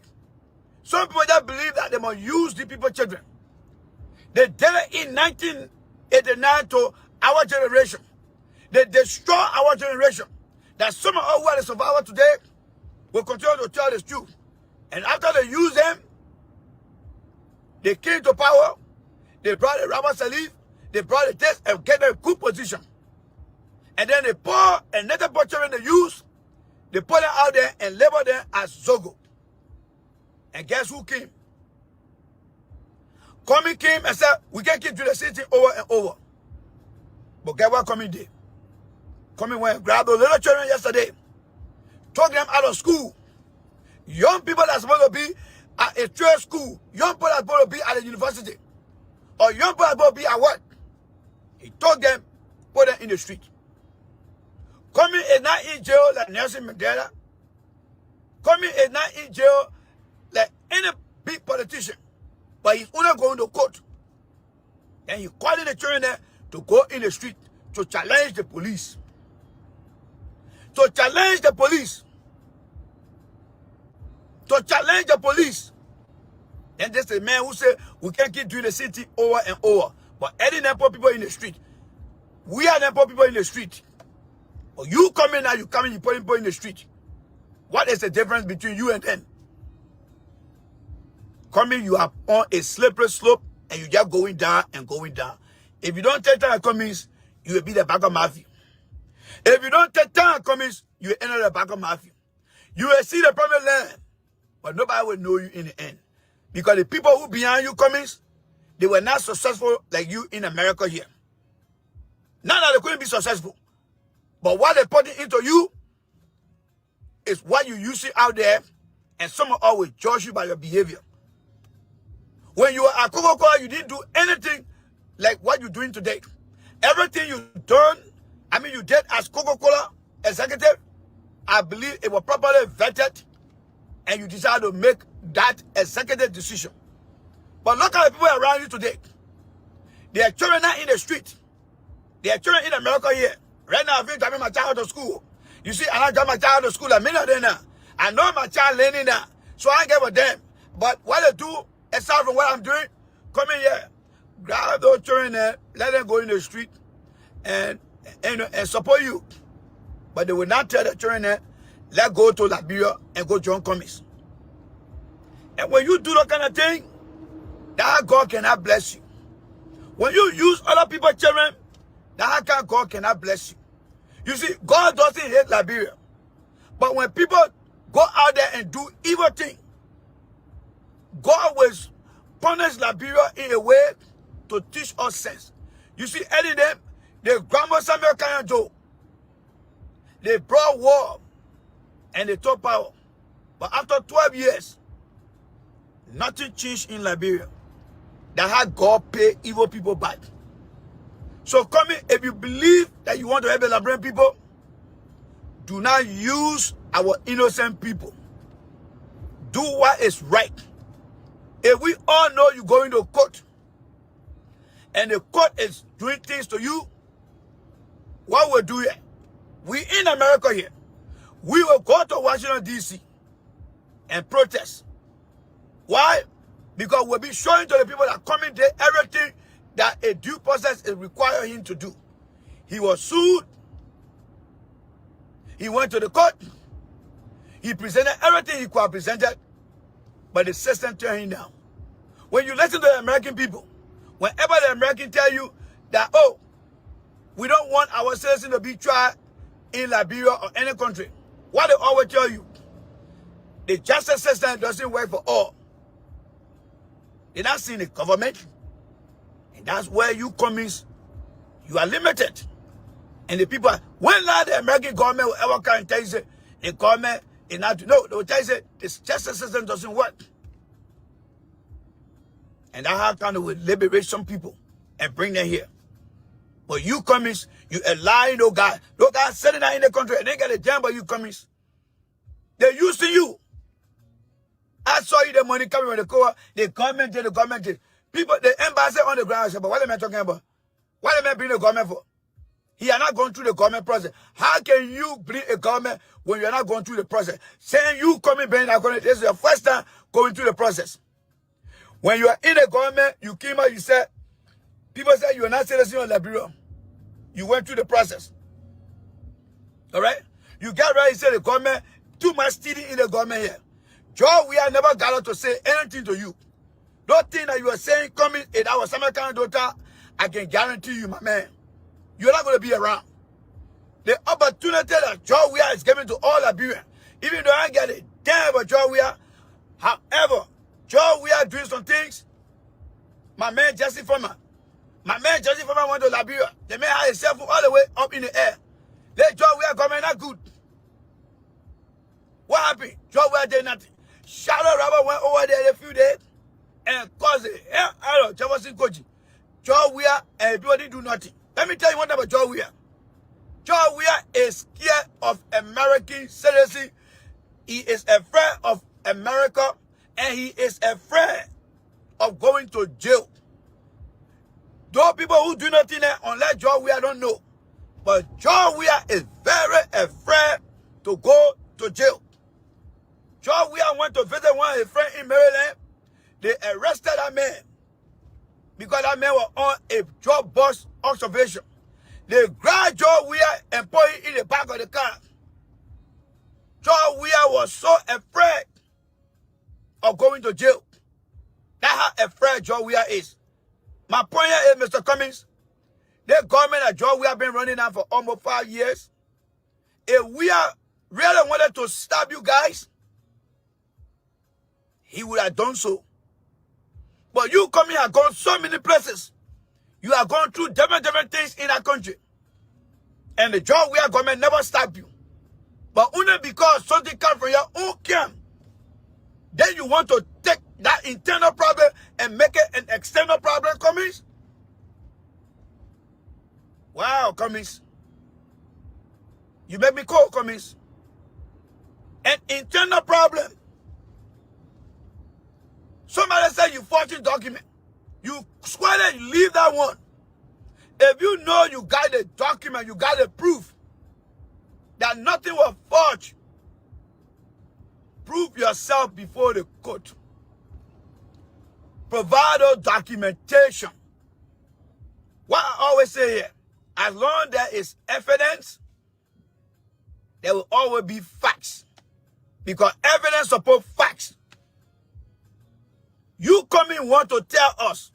some people just believe that they must use the people's children. They did it in 1989 to our generation. They destroy our generation. That some of us who are the survivors today will continue to tell the truth. And after they use them, they came to power, they brought the Rabbi Salif, they brought the test and get them in good position. And then they pour and native children they use, they put them out there and label them as Zogo. And guess who came? Cummings came and said, we can't keep doing the same thing over and over. But guess what Cummings did? Cummings went and grabbed those little children yesterday, took them out of school. Young people that's supposed to be at a trade school, young people that's supposed to be at a university, or young people that's supposed to be at what? He took them, put them in the street. Cummings is not in jail like Nelson Mandela. Cummings is not in jail like any big politician. But he's only going to court. And he's calling the children there to go in the street to challenge the police. To challenge the police. To challenge the police. And this is a man who said we can't keep doing the city over and over. But any Nepo people in the street. We are Nepo people in the street. But you come in now, you come in, you put people in the street. What is the difference between you and them? Cummings, you are on a slippery slope and you just going down and going down. If you don't take time at Cummings, you will be the back of Matthew. If you don't take time at Cummings, you will enter the back of Matthew. You will see the promised land, but nobody will know you in the end. Because the people who behind you, Cummings, they were not successful like you in America here. Not that they couldn't be successful, but what they put into you is what you usually out there, and someone always judge you by your behavior. When you were at Coca-Cola, you didn't do anything like what you're doing today. Everything you done, you did as Coca-Cola executive, I believe it was properly vetted, and you decided to make that executive decision. But look at the people around you today. They are children not in the street. They are children in America here. Right now, I've been driving my child to school. You see, I drive my child to school. I'm in there now. I know my child learning now, so I ain't give a damn. But what they do, aside from what I'm doing, come in here, grab those children there, let them go in the street and support you. But they will not tell the children there, let's go to Liberia and go join Cummings. And when you do that kind of thing, that God cannot bless you. When you use other people's children, that kind of God cannot bless you. You see, God doesn't hate Liberia. But when people go out there and do evil things, God will punish Liberia in a way to teach us sense. You see, any them, they grandma Samuel Kanyanjo, they brought war and they took power. But after 12 years, nothing changed in Liberia. That had God pay evil people back. So Cummings, if you believe that you want to help the Liberian people, do not use our innocent people. Do what is right. If we all know you're going to court, and the court is doing things to you, what we'll do here? We in America here. We will go to Washington, D.C. and protest. Why? Because we'll be showing to the people that Cummings did everything that a due process is requiring him to do. He was sued. He went to the court. He presented everything he could have presented, but the system turned him down. When you listen to the American people, whenever the American tell you that, oh, we don't want our citizens to be tried in Liberia or any country, what they always tell you, the justice system doesn't work for all. They're not seeing the government. And that's where you Cummings, you are limited. And the people, when now the American government will ever come and tell you, the government is not, no, they will tell you, this justice system doesn't work. And that's how kind of will liberate some people and bring them here. But you Cummings, you lying, no guy sitting out in the country and they get a jam by you Cummings. They're using you. I saw you the money coming from the core, the government did, people, the embassy on the ground, I said, but what am I talking about? What am I bringing the government for? He are not going through the government process. How can you bring a government when you are not going through the process? Saying you coming bring that government, this is your first time going through the process. When you are in the government, you came out, you said, people said you are not citizen of Liberia. You went through the process. All right? You got ready, you said the government, too much stealing in the government here. Joe, we have never gathered to say anything to you. Don't think that you are saying, coming, if I was some kind of daughter, I can guarantee you, my man, you're not going to be around. The opportunity that Joe Weah is giving to all Liberians, even though I get a damn about Joe Weah, however, Joe Weah doing some things, my man Jesse Foreman went to Liberia. The man had himself all the way up in the air. Let Joe Weah come in, not good. What happened? Joe Weah did nothing. Shadow Robert went over there a few days and caused the hell out of Jefferson Koji. Joe Weah and people didn't do nothing. Let me tell you one thing about Joe Weah. Joe Weah is scared of American citizenship. He is afraid of America and he is afraid of going to jail. Those people who do nothing there, unless Joe Weah don't know. But Joe Weah is very afraid to go to jail. Joe Weah went to visit one of his friends in Maryland. They arrested that man because that man was on a drug bust observation. They grabbed Joe Weah and put him in the back of the car. Joe Weah was so afraid of going to jail. That's how afraid Joe Weah is. My point here is, Mr. Cummings, the government that Joe Weah been running now for almost 5 years, if Weah really wanted to stop you guys, he would have done so. But you coming have gone so many places. You have gone through different things in that country. And the Joe Weah government never stopped you. But only because something comes from your own camp, then you want to take that internal problem and make it an external problem, Cummings? Wow, Cummings. You make me cold, Cummings. An internal problem. Somebody said you forged document. You squarely leave that one. If you know you got the document, you got the proof that nothing was forged, prove yourself before the court. Provide those documentation. What I always say here, as long as there is evidence, there will always be facts. Because evidence supports facts. You come in want to tell us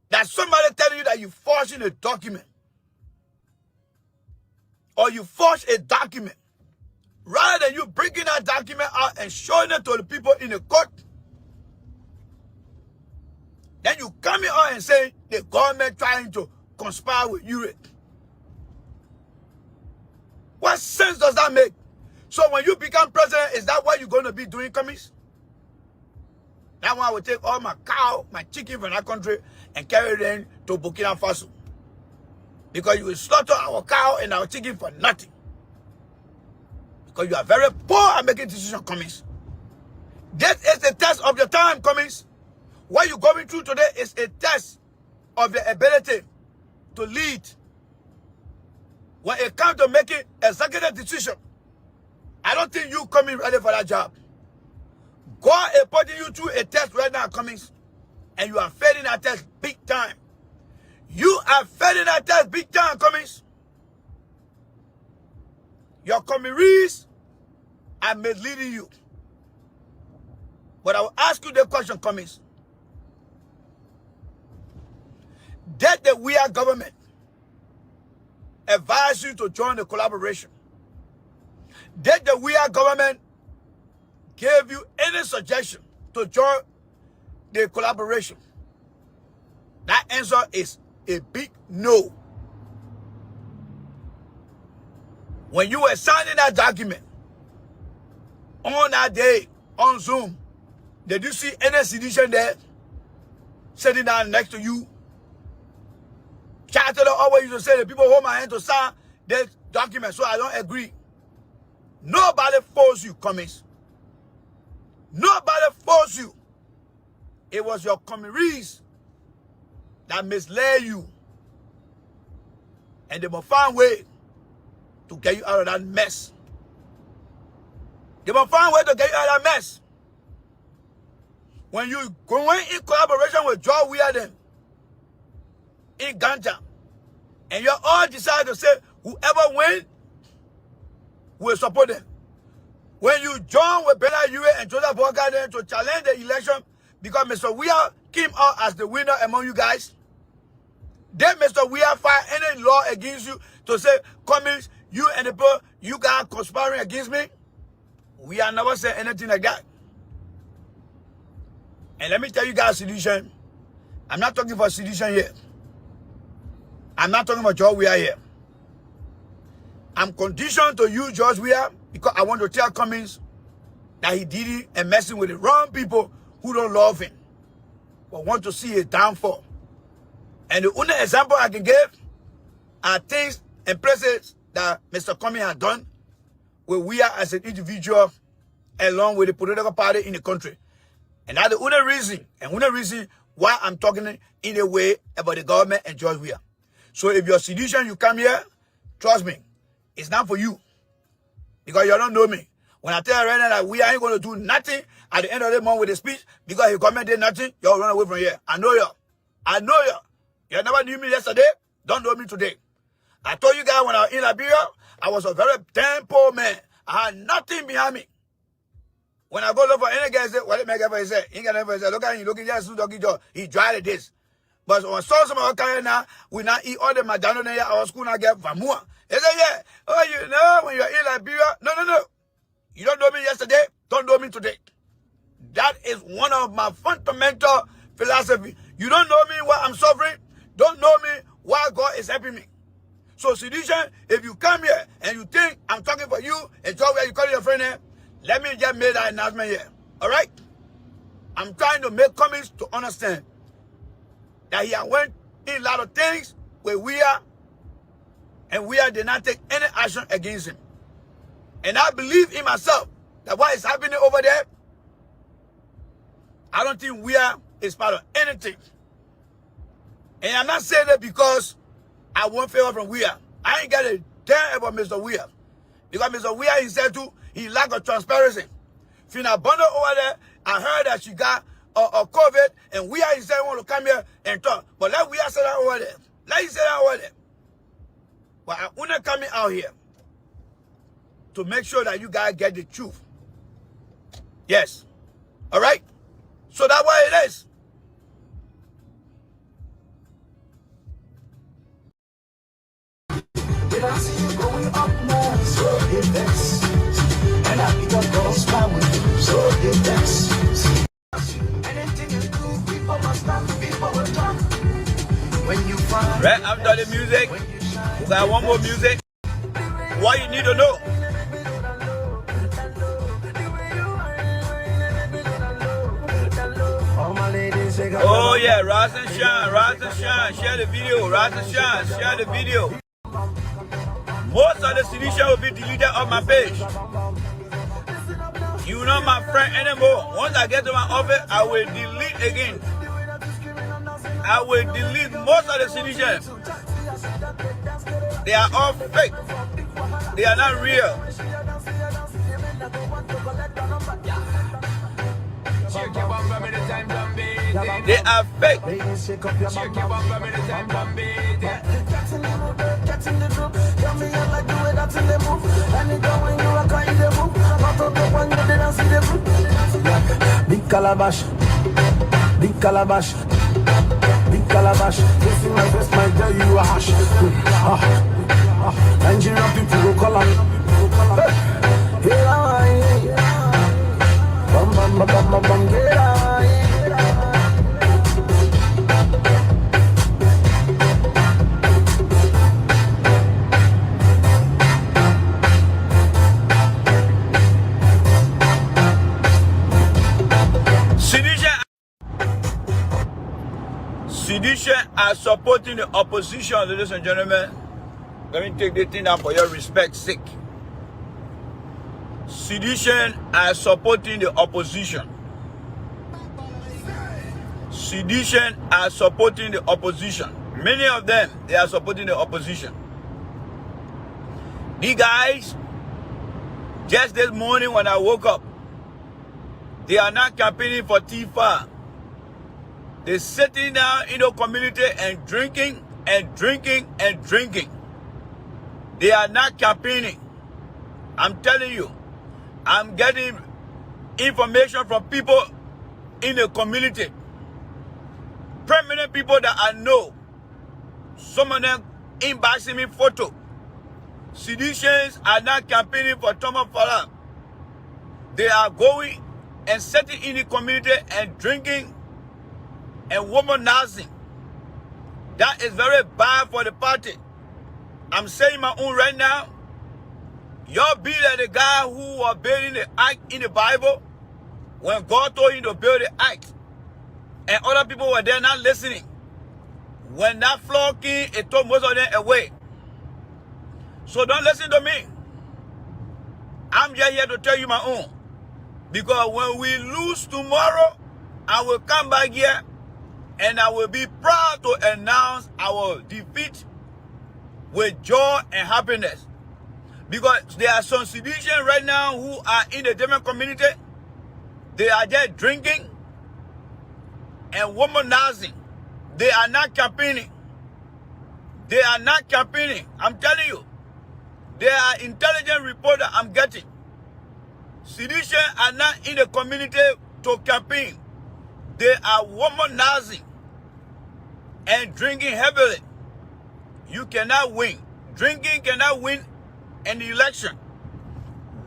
that somebody telling you that you forged a document or you forged a document, rather than you bringing that document out and showing it to the people in the court, then you coming out and say the government trying to conspire with you. What sense does that make? So when you become president, is that what you're going to be doing, Cummings? That one I will take all my cow, my chicken from that country and carry them to Burkina Faso. Because you will slaughter our cow and our chicken for nothing. Because you are very poor at making decisions, Cummings. This is a test of your time, Cummings. What you're going through today is a test of your ability to lead. When it comes to making executive decision, I don't think you coming ready for that job. God is putting you through a test right now, Cummings, and you are failing that test big time. You are failing that test big time, Cummings. Your CummingsRees are misleading you. But I will ask you the question, Cummings. Did the weird government advise you to join the collaboration? Did the weird government give you any suggestion to join the collaboration? That answer is a big no. When you were signing that document on that day on Zoom, did you see any sedition there sitting down next to you? Chancellor always used to say the people hold my hand to sign this document, so I don't agree. Nobody forced you, Cummings. Nobody forced you. It was your CummingsRees that misled you. And they will find a way to get you out of that mess. They will find a way to get you out of that mess. When you go in collaboration with Joe Weirden in Ganja, and you all decide to say whoever wins will support them. When you join with Bella Yue and Joseph Bogarden to challenge the election because Mr. Weir came out as the winner among you guys, then Mr. Weir file any law against you to say, Cummings, you and the people, you guys conspiring against me? We have never said anything like that. And let me tell you guys sedition. I'm not talking for sedition here. I'm not talking about George Weah here. I'm conditioned to use George Weah because I want to tell Cummings that he did it and messing with the wrong people who don't love him but want to see his downfall. And the only example I can give are things and places that Mr. Cummings has done with Weah as an individual along with the political party in the country. And that's the only reason why I'm talking in a way about the government and George Weah. So if you're sedition, you come here, trust me, it's not for you. Because you don't know me. When I tell you right now that we ain't going to do nothing at the end of the month with the speech, because he commented nothing, y'all run away from here. I know y'all. I know y'all. You never knew me yesterday, don't know me today. I told you guys when I was in Liberia, I was a very damn poor man. I had nothing behind me. When I go look for any guy, say, what did my guy say? He got never say, look at him, look at him, doggy jaw. He tried this. But when I saw some of our now, we not eat all the McDonald's in our school now get Vamua. They say, yeah, oh, you know, when you're in Liberia, no. You don't know me yesterday, don't know me today. That is one of my fundamental philosophy. You don't know me while I'm suffering, don't know me while God is helping me. So, sedition, if you come here and you think I'm talking for you, and talk where you call your friend here, let me just make that announcement here. All right? I'm trying to make Cummings to understand that he went in a lot of things where we are, and we did not take any action against him. And I believe in myself that what is happening over there, I don't think we is part of anything. And I'm not saying that because I want favor from Weah. I ain't got a damn about Mr. Weah. Because Mr. Weah, he said too, he lack of transparency. Fina Bondo over there, I heard that she got a COVID, and Weah, he said, want to come here and talk. But let Weah say that over there. Let him say that over there. But I want to come out here to make sure that you guys get the truth. Yes. All right? So that's what it is. When I see you going up now, so it vex. And I pick up those flowers, so it vex. Anything you do, people must stop, people will talk. When you find Right after the music, we got one more music. What you need to know. Oh yeah, Rise and Shine, share the video, Rise and Shine, share the video. Most of the sedition will be deleted off my page. You're not my friend anymore. Once I get to my office, I will delete again. I will delete most of the sedition. They are all fake. They are not real. They are fake. Big calabash, big calabash, big calabash. This is my best, my girl, you a hash. Nigerian people go call up. Here I am. Bum bum bum bum bum bum. Here I am. Sedition are supporting the opposition, ladies and gentlemen. Let me take the thing down for your respect's sake. Sedition are supporting the opposition. Sedition are supporting the opposition. Many of them, they are supporting the opposition. These guys, just this morning when I woke up, they are not campaigning for Tifa. They're sitting down in the community and drinking and drinking and drinking. They are not campaigning. I'm telling you, I'm getting information from people in the community. Prominent people that I know. Some of them inboxing me photo. Seditions are not campaigning for Thomas Farah. They are going and sitting in the community and drinking and womanizing. That is very bad for the party. I'm saying my own right now. Y'all be like the guy who was building the ark in the Bible when God told him to build the ark. And other people were there not listening. When that flood came, it took most of them away. So don't listen to me. I'm just here to tell you my own. Because when we lose tomorrow, I will come back here and I will be proud to announce our defeat with joy and happiness. Because there are some citizens right now who are in the German community. They are just drinking and womanizing. They are not campaigning. They are not campaigning. I'm telling you. There are intelligent reports that I'm getting. Citizens are not in the community to campaign. They are womanizing and drinking heavily. You cannot win. Drinking cannot win an election.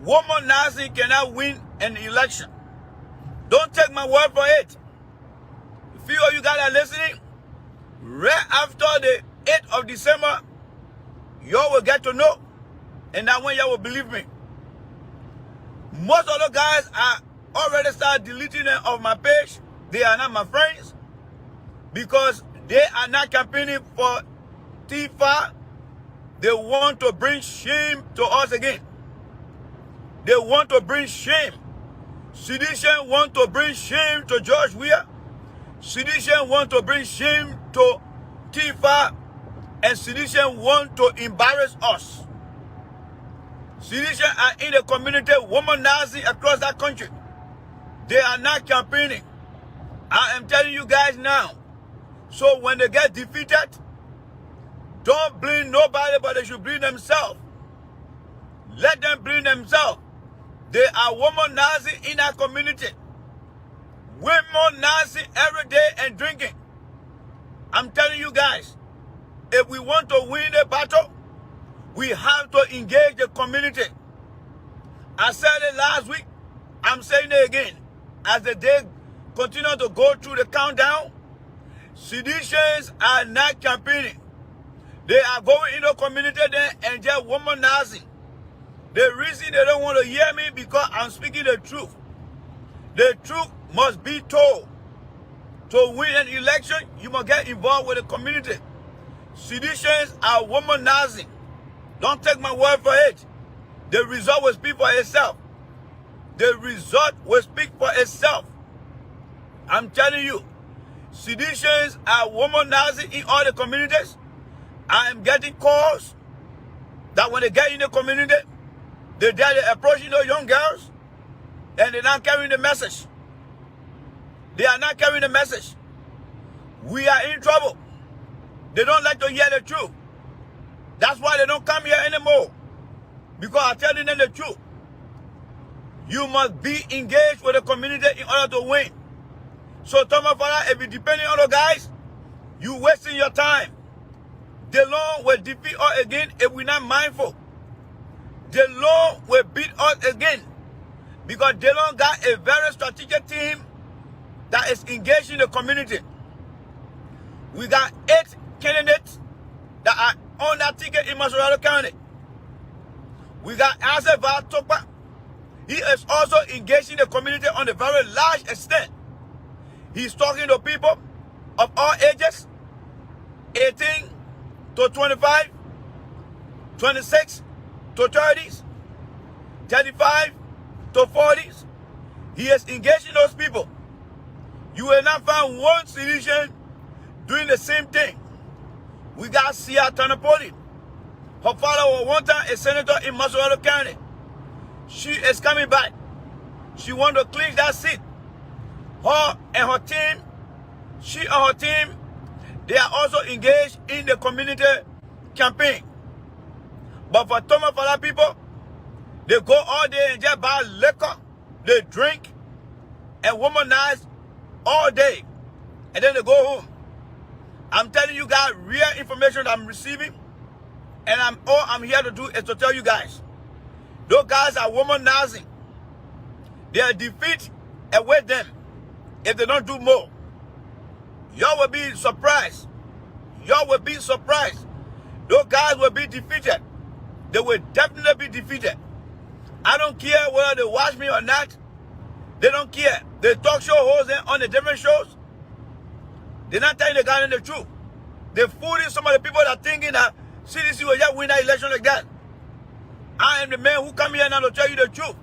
Womanizing cannot win an election. Don't take my word for it. A few of you guys are listening. Right after the 8th of December, y'all will get to know. And that's when y'all will believe me. Most of the guys are already start deleting them off my page. They are not my friends. Because they are not campaigning for Tifa. They want to bring shame to us again. They want to bring shame. Sedition want to bring shame to George Weah. Sedition want to bring shame to Tifa. And sedition want to embarrass us. Sedition are in the community womanizing across that country. They are not campaigning. I am telling you guys now. So when they get defeated, don't blame nobody, but they should blame themselves. Let them blame themselves. They are womanizing in our community. Womanizing every day and drinking. I'm telling you guys, if we want to win the battle, we have to engage the community. I said it last week. I'm saying it again. As the day continue to go through the countdown, seditions are not campaigning. They are going in the community there and just womanizing. The reason they don't want to hear me because I'm speaking the truth. The truth must be told. To win an election, you must get involved with the community. Seditions are womanizing. Don't take my word for it. The result will speak for itself. The result will speak for itself. I'm telling you, seditions are womanizing in all the communities. I am getting calls that when they get in the community, they're approaching those young girls and they're not carrying the message. They are not carrying the message. We are in trouble. They don't like to hear the truth. That's why they don't come here anymore. Because I'm telling them the truth. You must be engaged with the community in order to win. So Thomas Farah, if you depending on the guys, You wasting your time. The Lord will defeat us again if we're not mindful. The Lord will beat us again. Because the Lord got a very strategic team that is engaged in the community. We got 8 candidates that are on that ticket in Massachusetts County. We got Asa Topa. He is also engaged in the community on a very large extent. He's talking to people of all ages, 18 to 25, 26 to 30s, 35 to 40s. He is engaging those people. You will not find one solution doing the same thing. We got Sia Tanapoli. Her father was one time a senator in Massachusetts County. She is coming back. She wants to clinch that seat. Her and her team, she and her team, they are also engaged in the community campaign. But for Thomas Fala people, they go all day and just buy liquor, they drink, and womanize all day. And then they go home. I'm telling you guys real information that I'm receiving. And all I'm here to do is to tell you guys. Those guys are womanizing. They'll defeat away them if they don't do more. Y'all will be surprised. Y'all will be surprised. Those guys will be defeated. They will definitely be defeated. I don't care whether they watch me or not. They don't care. The talk show hosts on the different shows. They're not telling the guy the truth. They're fooling some of the people that are thinking that CDC will just win that election like that. I am the man who come here now to tell you the truth.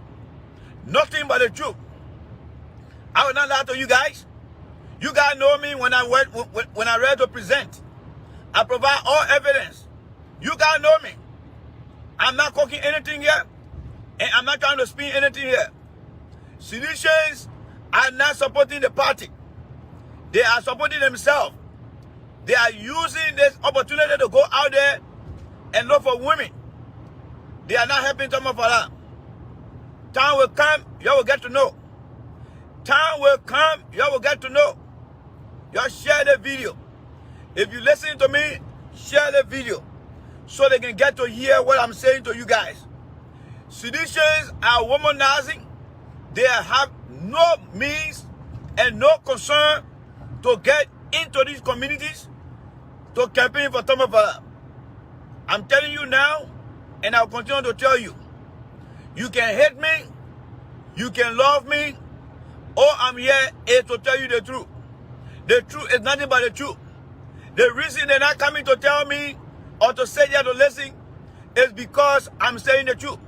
Nothing but the truth. I will not lie to you guys. You guys know me when I'm ready to present. I provide all evidence. You guys know me. I'm not cooking anything here. And I'm not trying to spin anything here. Seditions are not supporting the party. They are supporting themselves. They are using this opportunity to go out there and look for women. They are not helping Thomas Fala. Time will come, y'all will get to know. Time will come, y'all will get to know. Y'all share the video. If you listen to me, share the video so they can get to hear what I'm saying to you guys. Seditions are womanizing. They have no means and no concern to get into these communities to campaign for Thomas Fala. I'm telling you now, and I'll continue to tell you. You can hate me, you can love me. All I'm here is to tell you the truth. The truth is nothing but the truth. The reason they're not coming to tell me or to say here to listen is because I'm saying the truth.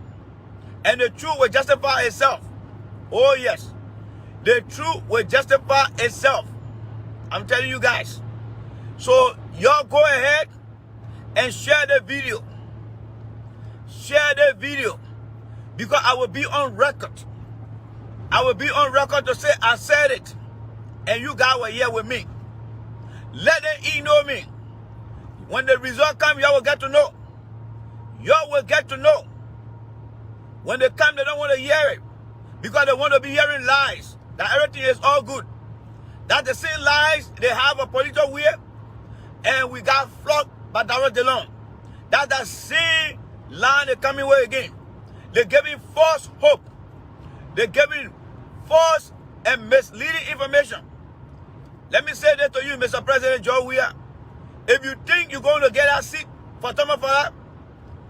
And the truth will justify itself. Oh yes. The truth will justify itself. I'm telling you guys. So y'all go ahead and share the video. Share the video. Because I will be on record. I will be on record to say I said it. And you guys were here with me. Let them know me. When the result comes, y'all will get to know. Y'all will get to know. When they come, they don't want to hear it. Because they want to be hearing lies. That everything is all good. That's the same lies they have a political way. And we got flogged by Darrell DeLong. That's the same line they're coming with again. They're giving false hope. They're giving false and misleading information. Let me say this to you, Mr. President Joe Weir. If you think you're going to get that seat for Thomas Fala,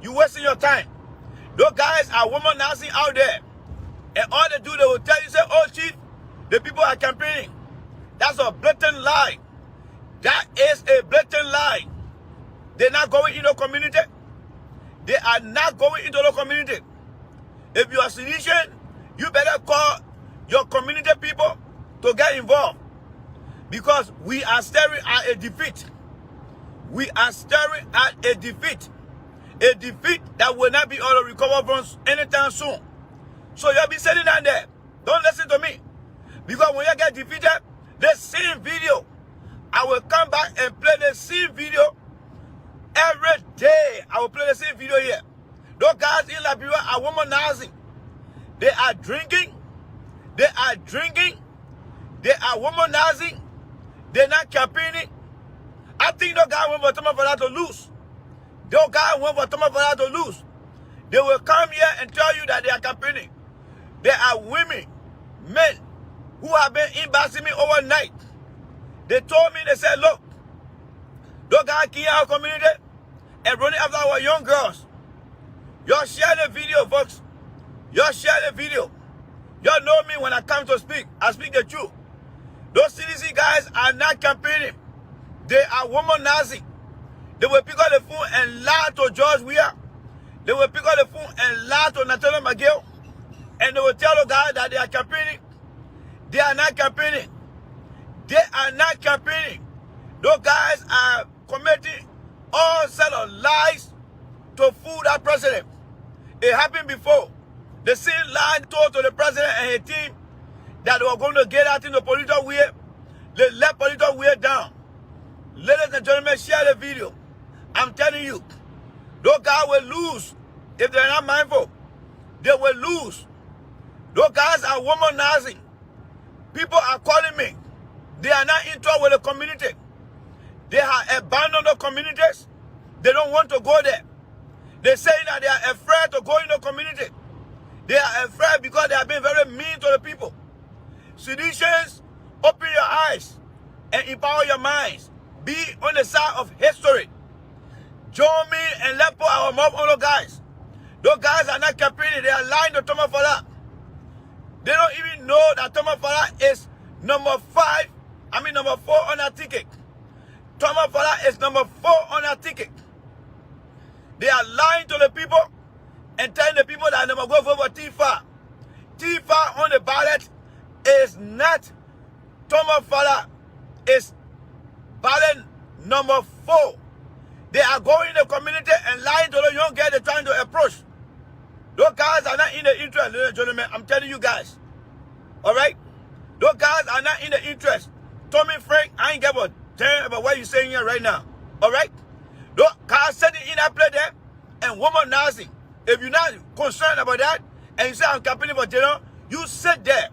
you're wasting your time. Those guys are womanizing out there. And all they do, they will tell you, say, oh, Chief, the people are campaigning. That's a blatant lie. That is a blatant lie. They're not going into the community. They are not going into the community. If you are Tunisian, you better call your community people to get involved. Because we are staring at a defeat. We are staring at a defeat. A defeat that will not be able to recover from anytime soon. So you'll be sitting down there. Don't listen to me. Because when you get defeated, the same video, I will come back and play the same video every day. I will play the same video here. Those guys in Liberia are womanizing. They are drinking. They are drinking. They are womanizing. They're not campaigning. I think those guys want for Thomas for that to lose. Those guys want for Thomas for that to lose. They will come here and tell you that they are campaigning. There are women, men, who have been inboxing me overnight. They told me, they said, look, those guys kill our community and running after our young girls. Y'all share the video, folks. Y'all share the video. Y'all know me when I come to speak. I speak the truth. Those CDC guys are not campaigning. They are womanizing. They will pick up the phone and lie to George Weah. They will pick up the phone and lie to Natalia McGill. And they will tell the guys that they are campaigning. They are not campaigning. They are not campaigning. Those guys are committing all set of lies to fool that president. It happened before. The same lie told to the president and his team that they were going to get out in the political way. They let political way down. Ladies and gentlemen, share the video. I'm telling you, those guys will lose if they're not mindful. They will lose. Those guys are womanizing. People are calling me. They are not in touch with the community. They have abandoned the communities. They don't want to go there. They say that they are afraid to go in the community. They are afraid because they have been very mean to the people. Seditions, open your eyes and empower your minds. Be on the side of history. Join me and let's put our mouth on those guys. Those guys are not campaigning. They are lying to Thomas Fala. They don't even know that Thomas Fala is number 4 on that ticket. Thomas Fala is number 4 on that ticket. They are lying to the people and telling the people that they must go vote for Tifa. Tifa on the ballot is not Thomas Fala. It's ballot number 4. They are going in the community and lying to the young girl they're trying to approach. Those guys are not in the interest, ladies and gentlemen. I'm telling you guys. Alright? Those guys are not in the interest. Tommy Frank, I ain't give a damn about what you're saying here right now. Alright? Those guys sitting in that place there and womanizing. If you're not concerned about that and you say I'm campaigning for Jalen, you sit there.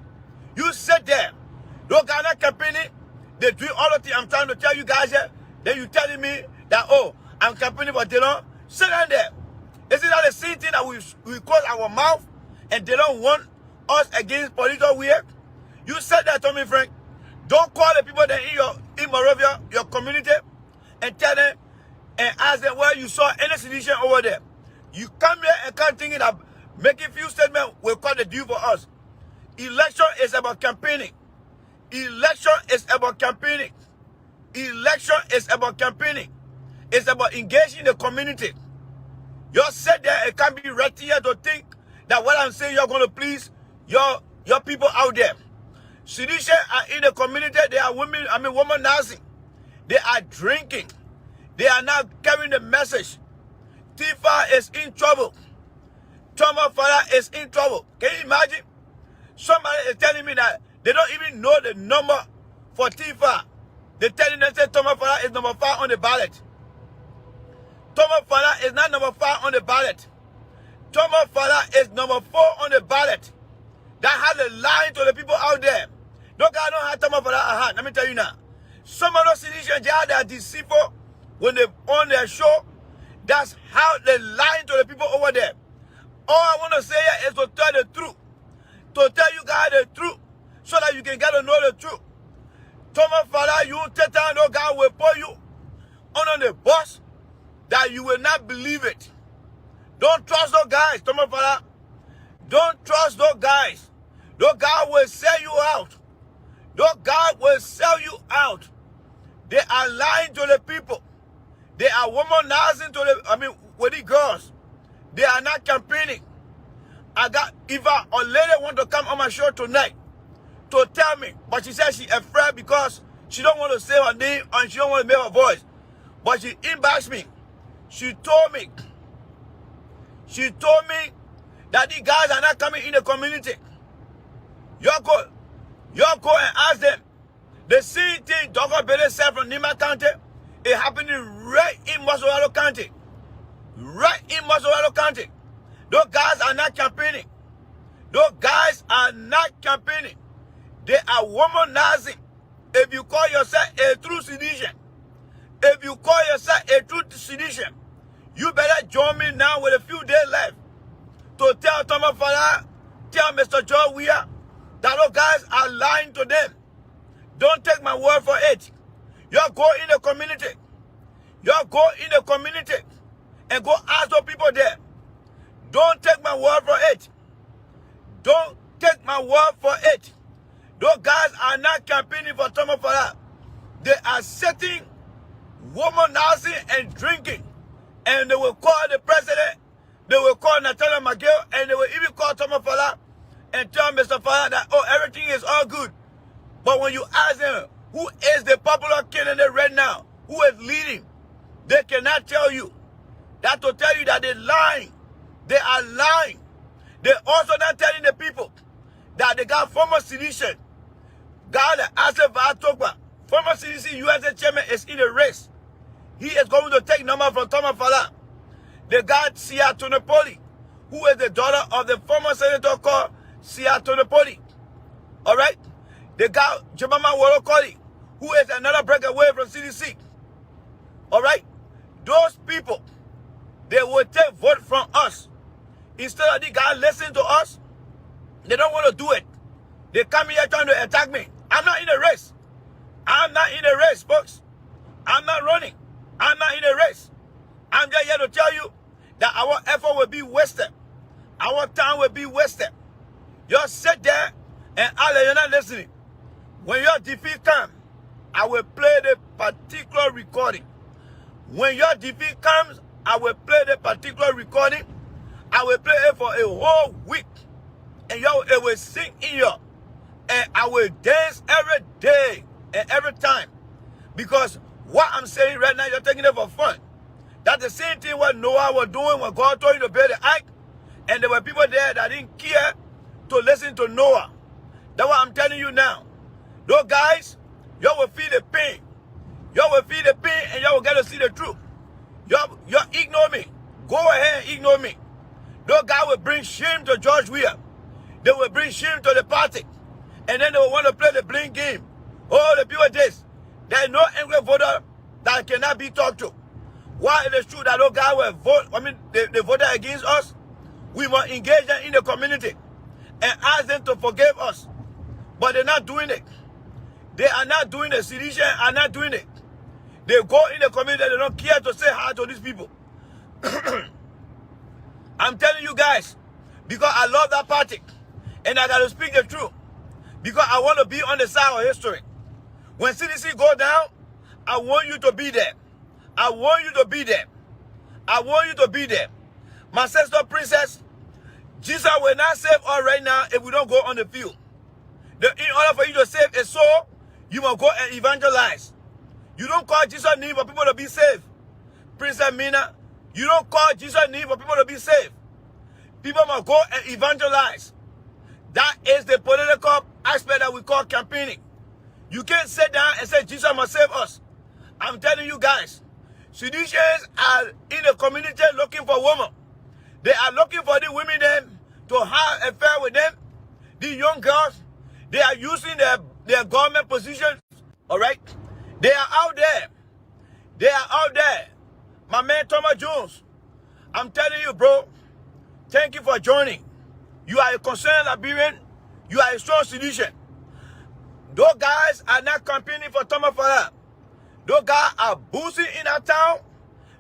You sit there. Those guys not campaigning. They do all the things I'm trying to tell you guys here. Then you telling me that, oh, I'm campaigning for Jalen. Sit down there. Isn't that the same thing that we close our mouth and they don't want us against political weird? You said that, Tommy Frank. Don't call the people that in Moravia, your community, and tell them and ask them where you saw any sedition over there. You come here and can't think that making few statements will cause the deal for us. Election is about campaigning. Election is about campaigning. Election is about campaigning. It's about engaging the community. You sit there and can't be right here to think that what I'm saying you're going to please your people out there. Sedition are in the community. They are womanizing. They are drinking. They are not carrying the message. Tifa is in trouble. Thomas Fala is in trouble. Can you imagine? Somebody is telling me that they don't even know the number for Tifa. They're telling them that Thomas Fala is number 5 on the ballot. Thomas Fala is not number 5 on the ballot. Thomas Fala is number 4 on the ballot. That has a lie to the people out there. No guy don't have Thomas Fala at heart. Let me tell you now. Some of those citizens, they are deceitful when they on their show. That's how they lie to the people over there. All I want to say is to tell the truth. To tell you guys the truth so that you can get to know the truth. Thomas Fala, you take time, no guy will put you on the bus that you will not believe it. Don't trust those guys, Thomas Fala. Don't trust those guys. Those guys will sell you out. Those guys will sell you out. They are lying to the people. They are womanizing to with the girls. They are not campaigning. If a lady want to come on my show tonight to tell me, but she said she afraid because she don't want to say her name and she don't want to make her voice. But she inboxed me. She told me that the guys are not coming in the community. Y'all go and ask them. The same thing Dr. Bede said from Nima County, it happening right in Masorado County. Right in Masorado County. Those guys are not campaigning. Those guys are not campaigning. They are womanizing. If you call yourself a true citizen, If you call yourself a true sedition, you better join me now with a few days left to tell Thomas Fala, tell Mr. Joe Weir that those guys are lying to them. Don't take my word for it. You go in the community. You go in the community and go ask those people there. Don't take my word for it. Don't take my word for it. Those guys are not campaigning for Thomas Fala. They are sitting, womanizing and drinking. And they will call the president, they will call Nathaniel McGill, and they will even call Thomas Fala and tell Mr. Fala that, oh, everything is all good. But when you ask them, who is the popular candidate right now? Who is leading? They cannot tell you. That to tell you that they're lying. They are lying. They're also not telling the people that they got former sedition. God Asif Atokwa, former CDC USA chairman, is in a race. He is going to take number from Thomas Fala. They got Sia Tonopoli, who is the daughter of the former senator called Sia Tonopoli. All right? They got Jemama Wolokoli, who is another breakaway from CDC. All right? Those people, they will take vote from us. Instead of the guy listening to us, they don't want to do it. They come here trying to attack me. I'm not in a race. I'm not in a race, folks. I'm not running. I'm not in a race. I'm just here to tell you that our effort will be wasted. Our time will be wasted. Just sit there and you're not listening. When your defeat comes, I will play the particular recording. When your defeat comes, I will play the particular recording. I will play it for a whole week. And it will sink in you. And I will dance every day and every time. Because what I'm saying right now, you're taking it for fun. That's the same thing what Noah was doing when God told you to build the ark. And there were people there that didn't care to listen to Noah. That's what I'm telling you now. Those guys, you will feel the pain. You will feel the pain and you will get to see the truth. You ignore me. Go ahead and ignore me. Those guys will bring shame to George Weir. They will bring shame to the party. And then they will want to play the blame game. Oh, the people this. There is no angry voter that cannot be talked to. Why it is true that those guys will vote, they voted against us, we must engage them in the community and ask them to forgive us. But they're not doing it. They are not doing it. Sedition are not doing it. They go in the community, they don't care to say hi to these people. I'm telling you guys, because I love that party, and I got to speak the truth, because I want to be on the side of history. When CDC go down, I want you to be there. I want you to be there. I want you to be there. My sister princess, Jesus will not save us right now if we don't go on the field. In order for you to save a soul, you must go and evangelize. You don't call Jesus' name for people to be saved. Princess Mina, you don't call Jesus' name for people to be saved. People must go and evangelize. That is the political aspect that we call campaigning. You can't sit down and say Jesus must save us. I'm telling you guys, seditionists are in the community looking for women. They are looking for the women then to have an affair with them. The young girls, they are using their government positions, all right? They are out there. They are out there. My man Thomas Jones, I'm telling you, bro, thank you for joining. You are a concerned Liberian. You are a strong sedition. Those guys are not campaigning for Thomas Fala. Those guys are boosting in our town.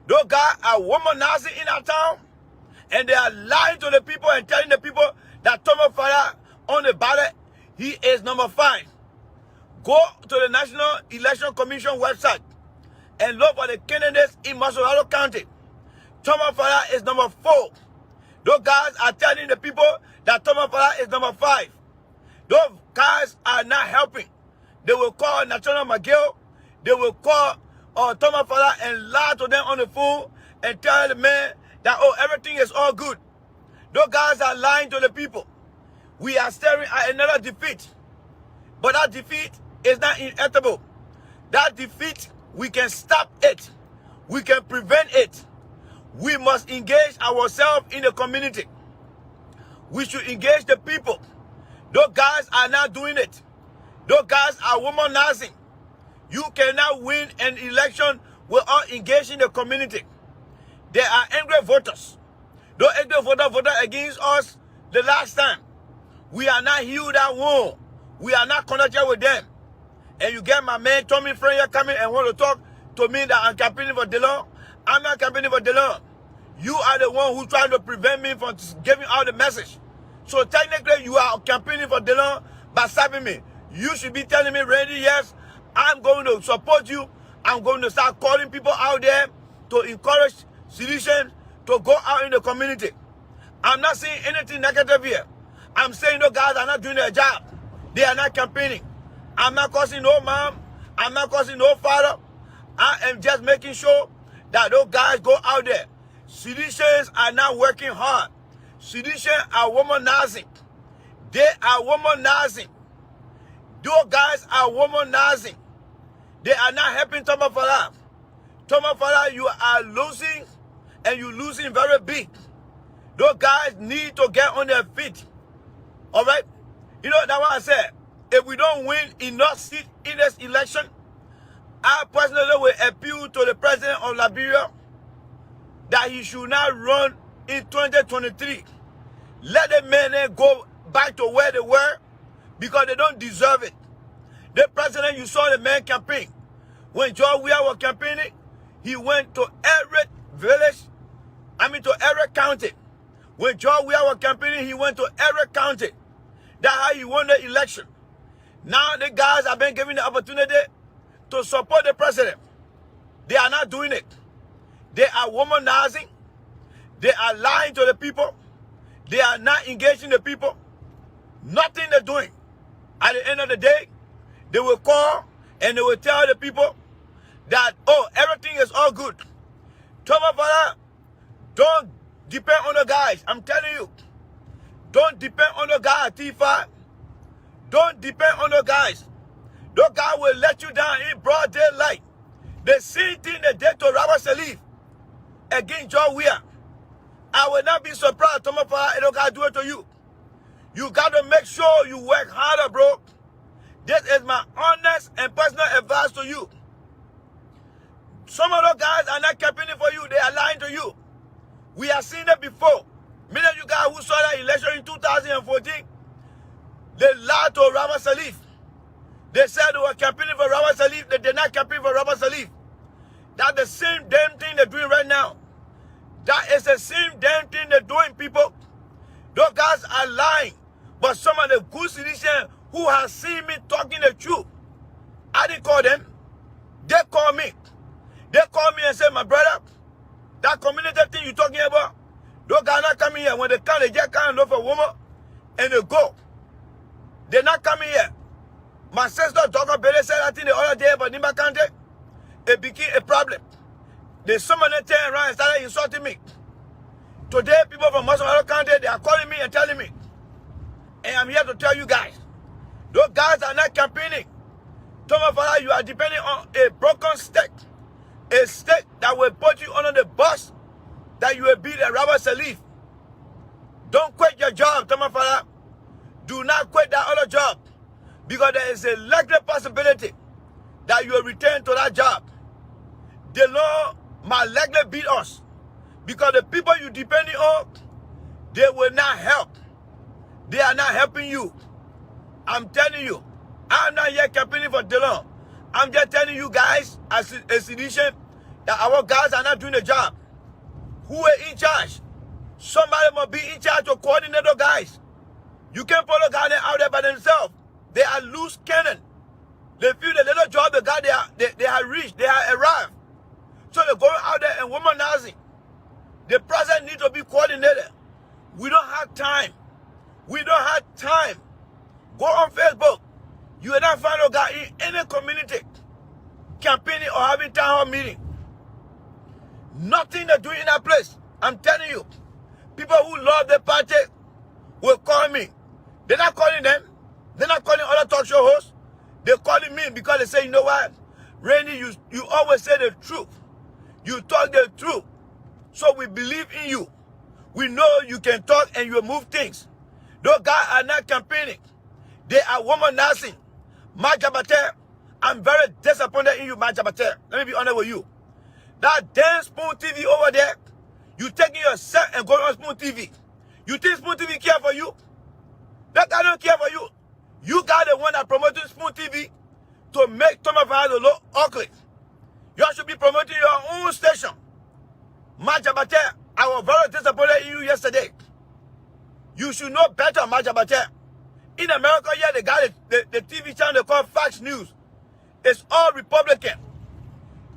Those guys are womanizing in our town. And they are lying to the people and telling the people that Thomas Fala on the ballot, he is number 5. Go to the National Election Commission website and look for the candidates in Masolado County. Thomas Fala is number 4. Those guys are telling the people that Thomas Fala is number 5. Those guys are not helping. They will call Nathaniel McGill. They will call Thomas Fala and lie to them on the phone and tell the man that, oh, everything is all good. Those guys are lying to the people. We are staring at another defeat. But that defeat is not inevitable. That defeat, we can stop it. We can prevent it. We must engage ourselves in the community. We should engage the people. Those guys are not doing it. Those guys are womanizing. You cannot win an election will all engage in the community. They are angry voters. Those angry voters voted against us the last time. We are not healed that wound. We are not connected with them. And you get my man Tommy friend here coming and want to talk to me that I'm campaigning for Delon. I'm not campaigning for Delon. You are the one who's trying to prevent me from giving out the message. So technically you are campaigning for Delon by stopping me. You should be telling me, Randy, yes, I'm going to support you. I'm going to start calling people out there to encourage citizens to go out in the community. I'm not saying anything negative here. I'm saying those guys are not doing their job. They are not campaigning. I'm not causing no mom. I'm not causing no father. I am just making sure that those guys go out there. Citizens are not working hard. Citizens are womanizing. They are womanizing. Those guys are womanizing. They are not helping Thomas Fala. Thomas Fala, you are losing, and you're losing very big. Those guys need to get on their feet. All right? You know, that's what I said. If we don't win enough seats in this election, I personally will appeal to the president of Liberia that he should not run in 2023. Let the men go back to where they were because they don't deserve it. The president, you saw the man campaign. When George Weah was campaigning, he went to every village, to every county. When George Weah was campaigning, he went to every county. That's how he won the election. Now the guys have been given the opportunity to support the president. They are not doing it. They are womanizing. They are lying to the people. They are not engaging the people. Nothing they're doing. At the end of the day, they will call and they will tell the people that, oh, everything is all good. Thomas Fala, don't depend on the guys. I'm telling you. Don't depend on the guys, T5. Don't depend on the guys. Those guys will let you down in broad daylight. The same thing they did to Robert Salif against George Weah. I will not be surprised Thomas Fala and those guys do it to you. You got to make sure you work harder, bro. This is my honest and personal advice to you. Some of those guys are not campaigning for you. They are lying to you. We have seen it before. Many of you guys who saw that election in 2014, they lied to Robert Salif. They said they were campaigning for Robert Salif. They did not campaign for Robert Salif. That's the same damn thing they're doing right now. That is the same damn thing they're doing, people. Those guys are lying. But some of the good citizens who have seen me talking the truth, I didn't call them. They call me. They call me and say, my brother, that community thing you're talking about, those guys not coming here. When they come, they just come and look for a woman and they go. They're not coming here. My sister, Dr. Bailey, said that thing the other day about Nimba County. It became a problem. Then someone turned around and started insulting me. Today, people from Muslim County, they are calling me and telling me. And I'm here to tell you guys, those guys are not campaigning. Thomas Fala, you are depending on a broken stick. A stick that will put you under the bus that you will be the Robert Salif. Don't quit your job, Thomas Fala. Do not quit that other job. Because there is a likely possibility that you will return to that job. The Lord might likely beat us. Because the people you depending on, they will not help. They are not helping you. I'm telling you. I'm not here campaigning for Delon. I'm just telling you guys, as a citizen, that our guys are not doing the job. Who is in charge? Somebody must be in charge to coordinate those guys. You can't put the guys out there by themselves. They are loose cannon. They feel the little job the guy they have reached, they have arrived. So they're going out there and womanizing. The president needs to be coordinated. We don't have time. We don't have time. Go on Facebook. You will not find a guy in any community campaigning or having town hall meeting. Nothing they're doing in that place. I'm telling you. People who love the party will call me. They're not calling them. They're not calling other talk show hosts. They're calling me because they say, you know what? Randy, you always say the truth. You talk the truth. So we believe in you. We know you can talk and you will move things. Those guys are not campaigning. They are womanizing. Ma Jabate, I'm very disappointed in you, Ma Jabate. Let me be honest with you. That damn Spoon TV over there, you taking yourself and going on Spoon TV. You think Spoon TV care for you? That guy don't care for you. You got the one that promoting Spoon TV to make Thomas Farah look ugly. You should be promoting your own station. Majabate, I was very disappointed in you yesterday. You should know better, Majabate. In America, yeah, they got the TV channel they call Fox News. It's all Republican.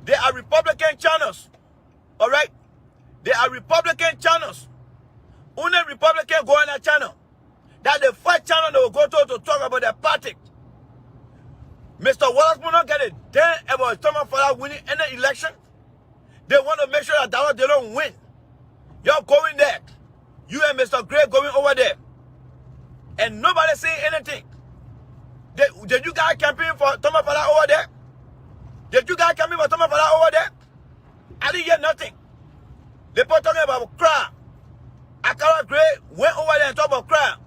They are Republican channels. All right? They are Republican channels. Only Republican go on that channel. That's the first channel they will go to talk about their party. Mr. Wallace will not get it damn about Thomas Farah winning any election. They want to make sure that they don't win. You're going there. You and Mr. Gray going over there. And nobody saying anything. Did you guys campaign for Thomas Farah over there? Did you guys campaign for Thomas Farah over there? I didn't hear nothing. They were talking about crime. Akara Gray went over there and talked about crime.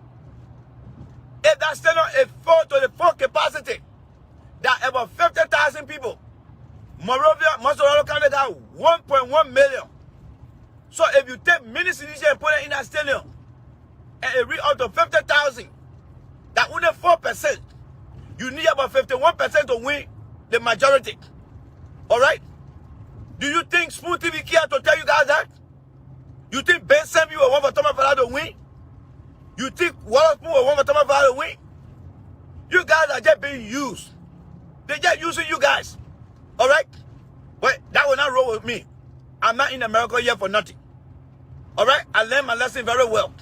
If that stadium is full to the full capacity, that about 50,000 people, Monrovia, Monterey County got 1.1 million. So if you take mini cities and put it in that stadium, and it reach up to 50,000, that only 4%, you need about 51% to win the majority. All right? Do you think Spoon TV care to tell you guys that? You think Ben Samuel will want for Thomas Farah to win? You think Wallace Spoon will want for Thomas Farah to win? You guys are just being used. They're just using you guys. All right? But that will not roll with me. I'm not in America yet for nothing. All right? I learned my lesson very well.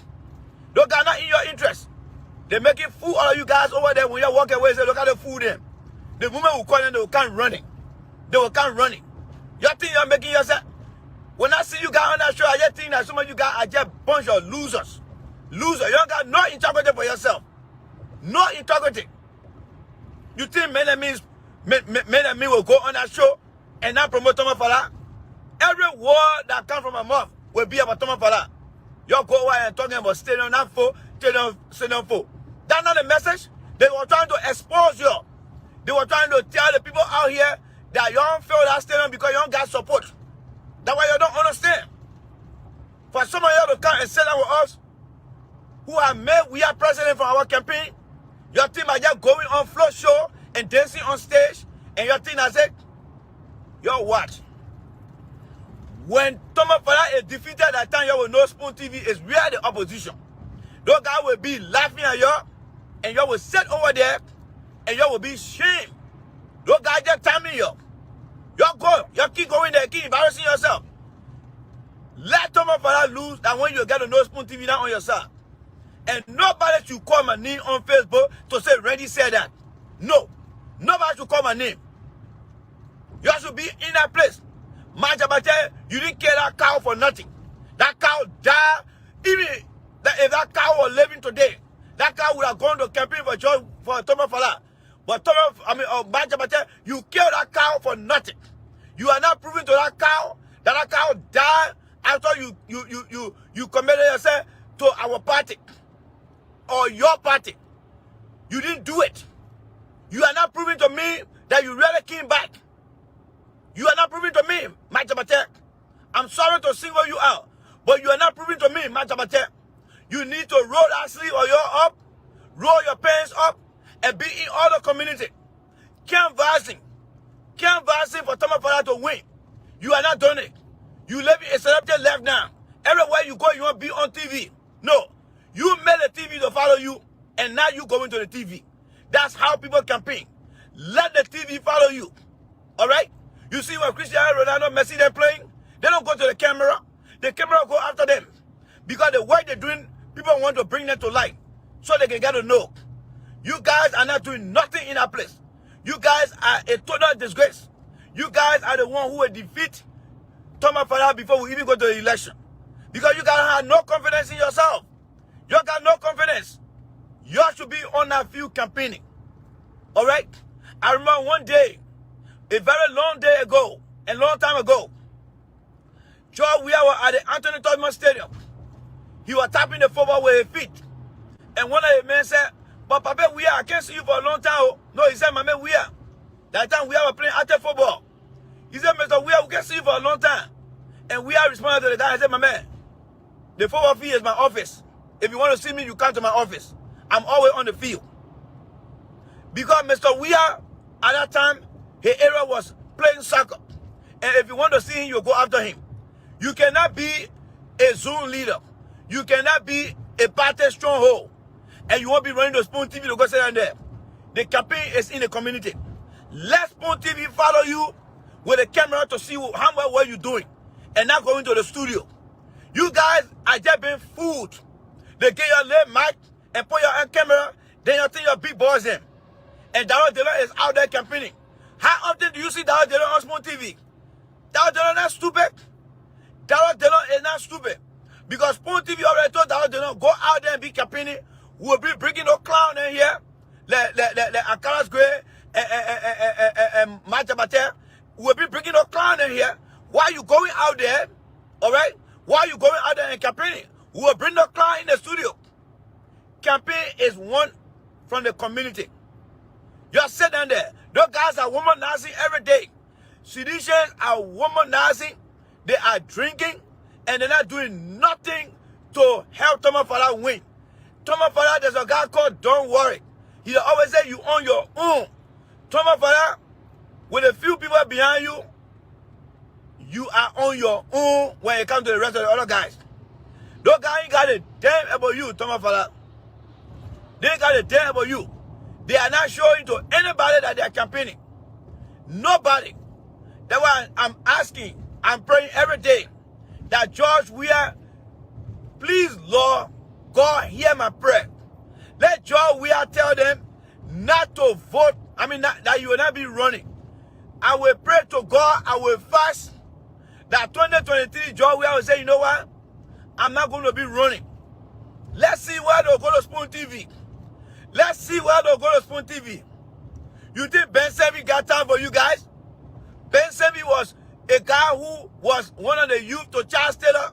Those guys not in your interest. They're making fool all of you guys over there. When you walk away, say, look at the food them. The woman will call them, they will come running. They will come running. You think you're making yourself? When I see you guys on that show, I just think that some of you guys are just a bunch of losers. Losers. You don't got no integrity for yourself. No integrity. You think men and me will go on that show and not promote Thomas Farah? Every word that comes from my mouth will be about Thomas Farah. You go over and talking about stadium not full, stadium full. That's not the message. They were trying to expose you. They were trying to tell the people out here that you don't feel that stadium because you don't got support. That's why you don't understand. For some of you to come and sit down with us, who have made we are president for our campaign, your team are just going on floor show and dancing on stage, and your team has said, yo, what? When Thomas Farah is defeated at that time, you will know Spoon TV is really the opposition. Those guys will be laughing at you, and you will sit over there, and you will be shamed. Those guys just timing you. You go, you keep going there, keep embarrassing yourself. Let Thomas Farah lose, and when you get to know Spoon TV now on your side. And nobody should call my name on Facebook to say Randy said that. No. Nobody should call my name. You should be in that place. Majabate, you didn't kill that cow for nothing. That cow died. Even if that cow was living today, that cow would have gone to campaign for Thomas Farah. But Majabate, you killed that cow for nothing. You are not proving to that cow died after you committed yourself to our party or your party. You didn't do it. You are not proving to me that you really came back. You are not proving to me, Majabate. I'm sorry to single you out, but you are not proving to me, Majabate. You need to roll that sleeve of yours up, roll your pants up, and be in all the community. Canvassing for Thomas Farah to win. You are not doing it. You live in a celebrity life now. Everywhere you go, you want to be on TV. No. You made the TV to follow you, and now you going to the TV. That's how people campaign. Let the TV follow you. All right? You see when Cristiano Ronaldo, Messi, they're playing, they don't go to the camera. The camera go after them. Because the work they're doing, people want to bring them to light so they can get to know. You guys are not doing nothing in that place. You guys are a total disgrace. You guys are the one who will defeat Thomas Farah before we even go to the election. Because you guys have no confidence in yourself. You got no confidence. You should be on that field campaigning. All right? I remember one day, a very long day ago, a long time ago, Joe, we were at the Anthony Thomas Stadium. He was tapping the football with his feet. And one of the men said, but Papa, I can't see you for a long time. No, he said, Mama, That time we were playing active football. He said, Mr. We can see you for a long time. And we are responding to the guy. I said, my man, the 415 is my office. If you want to see me, you come to my office. I'm always on the field. Because Mr. Weir, at that time, his area was playing soccer. And if you want to see him, you go after him. You cannot be a Zoom leader. You cannot be a party stronghold. And you won't be running to Spoon TV to go sit down there. The campaign is in the community. Let Spoon TV follow you with a camera to see how well you're doing. And not going to the studio. You guys are just being fooled. They get your little mic and put your own camera, then you think you're big boys in. And Darrell Dillon is out there campaigning. How often do you see Darrell Dillon on Spoon TV? Darrell Dillon is not stupid. Darrell Dillon is not stupid. Because Spoon TV already told Darrell Dillon, go out there and be campaigning. We'll be bringing no clown in here. Like Akaras Gray and Matabate. We'll be bringing no clown in here. Why are you going out there? All right? Why are you going out there and campaigning? We will bring the clown in the studio. Campaign is one from the community. You sit down there. Those guys are womanizing every day. Seditionists are womanizing. They are drinking. And they're not doing nothing to help Thomas Fala win. Thomas Fala, there's a guy called Don't Worry. He always say you on your own. Thomas Fala, with a few people behind you, you are on your own when it comes to the rest of the other guys. Those guys ain't got a damn about you, Thomas Fala. They ain't got a damn about you. They are not showing to anybody that they are campaigning. Nobody. That's why I'm asking, I'm praying every day that George Weah, please, Lord, God, hear my prayer. Let George Weah tell them not to vote. That you will not be running. I will pray to God, I will fast. That 2023, George Weah will say, you know what? I'm not going to be running. Let's see where they'll go to Spoon TV. Let's see where they'll go to Spoon TV. You think Ben Sevi got time for you guys? Ben Sevi was a guy who was one of the youth to Charles Taylor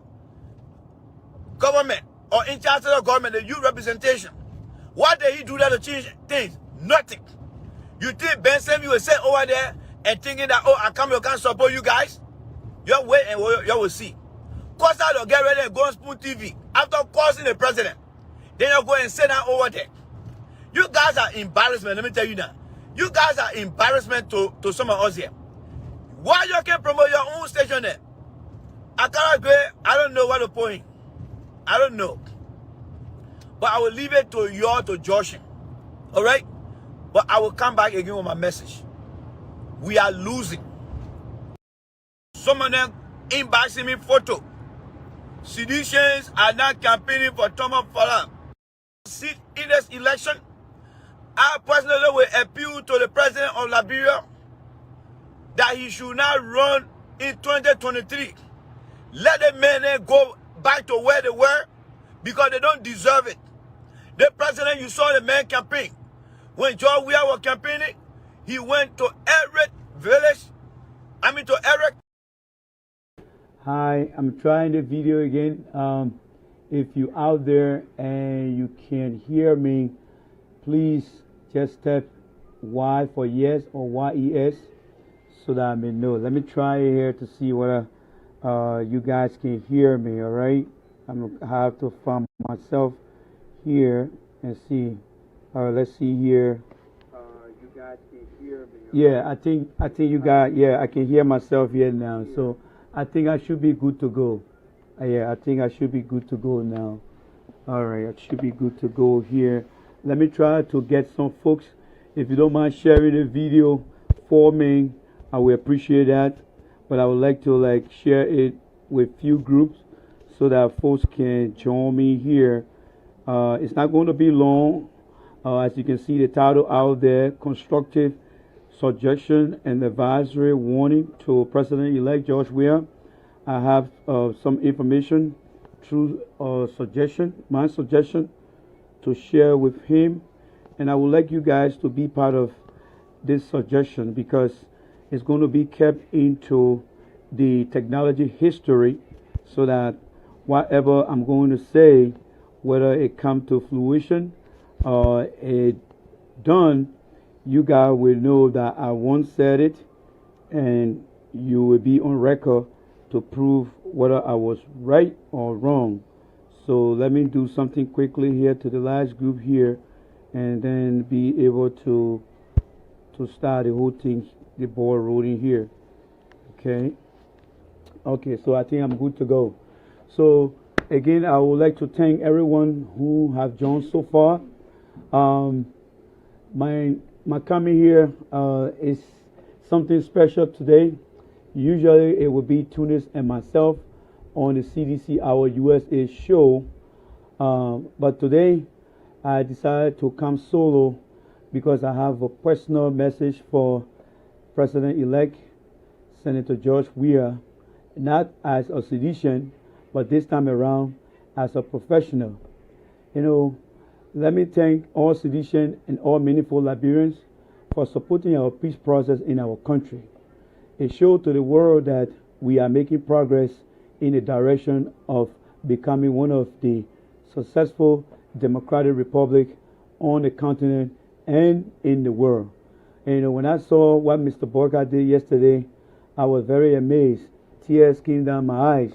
government, or in Charles Taylor government, the youth representation. What did he do there to change things? Nothing. You think Ben Sevi will sit over there and thinking that, oh, I can't support you guys? You wait and you will see. Costa will get ready and go on Spoon TV. After causing the president, then you'll go and sit down over there. You guys are embarrassment, let me tell you now. You guys are embarrassment to some of us here. Why you can't promote your own station there? I don't know what to point. I don't know. But I will leave it to you all to judge him. Alright? But I will come back again with my message. We are losing. Some of them inboxing me photo. Seditionists are not campaigning for Thomas Fala. Sit in this election. I personally will appeal to the president of Liberia that he should not run in 2023. Let the men go back to where they were because they don't deserve it. The president, you saw the man campaign. When George Weah was campaigning, he went to every village. To every. Hi, I'm trying the video again. If you out there and you can't hear me, please just type Y for yes or YES so that I may know. Let me try here to see whether you guys can hear me, all right? I'm gonna have to find myself here and see. Let's see here. You guys can hear me. Yeah, I think you guys. Yeah, I can hear myself here now. So I think I should be good to go. Yeah, I think I should be good to go now. All right, I should be good to go here. Let me try to get some folks. If you don't mind sharing the video for me, I will appreciate that. But I would like to share it with few groups so that folks can join me here. It's not going to be long. As you can see the title out there, Constructive Suggestion and Advisory Warning to President-elect George Weah. I have some information through my suggestion to share with him. And I would like you guys to be part of this suggestion because it's going to be kept into the technology history so that whatever I'm going to say, whether it comes to fruition or it done, you guys will know that I once said it and you will be on record to prove whether I was right or wrong. So let me do something quickly here to the last group here, and then be able to start the whole thing, the ball rolling here. Okay, so I think I'm good to go. So again, I would like to thank everyone who have joined so far. My coming here is something special today. Usually it would be Tunis and myself on the CDC Our USA show, but today I decided to come solo because I have a personal message for President-elect Senator George Weah, not as a seditious, but this time around as a professional. Let me thank all seditious and all meaningful Liberians for supporting our peace process in our country. It showed to the world that we are making progress in the direction of becoming one of the successful democratic republics on the continent and in the world. And when I saw what Mr. Borka did yesterday, I was very amazed. Tears came down my eyes,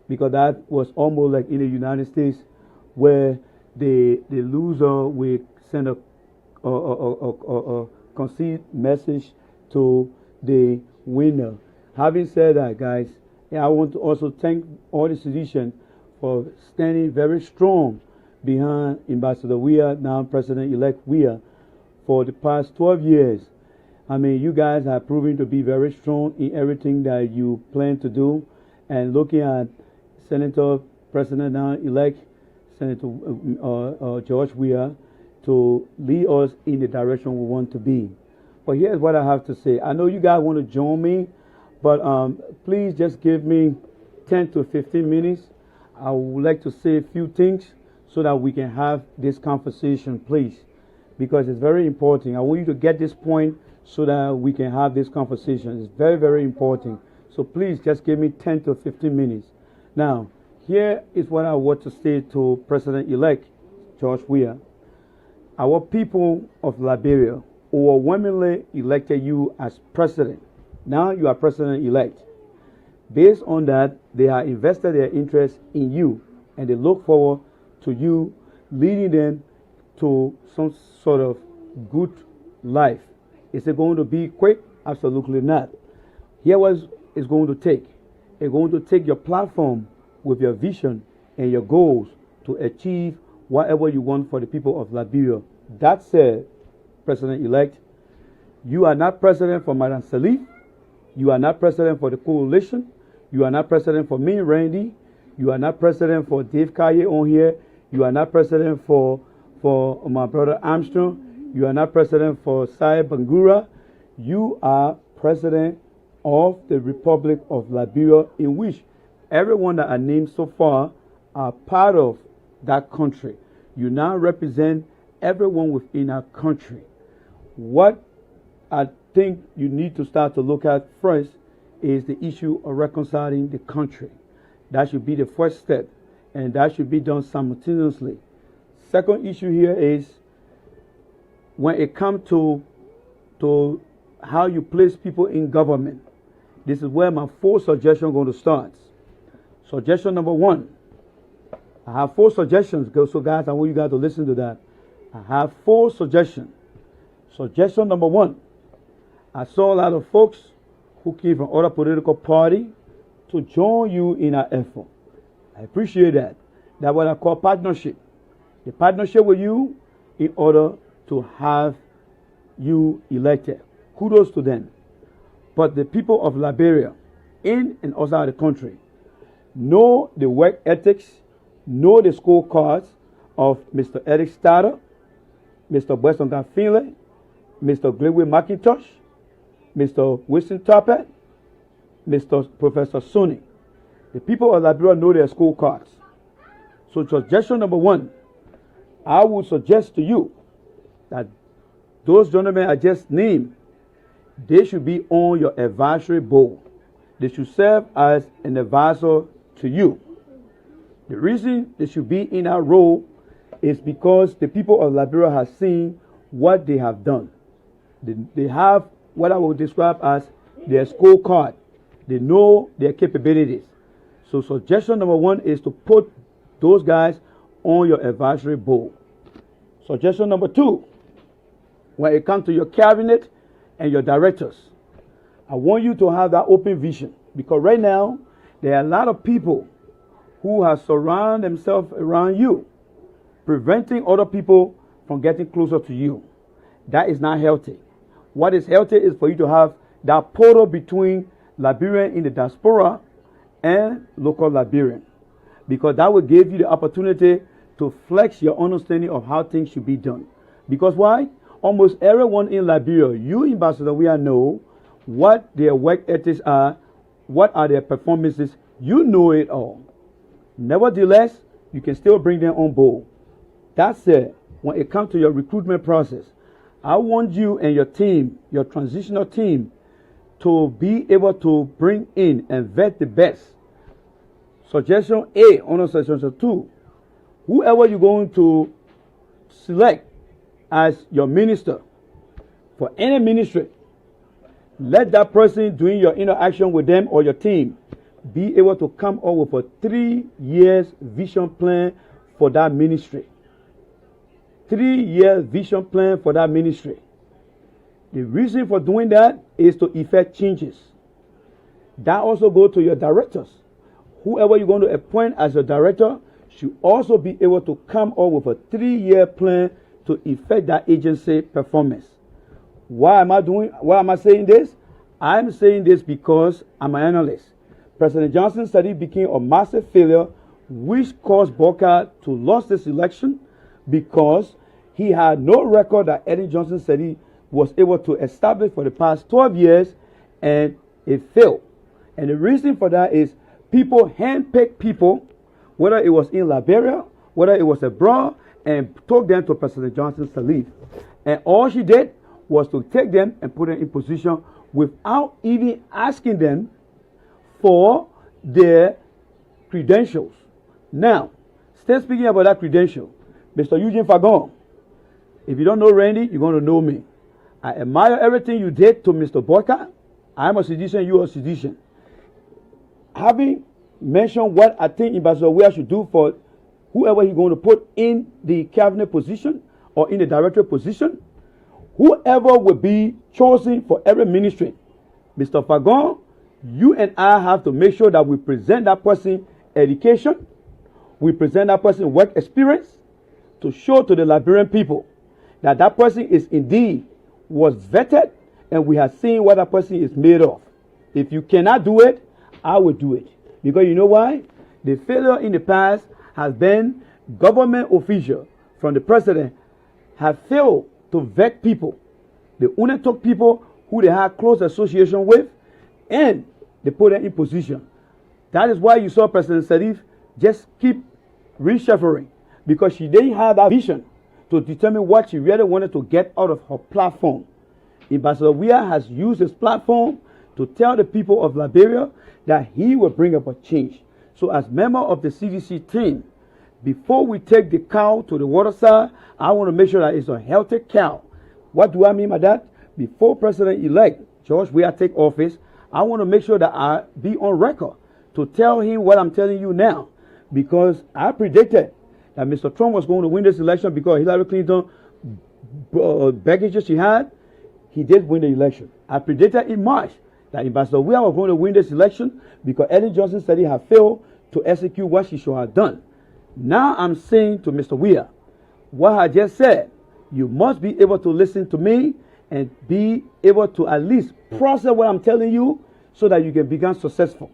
because that was almost like in the United States, where the loser will send a concede message to the winner. Having said that, guys, I want to also thank all the citizens for standing very strong behind Ambassador Weah, now President-elect Weah, for the past 12 years. I mean, you guys are proving to be very strong in everything that you plan to do. And looking at Senator President-elect Senator George Weah to lead us in the direction we want to be. But here's what I have to say. I know you guys want to join me, but please just give me 10 to 15 minutes. I would like to say a few things so that we can have this conversation, please, because it's very important. I want you to get this point so that we can have this conversation. It's very, very important. So please just give me 10 to 15 minutes. Now, here is what I want to say to President-elect George Weah. Our people of Liberia overwhelmingly elected you as president. Now you are president-elect. Based on that, they have invested their interest in you, and they look forward to you leading them to some sort of good life. Is it going to be quick? Absolutely not. Here what it's going to take. It's going to take your platform with your vision and your goals to achieve whatever you want for the people of Liberia. That said, President-elect, you are not president for Madam Salif. You are not president for the coalition. You are not president for me, Randy. You are not president for Dave Kaye on here. You are not president for my brother Armstrong. You are not president for Sai Bangura. You are president of the Republic of Liberia, in which everyone that I named so far are part of that country. You now represent everyone within our country. What I think you need to start to look at first is the issue of reconciling the country. That should be the first step, and that should be done simultaneously. Second issue here is when it comes to how you place people in government. This is where my 4 suggestions are going to start. Suggestion number 1. I have 4 suggestions. So guys, I want you guys to listen to that. I have 4 suggestions. Suggestion number 1. I saw a lot of folks who came from other political parties to join you in our effort. I appreciate that. That's what I call partnership. The partnership with you in order to have you elected. Kudos to them. But the people of Liberia, in and outside the country, know the work ethics, know the scorecards of Mr. Eric Starter, Mr. Weston Finley, Mr. Glenwood McIntosh, Mr. Winston Toppet, Mr. Professor Suni. The people of Liberia know their scorecards. So suggestion number 1, I would suggest to you that those gentlemen I just named, they should be on your advisory board. They should serve as an advisor to you. The reason they should be in our role is because the people of Liberia have seen what they have done. They have what I would describe as their scorecard. They know their capabilities. So suggestion number one is to put those guys on your advisory board. Suggestion number two, when it comes to your cabinet and your directors, I want you to have that open vision, because right now there are a lot of people who have surrounded themselves around you, preventing other people from getting closer to you. That is not healthy. What is healthy is for you to have that portal between Liberian in the diaspora and local Liberian, because that will give you the opportunity to flex your understanding of how things should be done. Because why? Almost everyone in Liberia, you Ambassador, we know what their work ethics are, what are their performances. You know it all. Nevertheless, you can still bring them on board. That's it. When it comes to your recruitment process, I want you and your team, your transitional team, to be able to bring in and vet the best. Suggestion A on suggestion 2. Whoever you're going to select as your minister for any ministry, let that person doing your interaction with them or your team be able to come up with a 3 years vision plan for that ministry. 3-year vision plan for that ministry. The reason for doing that is to effect changes. That also goes to your directors. Whoever you're going to appoint as your director should also be able to come up with a 3-year plan to effect that agency performance. Why am I saying this? I'm saying this because I'm an analyst. President Johnson said it became a massive failure, which caused Booker to lose this election, because he had no record that Eddie Johnson said he was able to establish for the past 12 years, and it failed. And the reason for that is people handpicked people, whether it was in Liberia, whether it was abroad, and took them to President Johnson's relief. And all she did was to take them and put them in position without even asking them for their credentials. Now, still speaking about that credential, Mr. Eugene Fagon, if you don't know Randy, you're going to know me. I admire everything you did to Mr. Boyka. I'm a citizen, you're a citizen. Having mentioned what I think Ambassador Weah should do for whoever he's going to put in the cabinet position or in the director position, whoever will be chosen for every ministry, Mr. Fagon, you and I have to make sure that we present that person education, we present that person work experience, to show to the Liberian people that that person is indeed was vetted, and we have seen what that person is made of. If you cannot do it, I will do it. Because you know why? The failure in the past has been government officials from the president have failed to vet people. They only took people who they had close association with, and they put them in position. That is why you saw President Sharif just keep reshuffling, because she didn't have that vision to determine what she really wanted to get out of her platform. Ambassador Weah has used his platform to tell the people of Liberia that he will bring up a change. So as member of the CDC team, before we take the cow to the waterside, I want to make sure that it's a healthy cow. What do I mean by that? Before President-elect George Weah take office, I want to make sure that I be on record to tell him what I'm telling you now, because I predicted that Mr. Trump was going to win this election because Hillary Clinton baggage she had. He did win the election. I predicted in March that Ambassador Weah was going to win this election because Ellen Johnson said he had failed to execute what she should have done. Now I'm saying to Mr. Weah, what I just said, you must be able to listen to me and be able to at least process what I'm telling you so that you can become successful.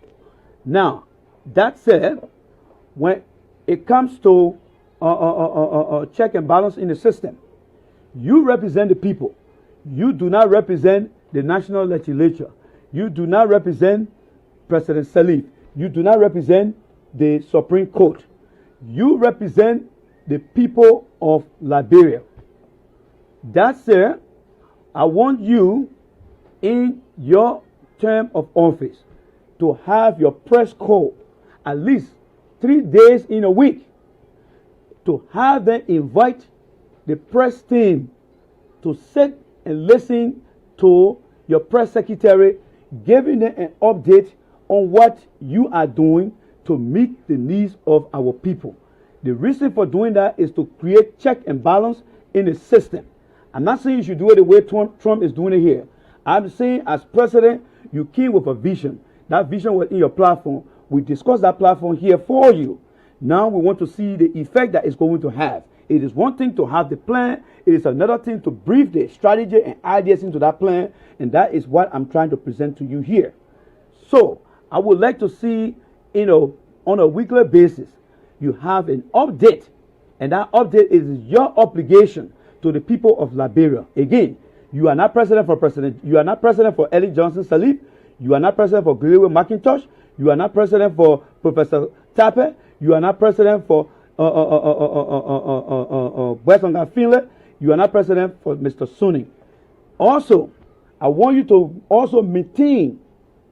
Now, that said, when it comes to check and balance in the system, you represent the people. You do not represent the national legislature. You do not represent President Salif. You do not represent the Supreme Court. You represent the people of Liberia. That said, I want you in your term of office to have your press call at least 3 days in a week, to have them invite the press team to sit and listen to your press secretary, giving them an update on what you are doing to meet the needs of our people. The reason for doing that is to create check and balance in the system. I'm not saying you should do it the way Trump is doing it here. I'm saying as president, you came with a vision. That vision was in your platform. We discussed that platform here for you. Now we want to see the effect that it's going to have. It is one thing to have the plan. It is another thing to brief the strategy and ideas into that plan. And that is what I'm trying to present to you here. So I would like to see, on a weekly basis, you have an update. And that update is your obligation to the people of Liberia. Again, you are not president for You are not president for Ellen Johnson Sirleaf. You are not president for Gregory McIntosh. You are not president for Professor Tapper. You are not president for Westonga Finlay. You are not president for Mr. Suning. Also, I want you to also maintain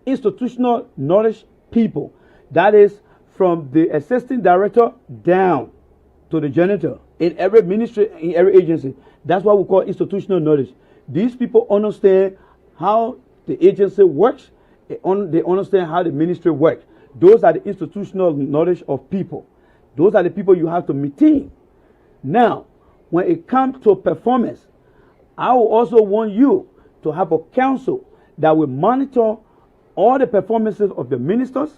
institutional knowledge people. That is from the assistant director down to the janitor in every ministry, in every agency. That's what we call institutional knowledge. These people understand how the agency works. They understand how the ministry works. Those are the institutional knowledge of people. Those are the people you have to maintain. Now, when it comes to performance, I will also want you to have a council that will monitor all the performances of the ministers,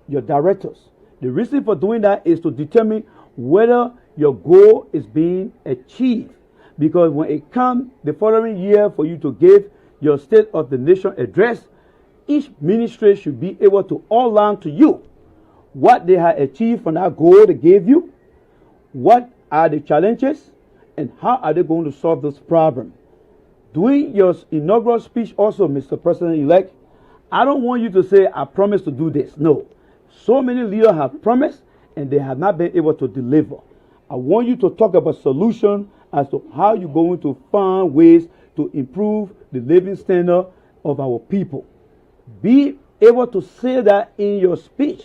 your directors. The reason for doing that is to determine whether your goal is being achieved. Because when it comes the following year for you to give your State of the Nation address, each ministry should be able to outline to you what they have achieved from that goal they gave you, what are the challenges, and how are they going to solve this problem. During your inaugural speech also, Mr. President-elect, I don't want you to say, I promise to do this. No. So many leaders have promised and they have not been able to deliver. I want you to talk about solutions as to how you're going to find ways to improve the living standard of our people. Be able to say that in your speech.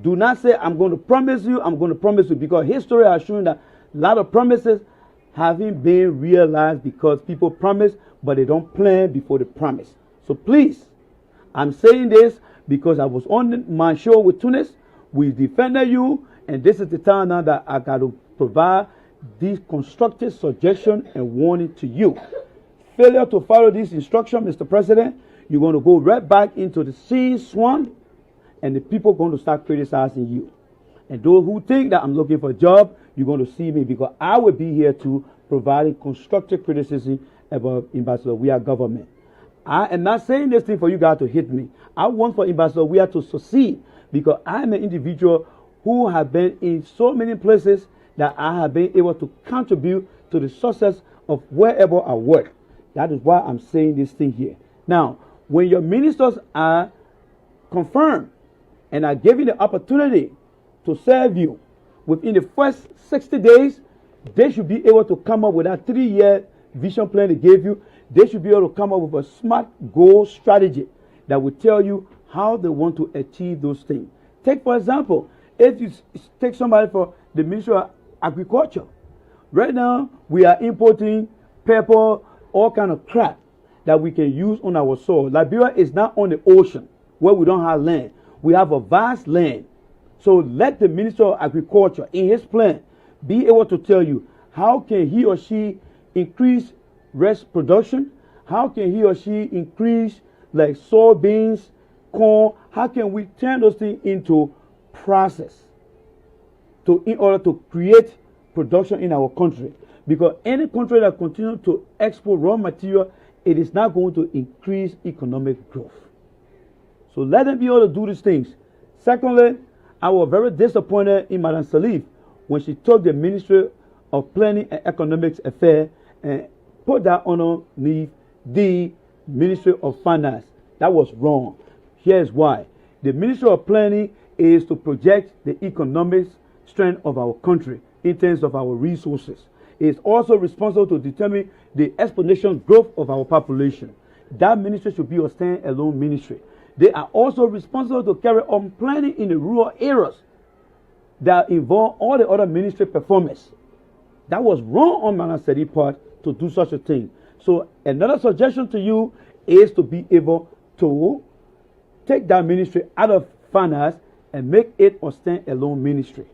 Do not say, I'm going to promise you, because history has shown that a lot of promises haven't been realized because people promise, but they don't plan before they promise. So please, I'm saying this because I was on my show with Tunis. We defended you, and this is the time now that I got to provide these constructive suggestions and warning to you. Failure to follow this instruction, Mr. President, you're going to go right back into the sea swamp, and the people are going to start criticizing you. And those who think that I'm looking for a job, you're going to see me because I will be here to providing constructive criticism about Ambassador Weah government. I am not saying this thing for you guys to hit me. I want for Ambassador Weah to succeed because I'm an individual who have been in so many places that I have been able to contribute to the success of wherever I work. That is why I'm saying this thing here. Now, when your ministers are confirmed and are given the opportunity to serve you within the first 60 days, they should be able to come up with that 3-year vision plan they gave you. They should be able to come up with a smart goal strategy that will tell you how they want to achieve those things. Take, for example, if you take somebody for the Ministry of Agriculture. Right now, we are importing pepper, all kind of crap that we can use on our soil. Liberia is not on the ocean where we don't have land. We have a vast land. So let the Minister of Agriculture, in his plan, be able to tell you how can he or she increase rice production, how can he or she increase like soybeans, corn, how can we turn those things into process in order to create production in our country. Because any country that continues to export raw material, it is not going to increase economic growth. So let them be able to do these things. Secondly, I was very disappointed in Madam Sirleaf when she took the Ministry of Planning and Economic Affairs and put that underneath the Ministry of Finance. That was wrong. Here's why. The Ministry of Planning is to project the economic strength of our country in terms of our resources. It is also responsible to determine the exponential growth of our population. That ministry should be a stand-alone ministry. They are also responsible to carry on planning in the rural areas that involve all the other ministry performance. That was wrong on Madam Sirleaf's part to do such a thing. So another suggestion to you is to be able to take that ministry out of finance and make it a stand-alone ministry.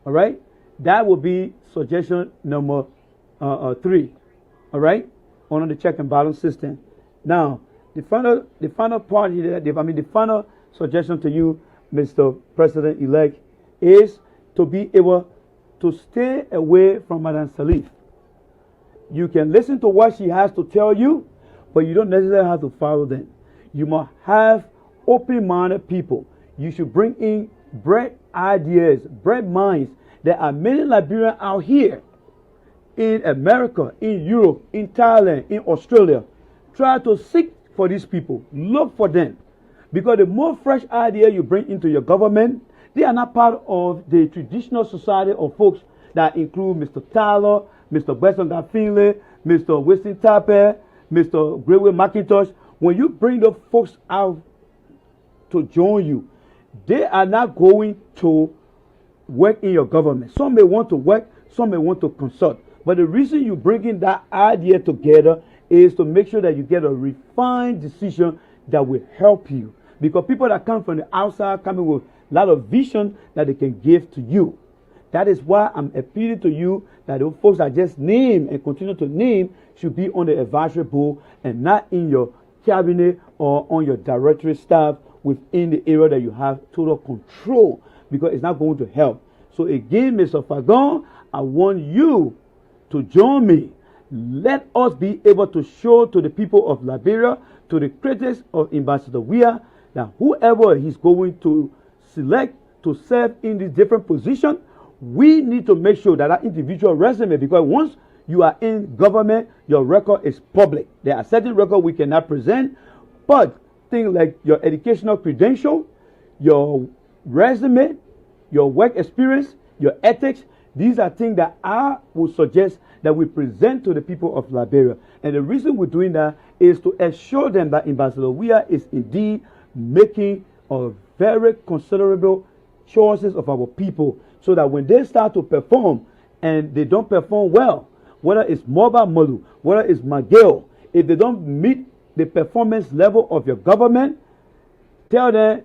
All right, that will be suggestion number 3. All right, on the check and balance system. Now, the final part here, the final suggestion to you, Mr. President-elect, is to be able to stay away from Madam Salif. You can listen to what she has to tell you, but you don't necessarily have to follow them. You must have open-minded people. You should bring in bright ideas, bright minds. There are many Liberians out here in America, in Europe, in Thailand, in Australia. Try to seek for these people. Look for them. Because the more fresh idea you bring into your government, they are not part of the traditional society of folks that include Mr. Tyler, Mr. Weston Finley, Mr. Winston Tapper, Mr. Greyway McIntosh. When you bring those folks out to join you, they are not going to work in your government. Some may want to work, some may want to consult. But the reason you bringing that idea together is to make sure that you get a refined decision that will help you. Because people that come from the outside coming with a lot of vision that they can give to you. That is why I'm appealing to you that those folks that just name and continue to name should be on the advisory board and not in your cabinet or on your directory staff within the area that you have total control, because it's not going to help. So again, Mr. Fagon, I want you to join me. Let us be able to show to the people of Liberia, to the critics of Ambassador Weah, that whoever he's going to select to serve in this different position, we need to make sure that that individual resume, because once you are in government, your record is public. There are certain records we cannot present, but things like your educational credential, your resume, your work experience, your ethics, these are things that I would suggest that we present to the people of Liberia. And the reason we're doing that is to assure them that Ambassador Weah is indeed making a very considerable choices of our people, so that when they start to perform and they don't perform well, whether it's Mobile Malu, whether it's Miguel, if they don't meet the performance level of your government, tell them,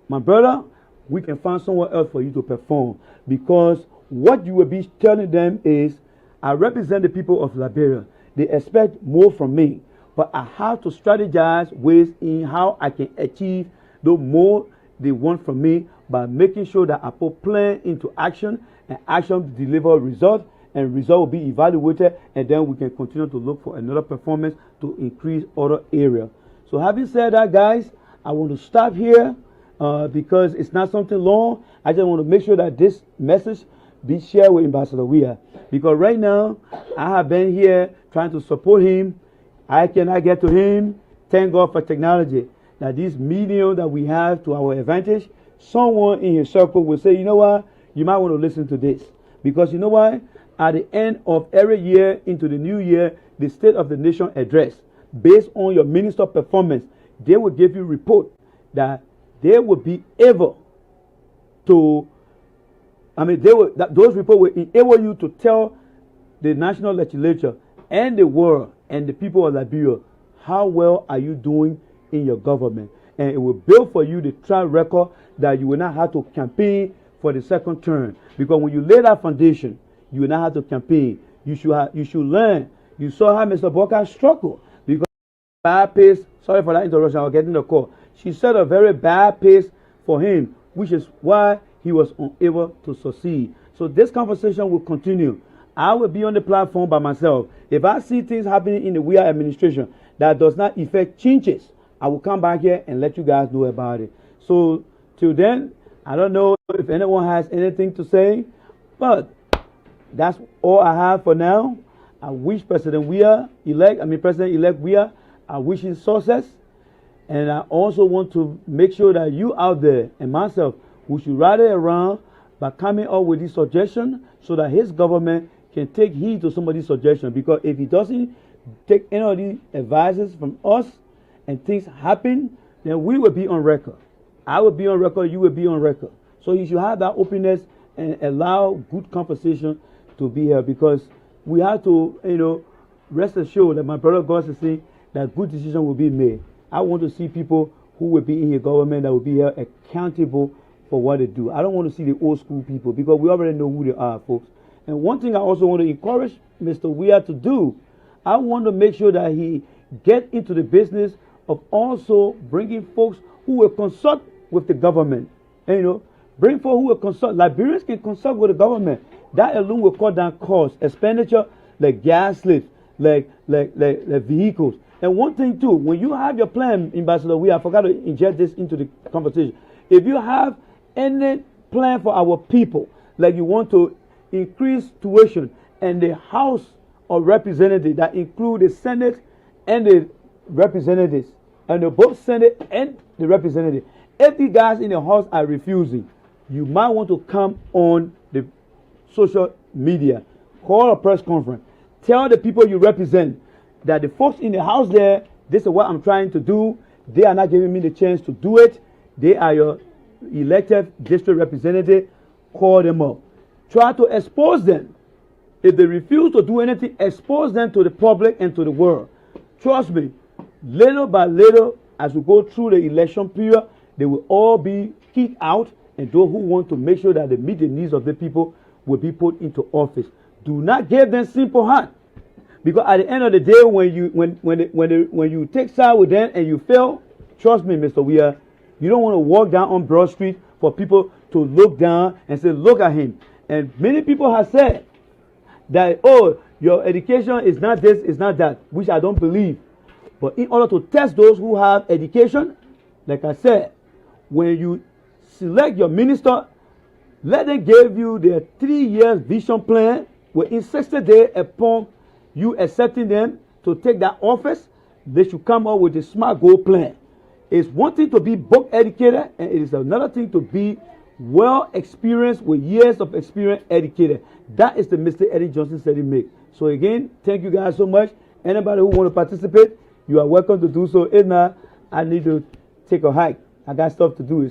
my brother, we can find somewhere else for you to perform. Because what you will be telling them is, I represent the people of Liberia. They expect more from me, but I have to strategize ways in how I can achieve the more they want from me by making sure that I put plan into action, and action deliver results, and result will be evaluated, and then we can continue to look for another performance to increase other area. So having said that, guys, I want to stop here because it's not something long. I just want to make sure that this message be shared with Ambassador Weah, because right now I have been here trying to support him. I cannot get to him. Thank God for technology. That this medium that we have to our advantage, someone in his circle will say, you know what, you might want to listen to this. Because you know what, at the end of every year into the new year, the State of the Nation address, based on your minister performance, they will give you report that they will be able to, those reports will enable you to tell the national legislature and the world and the people of Liberia, how well are you doing in your government. And it will build for you the track record that you will not have to campaign for the second term. Because when you lay that foundation, you will not have to campaign. You should learn. You saw how Mr. Boka struggled because bad pace. Sorry for that interruption. I was getting the call. She set a very bad pace for him, which is why he was unable to succeed. So this conversation will continue. I will be on the platform by myself. If I see things happening in the Weah administration that does not affect changes, I will come back here and let you guys know about it. So till then, I don't know if anyone has anything to say, but that's all I have for now. I wish President President-elect Weah, I wish him success. And I also want to make sure that you out there and myself, we should rally around by coming up with this suggestion so that his government can take heed to some of these suggestions. Because if he doesn't take any of these advices from us and things happen, then we will be on record. I will be on record, you will be on record. So you should have that openness and allow good conversation to be here, because we have to, rest assured that my brother God is saying that good decision will be made. I want to see people who will be in your government that will be held accountable for what they do. I don't want to see the old school people because we already know who they are, folks. And one thing I also want to encourage Mr. Weir to do, I want to make sure that he get into the business of also bringing folks who will consult with the government. And, you know, bring folks who will consult. Liberians can consult with the government. That alone will cut down costs, expenditure, like gas slips, like vehicles. And one thing too, when you have your plan, Ambassador, I forgot to inject this into the conversation. If you have any plan for our people, like you want to increase tuition and the House of Representatives, that include the Senate and the representatives, and the both Senate and the representative, if the guys in the House are refusing, you might want to come on the social media, call a press conference, tell the people you represent that the folks in the House there, this is what I'm trying to do. They are not giving me the chance to do it. They are your elected district representative. Call them up. Try to expose them. If they refuse to do anything, expose them to the public and to the world. Trust me, little by little, as we go through the election period, they will all be kicked out, and those who want to make sure that they meet the needs of the people will be put into office. Do not give them simple hand, because at the end of the day, when you take side with them and you fail, trust me, Mr. Weir, you don't want to walk down on Broad Street for people to look down and say, look at him. And many people have said that, oh, your education is not this, is not that, which I don't believe. But in order to test those who have education, like I said, when you select your minister, let them give you their 3 years vision plan within 60 days upon you accepting them to take that office. They should come up with a smart goal plan. It's one thing to be book educated, and it is another thing to be well experienced with years of experience educated. That is the mistake Eddie Johnson said he made. So again, thank you guys so much. Anybody who want to participate, you are welcome to do so. If not, I need to take a hike. I got stuff to do.